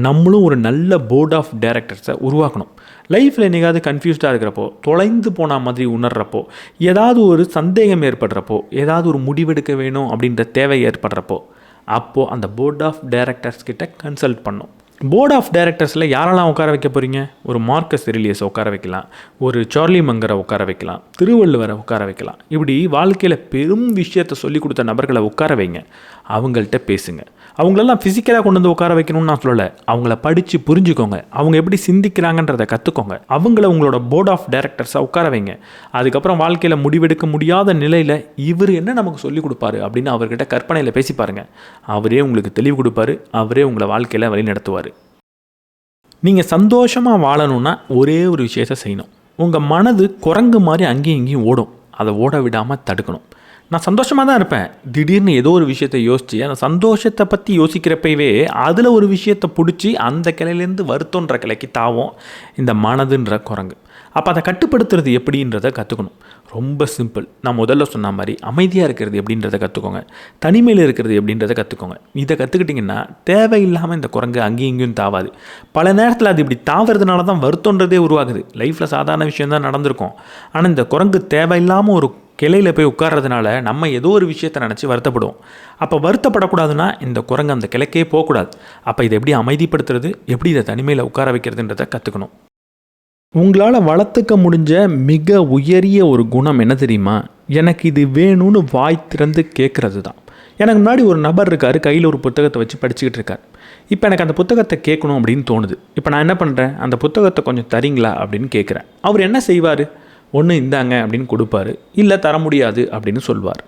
நம்மளும் ஒரு நல்ல போர்ட் ஆஃப் டைரக்டர்ஸை உருவாக்கணும். லைஃப்பில் என்னைக்காவது கன்ஃபியூஸ்டாக இருக்கிறப்போ, தொலைந்து போன மாதிரி உணர்றப்போ, ஏதாவது ஒரு சந்தேகம் ஏற்படுறப்போ, ஏதாவது ஒரு முடிவெடுக்க வேணும் அப்படின்ற தேவை ஏற்படுறப்போ, அப்போது அந்த போர்ட் ஆஃப் டைரக்டர்ஸ் கிட்ட கன்சல்ட் பண்ணும். போர்ட் ஆஃப் டைரக்டர்ஸில் யாரெல்லாம் உட்கார வைக்க போகிறீங்க? ஒரு மார்க்கஸ் எரிலியஸை உட்கார வைக்கலாம், ஒரு சார்லி மங்கரை உட்கார வைக்கலாம், திருவள்ளுவரை உட்கார வைக்கலாம். இப்படி வாழ்க்கையில் பெரும் விஷயத்தை சொல்லி கொடுத்த நபர்களை உட்கார வைங்க. அவங்கள்ட்ட பேசுங்க. அவங்களெல்லாம் ஃபிசிக்கலாக கொண்டு வந்து உட்கார வைக்கணும்னு நான் சொல்லலை. அவங்கள படித்து புரிஞ்சுக்கோங்க. அவங்க எப்படி சிந்திக்கிறாங்கன்றதை கற்றுக்கோங்க. அவங்கள உங்களோட போர்ட் ஆஃப் டைரக்டர்ஸாக உட்கார வைங்க. அதுக்கப்புறம் வாழ்க்கையில் முடிவெடுக்க முடியாத நிலையில் இவர் என்ன நமக்கு சொல்லிக் கொடுப்பாரு அப்படின்னு அவர்கிட்ட கற்பனையில் பேசி பாருங்கள். அவரே உங்களுக்கு தெளிவு கொடுப்பாரு. அவரே உங்களை வாழ்க்கையில் வழி நடத்துவார். நீங்கள் சந்தோஷமாக வாழணுன்னா ஒரே ஒரு விஷயத்தை செய்யணும். உங்கள் மனது குரங்கு மாதிரி அங்கேயும் இங்கேயும் ஓடும். அதை ஓட விடாமல் தடுக்கணும். நான் சந்தோஷமாக தான் இருப்பேன், திடீர்னு ஏதோ ஒரு விஷயத்தை யோசித்து அந்த சந்தோஷத்தை பற்றி யோசிக்கிறப்பவே அதில் ஒரு விஷயத்தை பிடிச்சி அந்த கிளையிலேருந்து வருத்தன்ற கிளைக்கு தாவும் இந்த மனதுன்ற குரங்கு. அப்போ அதை கட்டுப்படுத்துறது எப்படின்றத கற்றுக்கணும். ரொம்ப சிம்பிள். நான் முதல்ல சொன்ன மாதிரி அமைதியாக இருக்கிறது எப்படின்றத கற்றுக்கோங்க. தனிமையில் இருக்கிறது எப்படின்றத கற்றுக்கோங்க. இதை கற்றுக்கிட்டிங்கன்னா தேவையில்லாமல் இந்த குரங்கு அங்கேயும் இங்கேயும் தாவாது. பல நேரத்தில் அது இப்படி தாவறதுனால தான் வருத்தன்றதே உருவாகுது. லைஃப்பில் சாதாரண விஷயம் தான் நடந்திருக்கும். ஆனால் இந்த குரங்கு தேவையில்லாமல் ஒரு கிளையில் போய் உட்கார்றதுனால நம்ம ஏதோ ஒரு விஷயத்தை நினச்சி வருத்தப்படுவோம். அப்போ வருத்தப்படக்கூடாதுன்னா இந்த குரங்கு அந்த கிளைக்கே போகக்கூடாது. அப்போ இதை எப்படி அமைதிப்படுத்துறது, எப்படி இதை தனிமையில் உட்கார வைக்கிறதுன்றதை கற்றுக்கணும். உங்களால் வளர்த்துக்க முடிஞ்ச மிக உயரிய ஒரு குணம் என்ன தெரியுமா? எனக்கு இது வேணும்னு வாய் திறந்து கேட்குறது தான். எனக்கு முன்னாடி ஒரு நபர் இருக்கார், கையில் ஒரு புத்தகத்தை வச்சு படிச்சுக்கிட்டு இருக்கார். இப்போ எனக்கு அந்த புத்தகத்தை கேட்கணும் அப்படின்னு தோணுது. இப்போ நான் என்ன பண்ணுறேன், அந்த புத்தகத்தை கொஞ்சம் தரீங்களா அப்படின்னு கேட்குறேன். அவர் என்ன செய்வார்? ஒன்று இந்தாங்க அப்படின்னு கொடுப்பாரு, இல்லை தர முடியாது அப்படின்னு சொல்வார்.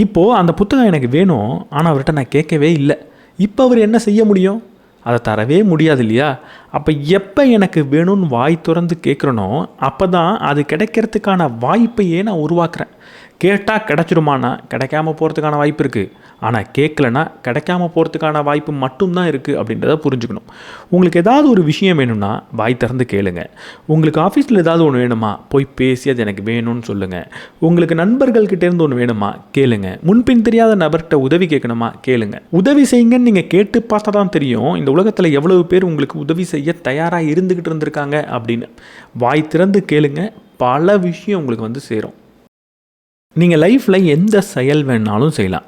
இப்போது அந்த புத்தகம் எனக்கு வேணும், ஆனால் அவர்கிட்ட நான் கேட்கவே இல்லை. இப்போ அவர் என்ன செய்ய முடியும்? அதை தரவே முடியாது இல்லையா? அப்போ எப்போ எனக்கு வேணும்னு வாய் திறந்து கேட்குறனோ அப்போ தான் அது கிடைக்கிறதுக்கான வாய்ப்பையே நான் உருவாக்குறேன். கேட்டால் கிடச்சிருமானா கிடைக்காம போகிறதுக்கான வாய்ப்பு இருக்குது. ஆனால் கேட்கலனா கிடைக்காம போகிறதுக்கான வாய்ப்பு மட்டும்தான் இருக்குது அப்படின்றத புரிஞ்சுக்கணும். உங்களுக்கு ஏதாவது ஒரு விஷயம் வேணும்னா வாய் திறந்து கேளுங்க. உங்களுக்கு ஆஃபீஸில் ஏதாவது ஒன்று வேணுமா, போய் பேசி அது எனக்கு வேணும்னு சொல்லுங்கள். உங்களுக்கு நண்பர்கள்கிட்டேருந்து ஒன்று வேணுமா கேளுங்க. முன்பின் தெரியாத நபர்கிட்ட உதவி கேட்கணுமா கேளுங்க. உதவி செய்யுங்கன்னு நீங்கள் கேட்டு பார்த்தா தான் தெரியும் இந்த உலகத்தில் எவ்வளவு பேர் உங்களுக்கு உதவி செய்ய தயாராக இருந்துக்கிட்டு இருந்திருக்காங்க அப்படின்னு. வாய் திறந்து கேளுங்க, பல விஷயம் உங்களுக்கு சேரும். நீங்கள் லைஃப்பில் எந்த செயல் வேணாலும் செய்யலாம்.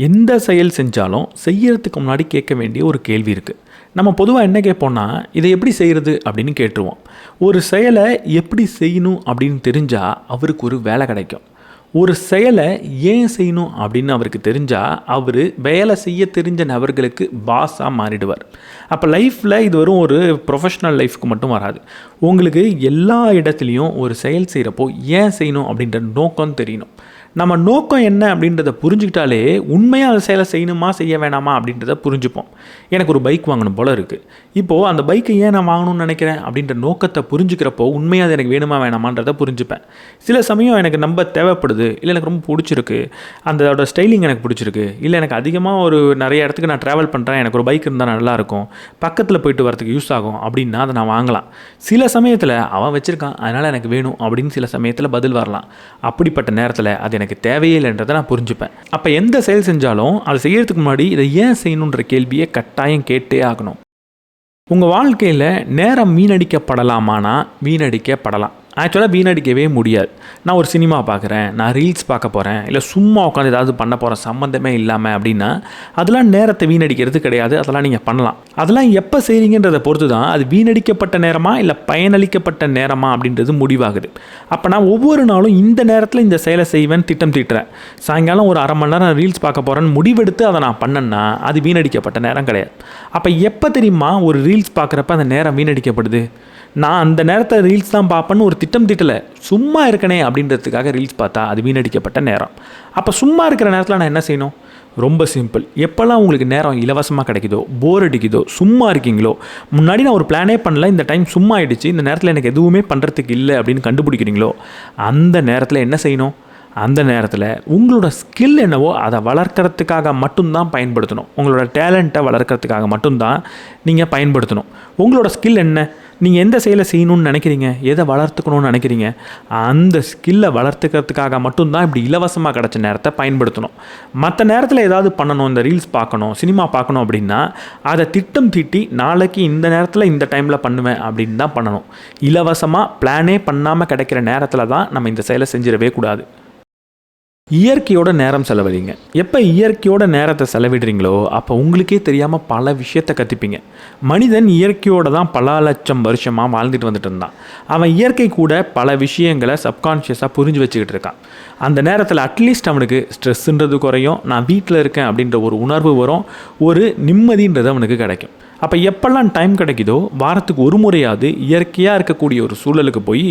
எந்த செயல் செஞ்சாலும் செய்யறதுக்கு முன்னாடி கேட்க வேண்டிய ஒரு கேள்வி இருக்குது. நம்ம பொதுவாக என்ன கேட்போம்னா, இதை எப்படி செய்கிறது அப்படின்னு கேட்டுருவோம். ஒரு செயலை எப்படி செய்யணும் அப்படின்னு தெரிஞ்சால் அவருக்கு ஒரு வேலை கிடைக்கும். ஒரு செயலை ஏன் செய்யணும் அப்படின்னு அவருக்கு தெரிஞ்சால் அவர் வேலை செய்ய தெரிஞ்ச நபர்களுக்கு பாஸாக மாறிடுவார். அப்போ லைஃப்பில் இது வரும் ஒரு ப்ரொஃபஷ்னல் லைஃப்க்கு மட்டும் வராது. உங்களுக்கு எல்லா இடத்துலையும் ஒரு செயல் செய்கிறப்போ ஏன் செய்யணும் அப்படின்ற நோக்கம் தெரியணும். நம்ம நோக்கம் என்ன அப்படின்றத புரிஞ்சுக்கிட்டாலே உண்மையாக அந்த செயலை செய்யணுமா செய்ய வேணாமா அப்படின்றத புரிஞ்சுப்போம். எனக்கு ஒரு பைக் வாங்கணும் போல் இருக்குது. இப்போது அந்த பைக்கை ஏன் நான் வாங்கணும்னு நினைக்கிறேன் அப்படின்ற நோக்கத்தை புரிஞ்சுக்கிறப்போ உண்மையாக அது எனக்கு வேணுமா வேணாமான்றதை புரிஞ்சுப்பேன். சில சமயம் எனக்கு ரொம்ப தேவைப்படுது, இல்லை எனக்கு ரொம்ப பிடிச்சிருக்கு, அதோட ஸ்டைலிங் எனக்கு பிடிச்சிருக்கு, இல்லை எனக்கு அதிகமாக நிறைய இடத்துக்கு நான் ட்ராவல் பண்ணுறேன், எனக்கு ஒரு பைக் இருந்தால் நல்லாயிருக்கும், பக்கத்தில் போயிட்டு வரதுக்கு யூஸ் ஆகும் அப்படின்னா அதை நான் வாங்கலாம். சில சமயத்தில் அவன் வச்சுருக்கான் அதனால் எனக்கு வேணும் அப்படின்னு சில சமயத்தில் பதில் வரலாம். அப்படிப்பட்ட நேரத்தில் அது எனக்கு தேவையே இல்லைன்றதை நான் புரிஞ்சுப்பேன். அப்போ எந்த செயல் செஞ்சாலும் அதை செய்கிறதுக்கு முன்னாடி இதை ஏன் செய்யணுன்ற கேள்வியை கட்டாயம் கேட்டே ஆகணும். உங்கள் வாழ்க்கையில் நேரம் வீணடிக்கப்படலாமானா வீணடிக்கப்படலாம். ஆக்சுவலாக வீணடிக்கவே முடியாது. நான் ஒரு சினிமா பார்க்குறேன், நான் ரீல்ஸ் பார்க்க போகிறேன், இல்லை சும்மா உட்காந்து ஏதாவது பண்ண போகிறேன் சம்மந்தமே இல்லாமல் அப்படின்னா அதெல்லாம் நேரத்தை வீணடிக்கிறது கிடையாது. அதெல்லாம் நீங்கள் பண்ணலாம். அதெல்லாம் எப்போ செய்கிறீங்கன்றதை பொறுத்து தான் அது வீணடிக்கப்பட்ட நேரமா இல்லை பயனளிக்கப்பட்ட நேரமா அப்படின்றது முடிவாகுது. அப்போ நான் ஒவ்வொரு நாளும் இந்த நேரத்தில் இந்த செயலை செய்வேன் திட்டம் தீட்டுறேன். சாயங்காலம் ஒரு அரை மணி நேரம் ரீல்ஸ் பார்க்க போகிறேன்னு முடிவெடுத்து அதை நான் பண்ணேன்னா அது வீணடிக்கப்பட்ட நேரம் கிடையாது. அப்போ எப்போ தெரியுமா ஒரு ரீல்ஸ் பார்க்குறப்ப அந்த நேரம் வீணடிக்கப்படுது? நான் அந்த நேரத்தை ரீல்ஸ் தான் பார்ப்பேன்னு ஒரு திட்டம் திட்டலை, சும்மா இருக்கனே அப்படின்றதுக்காக ரீல்ஸ் பார்த்தா அது வீணடிக்கப்பட்ட நேரம். அப்போ சும்மா இருக்கிற நேரத்தில் நான் என்ன செய்யணும்? ரொம்ப சிம்பிள். எப்போல்லாம் உங்களுக்கு நேரம் இலவசமாக கிடைக்குதோ, போர் அடிக்குதோ, சும்மா இருக்கீங்களோ, முன்னாடி நான் ஒரு பிளானே பண்ணல, இந்த டைம் சும்மா ஆகிடுச்சு, இந்த நேரத்தில் எனக்கு எதுவுமே பண்ணுறதுக்கு இல்லை அப்படின்னு கண்டுபிடிக்கிறீங்களோ அந்த நேரத்தில் என்ன செய்யணும்? அந்த நேரத்தில் உங்களோட ஸ்கில் என்னவோ அதை வளர்க்குறதுக்காக மட்டும்தான் பயன்படுத்தணும். உங்களோட டேலண்ட்டை வளர்க்குறதுக்காக மட்டும்தான் நீங்கள் பயன்படுத்தணும். உங்களோட ஸ்கில் என்ன? நீங்கள் எந்த செயலை செய்யணும்னு நினைக்கிறீங்க, எதை வளர்த்துக்கணும்னு நினைக்கிறீங்க, அந்த ஸ்கில்லை வளர்த்துக்கிறதுக்காக மட்டும்தான் இப்படி இலவசமாக கிடச்ச நேரத்தை பயன்படுத்தணும். மற்ற நேரத்தில் ஏதாவது பண்ணணும், இந்த ரீல்ஸ் பார்க்கணும், சினிமா பார்க்கணும் அப்படின்னா அதை திட்டம் தீட்டி நாளைக்கு இந்த நேரத்தில் இந்த டைமில் பண்ணுவேன் அப்படின்னு தான் பண்ணணும். இலவசமாக பிளானே பண்ணாமல் கிடைக்கிற நேரத்தில் தான் நம்ம இந்த செயலை செஞ்சிடவே கூடாது. இயற்கையோட நேரம் செலவழிங்க. எப்போ இயற்கையோட நேரத்தை செலவிடுறீங்களோ அப்போ உங்களுக்கே தெரியாமல் பல விஷயத்தை கற்றுப்பீங்க. மனிதன் இயற்கையோடு தான் பல லட்சம் வருஷமாக வாழ்ந்துட்டு வந்துட்டு இருந்தான். அவன் இயற்கை கூட பல விஷயங்களை சப்கான்ஷியஸாக புரிஞ்சு வச்சுக்கிட்டு இருக்கான். அந்த நேரத்தில் அட்லீஸ்ட் அவனுக்கு ஸ்ட்ரெஸ்ஸுன்றது குறையும், நான் வீட்டில் இருக்கேன் அப்படின்ற ஒரு உணர்வு வரும், ஒரு நிம்மதின்றது அவனுக்கு கிடைக்கும். அப்போ எப்பெல்லாம் டைம் கிடைக்குதோ வாரத்துக்கு ஒரு முறையாவது இயற்கையாக இருக்கக்கூடிய ஒரு சூழலுக்கு போய்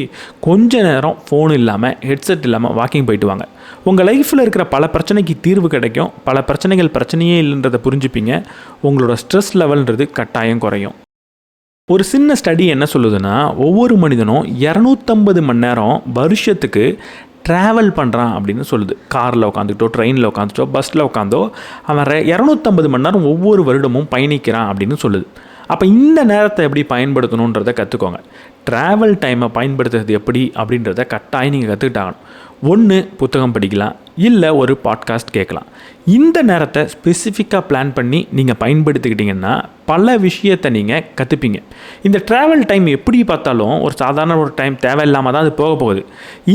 கொஞ்ச நேரம் ஃபோன் இல்லாமல் ஹெட்செட் இல்லாமல் வாக்கிங் போயிட்டு வாங்க. உங்கள் லைஃப்பில் இருக்கிற பல பிரச்சனைக்கு தீர்வு கிடைக்கும். பல பிரச்சனைகள் பிரச்சனையே இல்லைன்றதை புரிஞ்சுப்பீங்க. உங்களோட ஸ்ட்ரெஸ் லெவல்ன்றது கட்டாயம் குறையும். ஒரு சின்ன ஸ்டடி என்ன சொல்லுதுன்னா, ஒவ்வொரு மனிதனும் 250 மணி நேரம் வருஷத்துக்கு ட்ராவல் பண்ணுறான் அப்படின்னு சொல்லுது. காரில் உட்காந்துக்கிட்டோ, ட்ரெயினில் உட்காந்துட்டோ, பஸ்ஸில் உட்காந்தோ அவன் 250 மணி நேரம் ஒவ்வொரு வருடமும் பயணிக்கிறான் அப்படின்னு சொல்லுது. அப்போ இந்த நேரத்தை எப்படி பயன்படுத்தணுன்றதை கற்றுக்கோங்க. ட்ராவல் டைமை பயன்படுத்துறது எப்படி அப்படின்றத கட்டாயம் நீங்கள் கற்றுக்கிட்டாகணும். ஒன்று புத்தகம் படிக்கலாம், இல்லை ஒரு பாட்காஸ்ட் கேட்கலாம். இந்த நேரத்தை ஸ்பெசிஃபிக்காக பிளான் பண்ணி நீங்கள் பயன்படுத்திக்கிட்டிங்கன்னா பல விஷயத்தை நீங்கள் கற்றுப்பீங்க. இந்த ட்ராவல் டைம் எப்படி பார்த்தாலும் ஒரு சாதாரண ஒரு டைம் தேவையில்லாமல் தான் அது போக போகுது.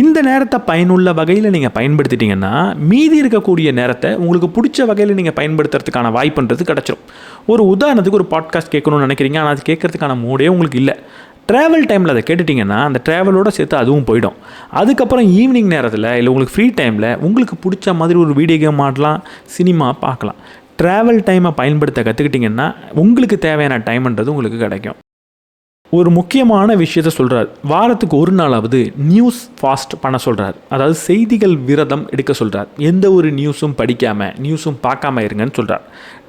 இந்த நேரத்தை பயனுள்ள வகையில் நீங்கள் பயன்படுத்திட்டிங்கன்னா மீதி இருக்கக்கூடிய நேரத்தை உங்களுக்கு பிடிச்ச வகையில் நீங்கள் பயன்படுத்துறதுக்கான வாய்ப்புன்றது கிடச்சிரும். ஒரு உதாரணத்துக்கு ஒரு பாட்காஸ்ட் கேட்கணும்னு நினைக்கிறீங்க, ஆனால் அது கேட்குறதுக்கான மூடே உங்களுக்கு இல்லை. ட்ராவல் டைமில் அதை கேட்டுட்டிங்கன்னா அந்த ட்ராவலோடு சேர்த்து அதுவும் போயிடும். அதுக்கப்புறம் ஈவினிங் நேரத்தில் இல்லை உங்களுக்கு ஃப்ரீ டைமில் உங்களுக்கு பிடிச்ச மாதிரி ஒரு வீடியோ கேம் ஆடலாம், சினிமா பார்க்கலாம். ட்ராவல் டைமை பயன்படுத்த கற்றுக்கிட்டிங்கன்னா உங்களுக்கு தேவையான டைம்ன்றது உங்களுக்கு கிடைக்கும். ஒரு முக்கியமான விஷயத்த சொல்கிறார். வாரத்துக்கு ஒரு நாளாவது நியூஸ் ஃபாஸ்ட் பண்ண சொல்கிறார். அதாவது செய்திகள் விரதம் எடுக்க சொல்கிறார். எந்த ஒரு நியூஸும் படிக்காமல் நியூஸும் பார்க்காம இருங்கன்னு சொல்கிறார்.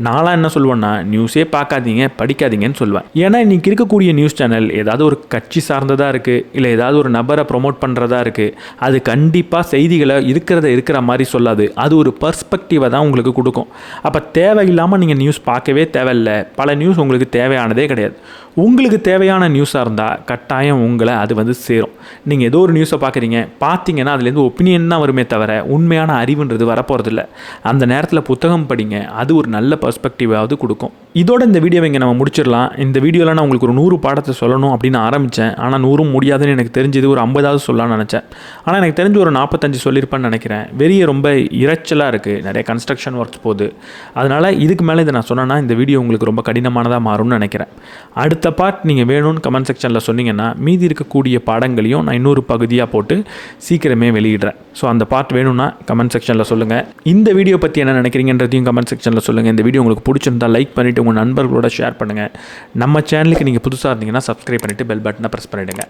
நான்லாம் என்ன சொல்லுவேன்னா, நியூஸே பார்க்காதீங்க படிக்காதீங்கன்னு சொல்லுவேன். ஏன்னா இன்றைக்கி இருக்கக்கூடிய நியூஸ் சேனல் ஏதாவது ஒரு கட்சி சார்ந்ததாக இருக்குது, இல்லை ஏதாவது ஒரு நபரை ப்ரொமோட் பண்ணுறதா இருக்குது. அது கண்டிப்பாக செய்திகளை இருக்கிற மாதிரி சொல்லாது. அது ஒரு பர்ஸ்பெக்டிவை தான் உங்களுக்கு கொடுக்கும். அப்போ தேவையில்லாமல் நீங்கள் நியூஸ் பார்க்கவே தேவையில்லை. பல நியூஸ் உங்களுக்கு தேவையானதே கிடையாது. உங்களுக்கு தேவையான நியூஸாக இருந்தால் கட்டாயம் உங்களை அது சேரும். நீங்கள் ஏதோ ஒரு நியூஸை பார்த்தீங்கன்னா அதுலேருந்து ஒப்பீனியன் தான் வருமே தவிர உண்மையான அறிவுன்றது வரப்போகிறதில்ல. அந்த நேரத்தில் புத்தகம் படிங்க, அது ஒரு நல்ல பர்ஸ்பெக்டிவாவது கொடுக்கும். இதோட இந்த வீடியோவை இங்கே நம்ம முடிச்சிடலாம். இந்த வீடியோவில் நான் உங்களுக்கு ஒரு 100 பாடத்தை சொல்லணும் அப்படின்னு ஆரம்பித்தேன். ஆனால் 100 முடியாதுன்னு எனக்கு தெரிஞ்சது. ஒரு 50 சொல்லலாம்னு நினச்சேன். ஆனால் எனக்கு தெரிஞ்சு ஒரு 45 சொல்லியிருப்பேன்னு நினைக்கிறேன். வெளியே ரொம்ப இறைச்சலாக இருக்குது, நிறைய கன்ஸ்ட்ரக்ஷன் ஒர்க்ஸ் போகுது. அதனால் இதுக்கு மேலே இதை நான் சொன்னேன்னா இந்த வீடியோ உங்களுக்கு ரொம்ப கடினமானதாக மாறும்னு நினைக்கிறேன். அடுத்த பார்ட் நீங்கள் வேணும்னு கமெண்ட் செக்ஷனில் சொன்னீங்கன்னா மீதி இருக்கக்கூடிய பாடங்களையும் நான் இன்னொரு பகுதியாக போட்டு சீக்கிரமே வெளியிடுறேன். ஸோ அந்த பார்ட் வேணும்னா கமெண்ட் செக்ஷனில் சொல்லுங்கள். இந்த வீடியோ பற்றி என்ன நினைக்கிறீங்கன்றதையும் கமெண்ட் செக்ஷனில் சொல்லுங்கள். இந்த வீடியோ உங்களுக்கு பிடிச்சிருந்தால் லைக் பண்ணிவிட்டு உங்கள் நண்பர்களோட ஷேர் பண்ணுங்கள். நம்ம சேனலுக்கு நீங்கள் புதுசாக இருந்தீங்கன்னா சப்ஸ்கிரைப் பண்ணிவிட்டு பெல் பட்டனை ப்ரெஸ் பண்ணிவிடுங்க.